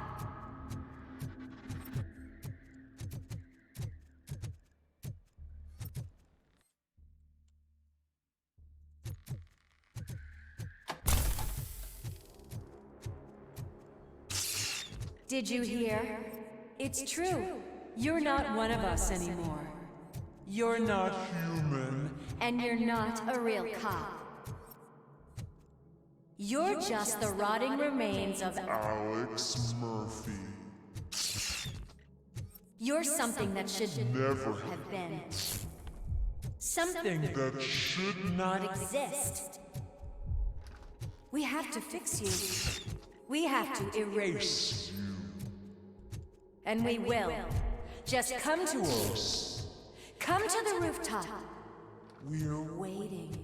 Did you hear? It's true. You're not one of us anymore. You're not human. And you're not a real cop. You're just the rotting remains of Alex Murphy. You're something that should Never have been. Something that should not exist. We have to fix you. We have to erase you. And we will. Just come to us. Come to the rooftop. We're waiting.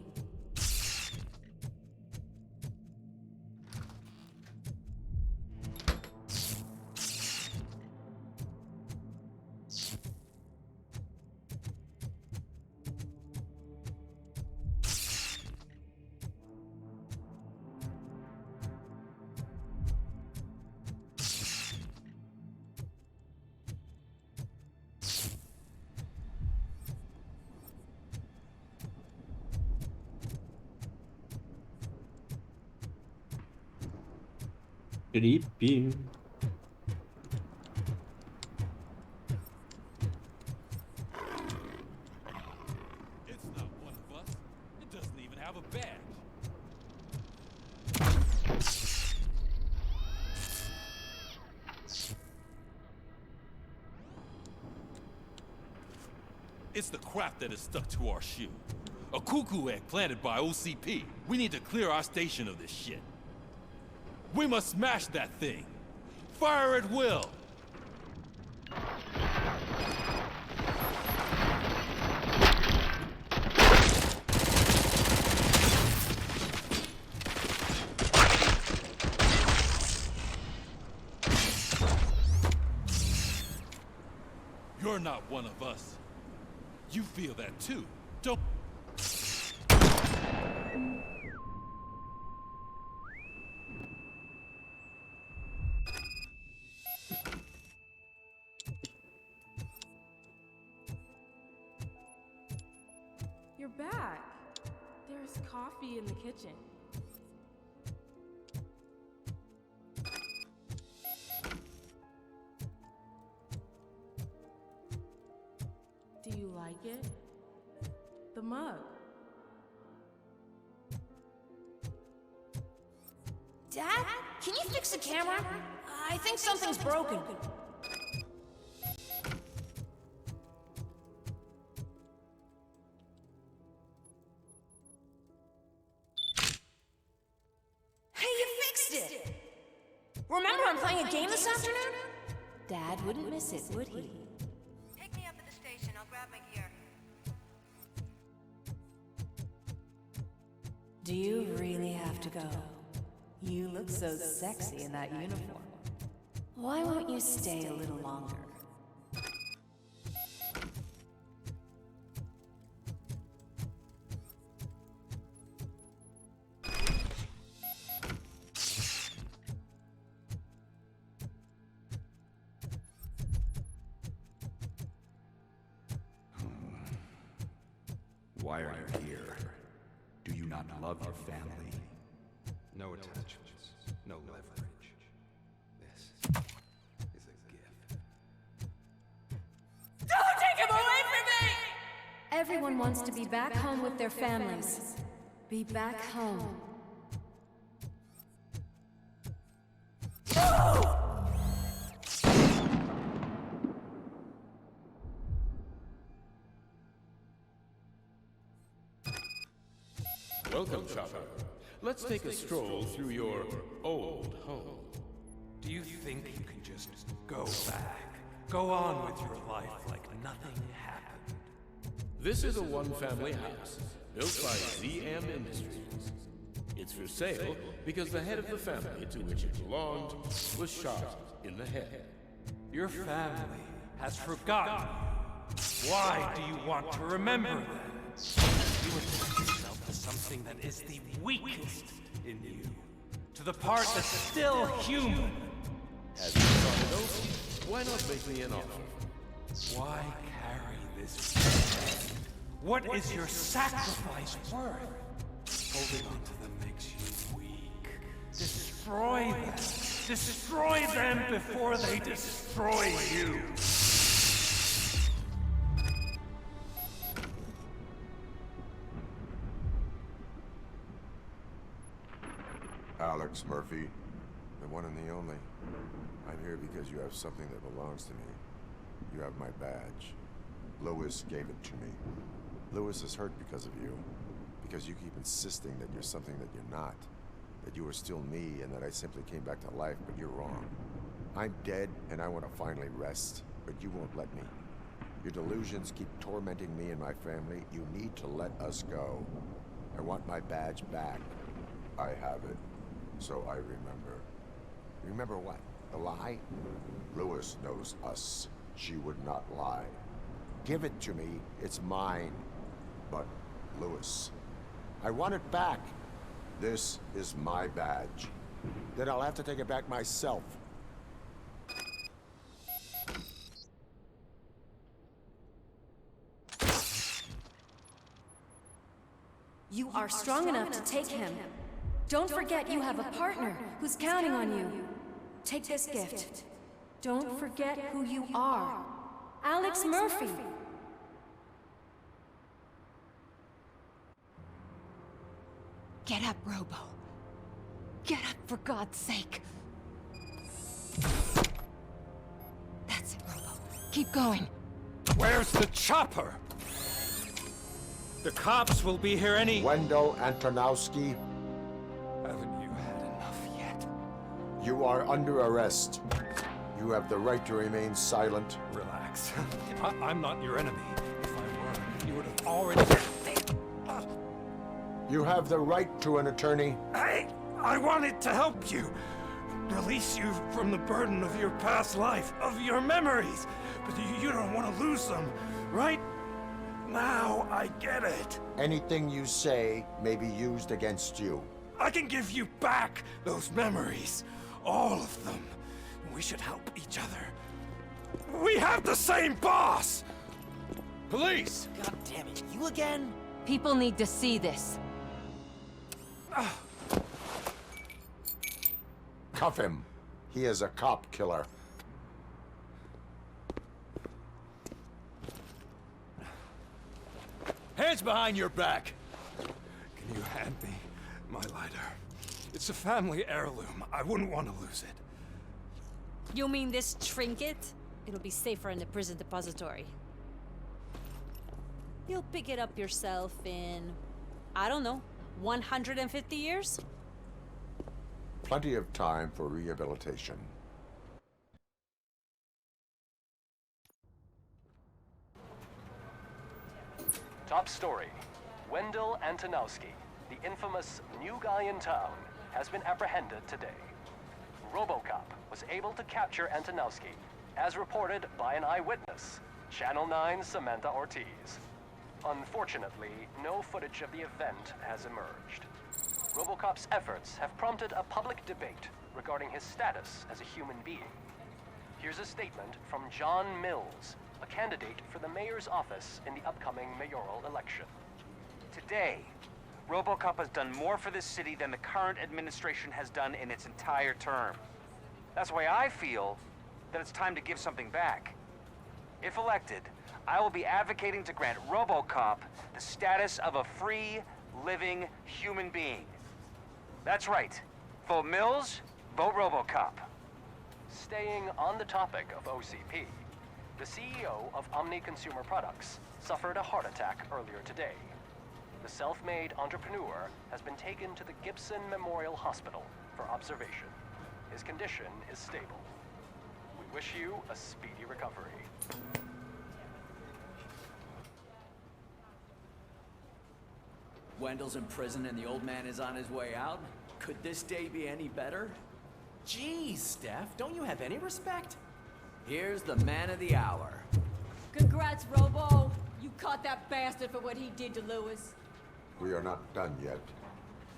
Creepy. It's not one of us. It doesn't even have a badge. It's the crap that is stuck to our shoe. A cuckoo egg planted by OCP. We need to clear our station of this shit. We must smash that thing. Fire at will. You're not one of us. You feel that too, don't... You're back. There's coffee in the kitchen. Do you like it? The mug. Dad, can you fix the camera? I think something's broken. Hey, you fixed it! Remember I'm playing a game this afternoon? Dad wouldn't miss it, would he? Pick me up at the station. I'll grab my gear. Do you really have to go? You look so sexy in that uniform. Why won't you stay a little longer? Why are you here? Do you not love your family? No attachments, no leverage. This is a gift. Don't take him away from me! Everyone wants to be back home with their families. Be back home. Welcome, Chopper. Let's take a stroll through your old home. Do you think you can just go back? Go on with your life like nothing happened? This is a one-family house, built by ZM Industries. It's for sale because the head of the family to which it belonged was shot in the head. Your family has forgotten you. Why do you want to remember them? You attach yourself to something that is the weakest in you. To the part that's still human. As you thought it over, why not make me an offer? Why carry this burden? What is your sacrifice worth? Holding on to them makes you weak. Destroy them. Destroy them before they destroy you. Alex Murphy, the one and the only. I'm here because you have something that belongs to me. You have my badge. Lewis gave it to me. Lewis is hurt because of you. Because you keep insisting that you're something that you're not. that you were still me and that I simply came back to life, but you're wrong. I'm dead and I want to finally rest, but you won't let me. Your delusions keep tormenting me and my family. You need to let us go. I want my badge back. I have it, so I remember. Remember what? The lie? Lewis knows us. She would not lie. Give it to me. It's mine. But, Lewis, I want it back. This is my badge. Then I'll have to take it back myself. You are strong enough to take him. Don't forget you have a partner who's counting on you. Take this gift. Don't forget who you are. Alex Murphy. Get up, Robo. Get up, for God's sake. That's it, Robo. Keep going. Where's the chopper? The cops will be here any... Wendell Antonowski. Haven't you had enough yet? You are under arrest. You have the right to remain silent. Relax. I'm not your enemy. If I were, you would have already... You have the right to an attorney. I wanted to help you. Release you from the burden of your past life, of your memories. But you don't want to lose them, right? Now I get it. Anything you say may be used against you. I can give you back those memories. All of them. We should help each other. We have the same boss! Police! God damn it, you again? People need to see this. Cuff him. He is a cop killer. Hands behind your back! Can you hand me my lighter? It's a family heirloom. I wouldn't want to lose it. You mean this trinket? It'll be safer in the prison depository. You'll pick it up yourself in, I don't know, 150 years? Plenty of time for rehabilitation. Top story. Wendell Antonowski, the infamous new guy in town, has been apprehended today. RoboCop was able to capture Antonowski, as reported by an eyewitness, Channel 9's Samantha Ortiz. Unfortunately, no footage of the event has emerged. RoboCop's efforts have prompted a public debate regarding his status as a human being. Here's a statement from John Mills, a candidate for the mayor's office in the upcoming mayoral election. Today, RoboCop has done more for this city than the current administration has done in its entire term. That's why I feel that it's time to give something back. If elected, I will be advocating to grant RoboCop the status of a free, living human being. That's right. Vote Mills, vote RoboCop. Staying on the topic of OCP, the CEO of Omni Consumer Products suffered a heart attack earlier today. The self-made entrepreneur has been taken to the Gibson Memorial Hospital for observation. His condition is stable. We wish you a speedy recovery. Wendell's in prison and the old man is on his way out? Could this day be any better? Jeez, Steph, don't you have any respect? Here's the man of the hour. Congrats, Robo. You caught that bastard for what he did to Lewis. We are not done yet.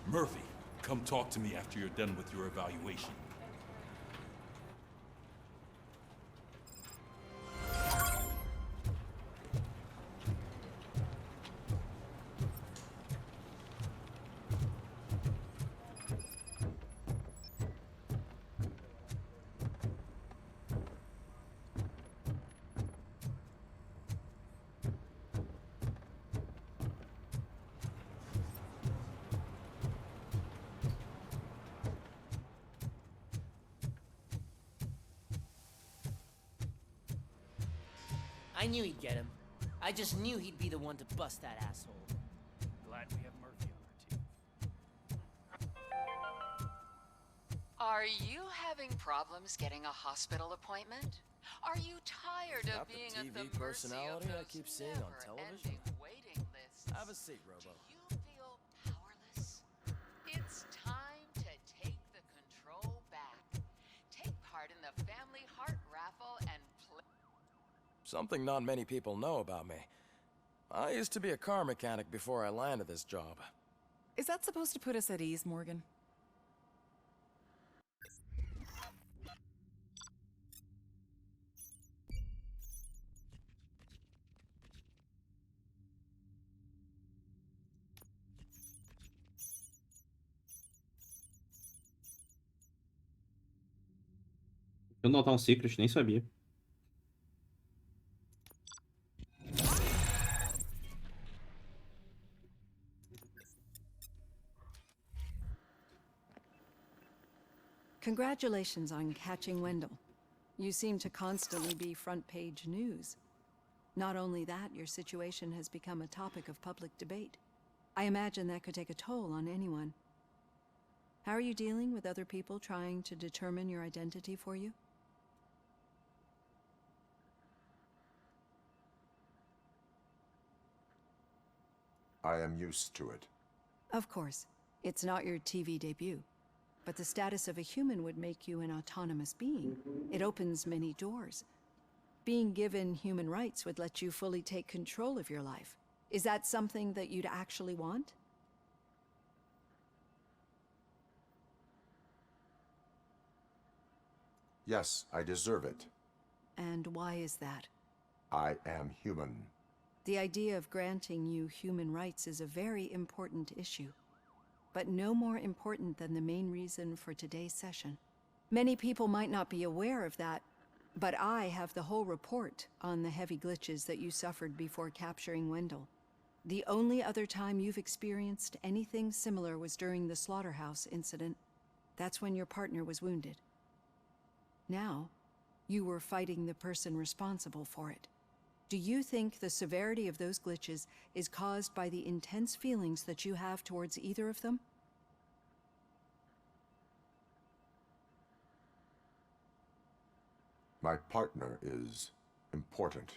Murphy, come talk to me after you're done with your evaluation. I knew he'd get him. I just knew he'd be the one to bust that asshole. Glad we have Murphy on our team. Are you having problems getting a hospital appointment? Are you tired of Not being the at the TV mercy personality of I those keep seeing on television. never-ending waiting lists? Have a seat, Robo. Do you feel powerless? It's time to take the control back. Take part in the family heart raffle and play. Something not many people know about me. I used to be a car mechanic before I landed this job. Is that supposed to put us at ease, Morgan? Eu notar um secret, nem sabia. Congratulations on catching Wendell. You seem to constantly be front-page news. Not only that, your situation has become a topic of public debate. I imagine that could take a toll on anyone. How are you dealing with other people trying to determine your identity for you? I am used to it. Of course, it's not your TV debut. But the status of a human would make you an autonomous being. It opens many doors. Being given human rights would let you fully take control of your life. Is that something that you'd actually want? Yes, I deserve it. And why is that? I am human. The idea of granting you human rights is a very important issue, but no more important than the main reason for today's session. Many people might not be aware of that, but I have the whole report on the heavy glitches that you suffered before capturing Wendell. The only other time you've experienced anything similar was during the slaughterhouse incident. That's when your partner was wounded. Now, you were fighting the person responsible for it. Do you think the severity of those glitches is caused by the intense feelings that you have towards either of them? My partner is important.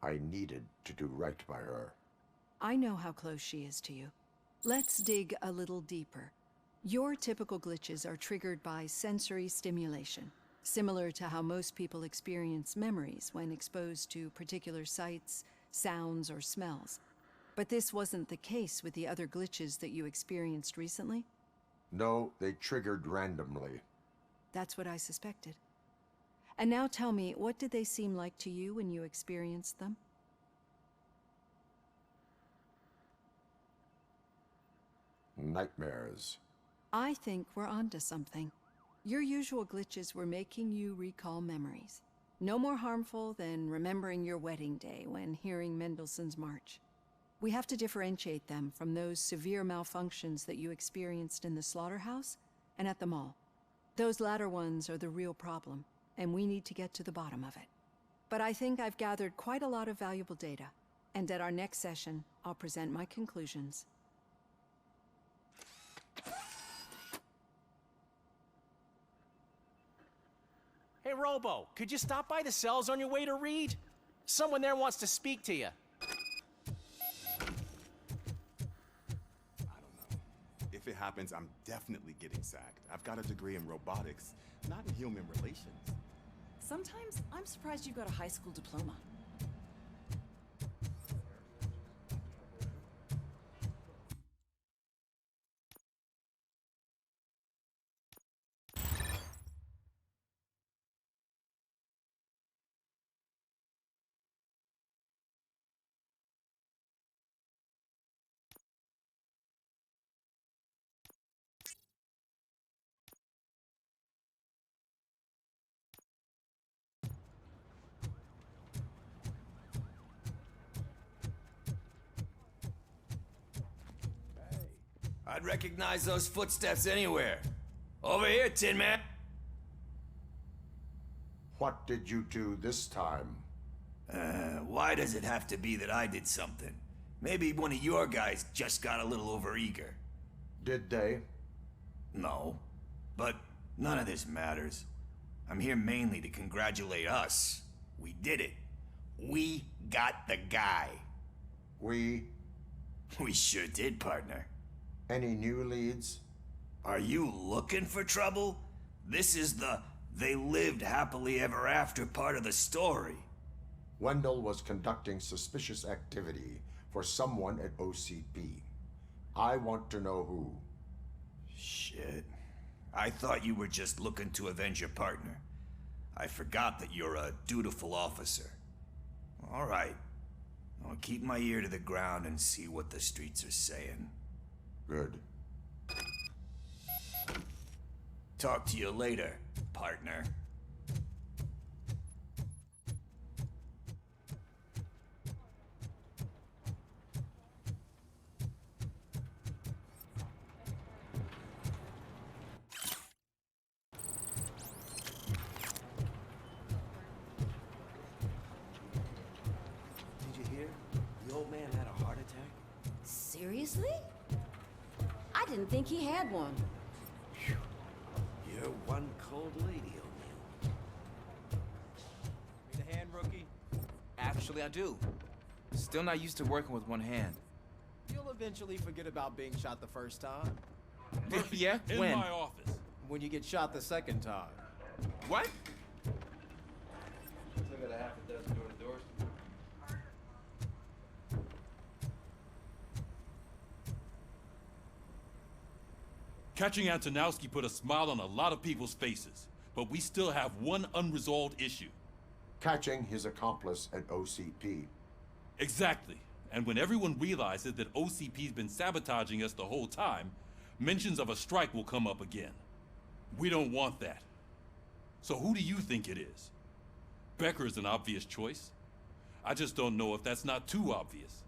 I needed to do right by her. I know how close she is to you. Let's dig a little deeper. Your typical glitches are triggered by sensory stimulation, similar to how most people experience memories when exposed to particular sights, sounds, or smells. But this wasn't the case with the other glitches that you experienced recently? No, they triggered randomly. That's what I suspected. And now tell me, what did they seem like to you when you experienced them? Nightmares. I think we're onto something. Your usual glitches were making you recall memories. No more harmful than remembering your wedding day when hearing Mendelssohn's March. We have to differentiate them from those severe malfunctions that you experienced in the slaughterhouse and at the mall. Those latter ones are the real problem, and we need to get to the bottom of it. But I think I've gathered quite a lot of valuable data, and at our next session, I'll present my conclusions. Hey, Robo, could you stop by the cells on your way to Reed? Someone there wants to speak to you. If it happens, I'm definitely getting sacked. I've got a degree in robotics, not in human relations. Sometimes I'm surprised you've got a high school diploma. I'd recognize those footsteps anywhere. Over here, Tin Man. What did you do this time? Why does it have to be that I did something? Maybe one of your guys just got a little overeager. Did they? No. But None of this matters. I'm here mainly to congratulate us. We did it. We got the guy. We sure did, partner. Any new leads? Are you looking for trouble? This is the they lived happily ever after part of the story. Wendell was conducting suspicious activity for someone at OCP. I want to know who. Shit. I thought you were just looking to avenge your partner. I forgot that you're a dutiful officer. All right. I'll keep my ear to the ground and see what the streets are saying. Good. Talk to you later, partner. Did you hear? The old man had a heart attack. Seriously? I didn't think he had one. You're one cold lady, O'Neill. Need a hand, rookie? Actually, I do. Still not used to working with one hand. You'll eventually forget about being shot the first time. Yeah? In When? my office. When you get shot the second time. What? Still got a half a dozen door-to-doors. Catching Antonowski put a smile on a lot of people's faces, but we still have one unresolved issue. Catching his accomplice at OCP. Exactly. And when everyone realizes that OCP's been sabotaging us the whole time, mentions of a strike will come up again. We don't want that. So who do you think it is? Becker is an obvious choice. I just don't know if that's not too obvious.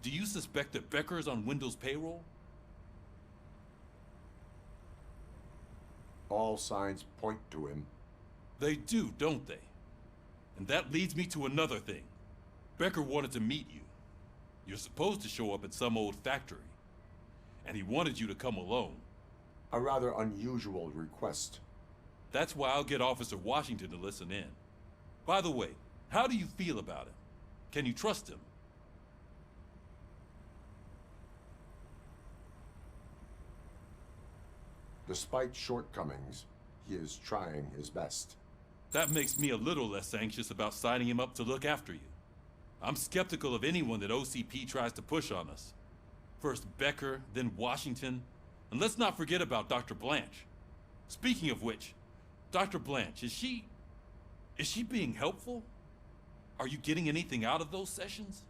Do you suspect that Becker is on Wendell's payroll? All signs point to him. They do, don't they? And that leads me to another thing. Becker wanted to meet you. You're supposed to show up at some old factory. And he wanted you to come alone. A rather unusual request. That's why I'll get Officer Washington to listen in. By the way, how do you feel about him? Can you trust him? Despite shortcomings, he is trying his best. That makes me a little less anxious about signing him up to look after you. I'm skeptical of anyone that OCP tries to push on us. First Becker, then Washington, and let's not forget about Dr. Blanche. Speaking of which, Dr. Blanche, is she being helpful? Are you getting anything out of those sessions?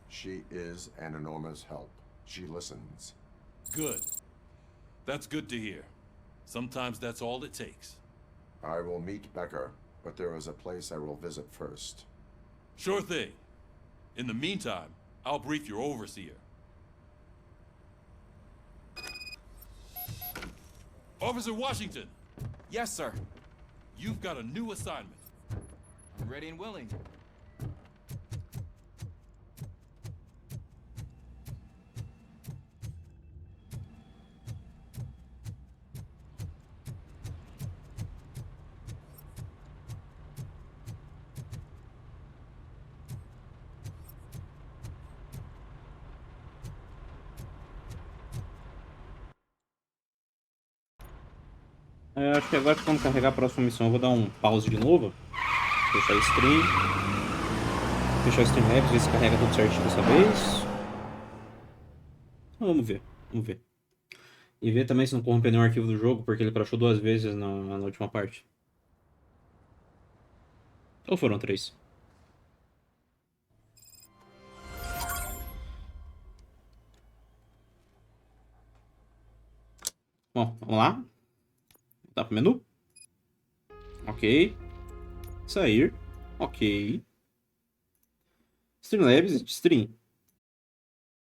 She is an enormous help. She listens. Good. That's good to hear. Sometimes that's all it takes. I will meet Becker, but there is a place I will visit first. Sure thing. In the meantime, I'll brief your overseer. Officer Washington! Yes, sir. You've got a new assignment. I'm ready and willing. Acho que agora que vamos carregar a próxima missão, eu vou dar um pause de novo. Fechar a stream. Fechar a Streamlabs, ver se carrega tudo certinho dessa vez. Vamos ver, vamos ver. E ver também se não corrompeu nenhum arquivo do jogo, porque ele crashou 2 vezes na última parte. Ou foram 3? Bom, vamos lá. Voltar pro menu. Ok. Sair. Ok. Streamlabs, stream.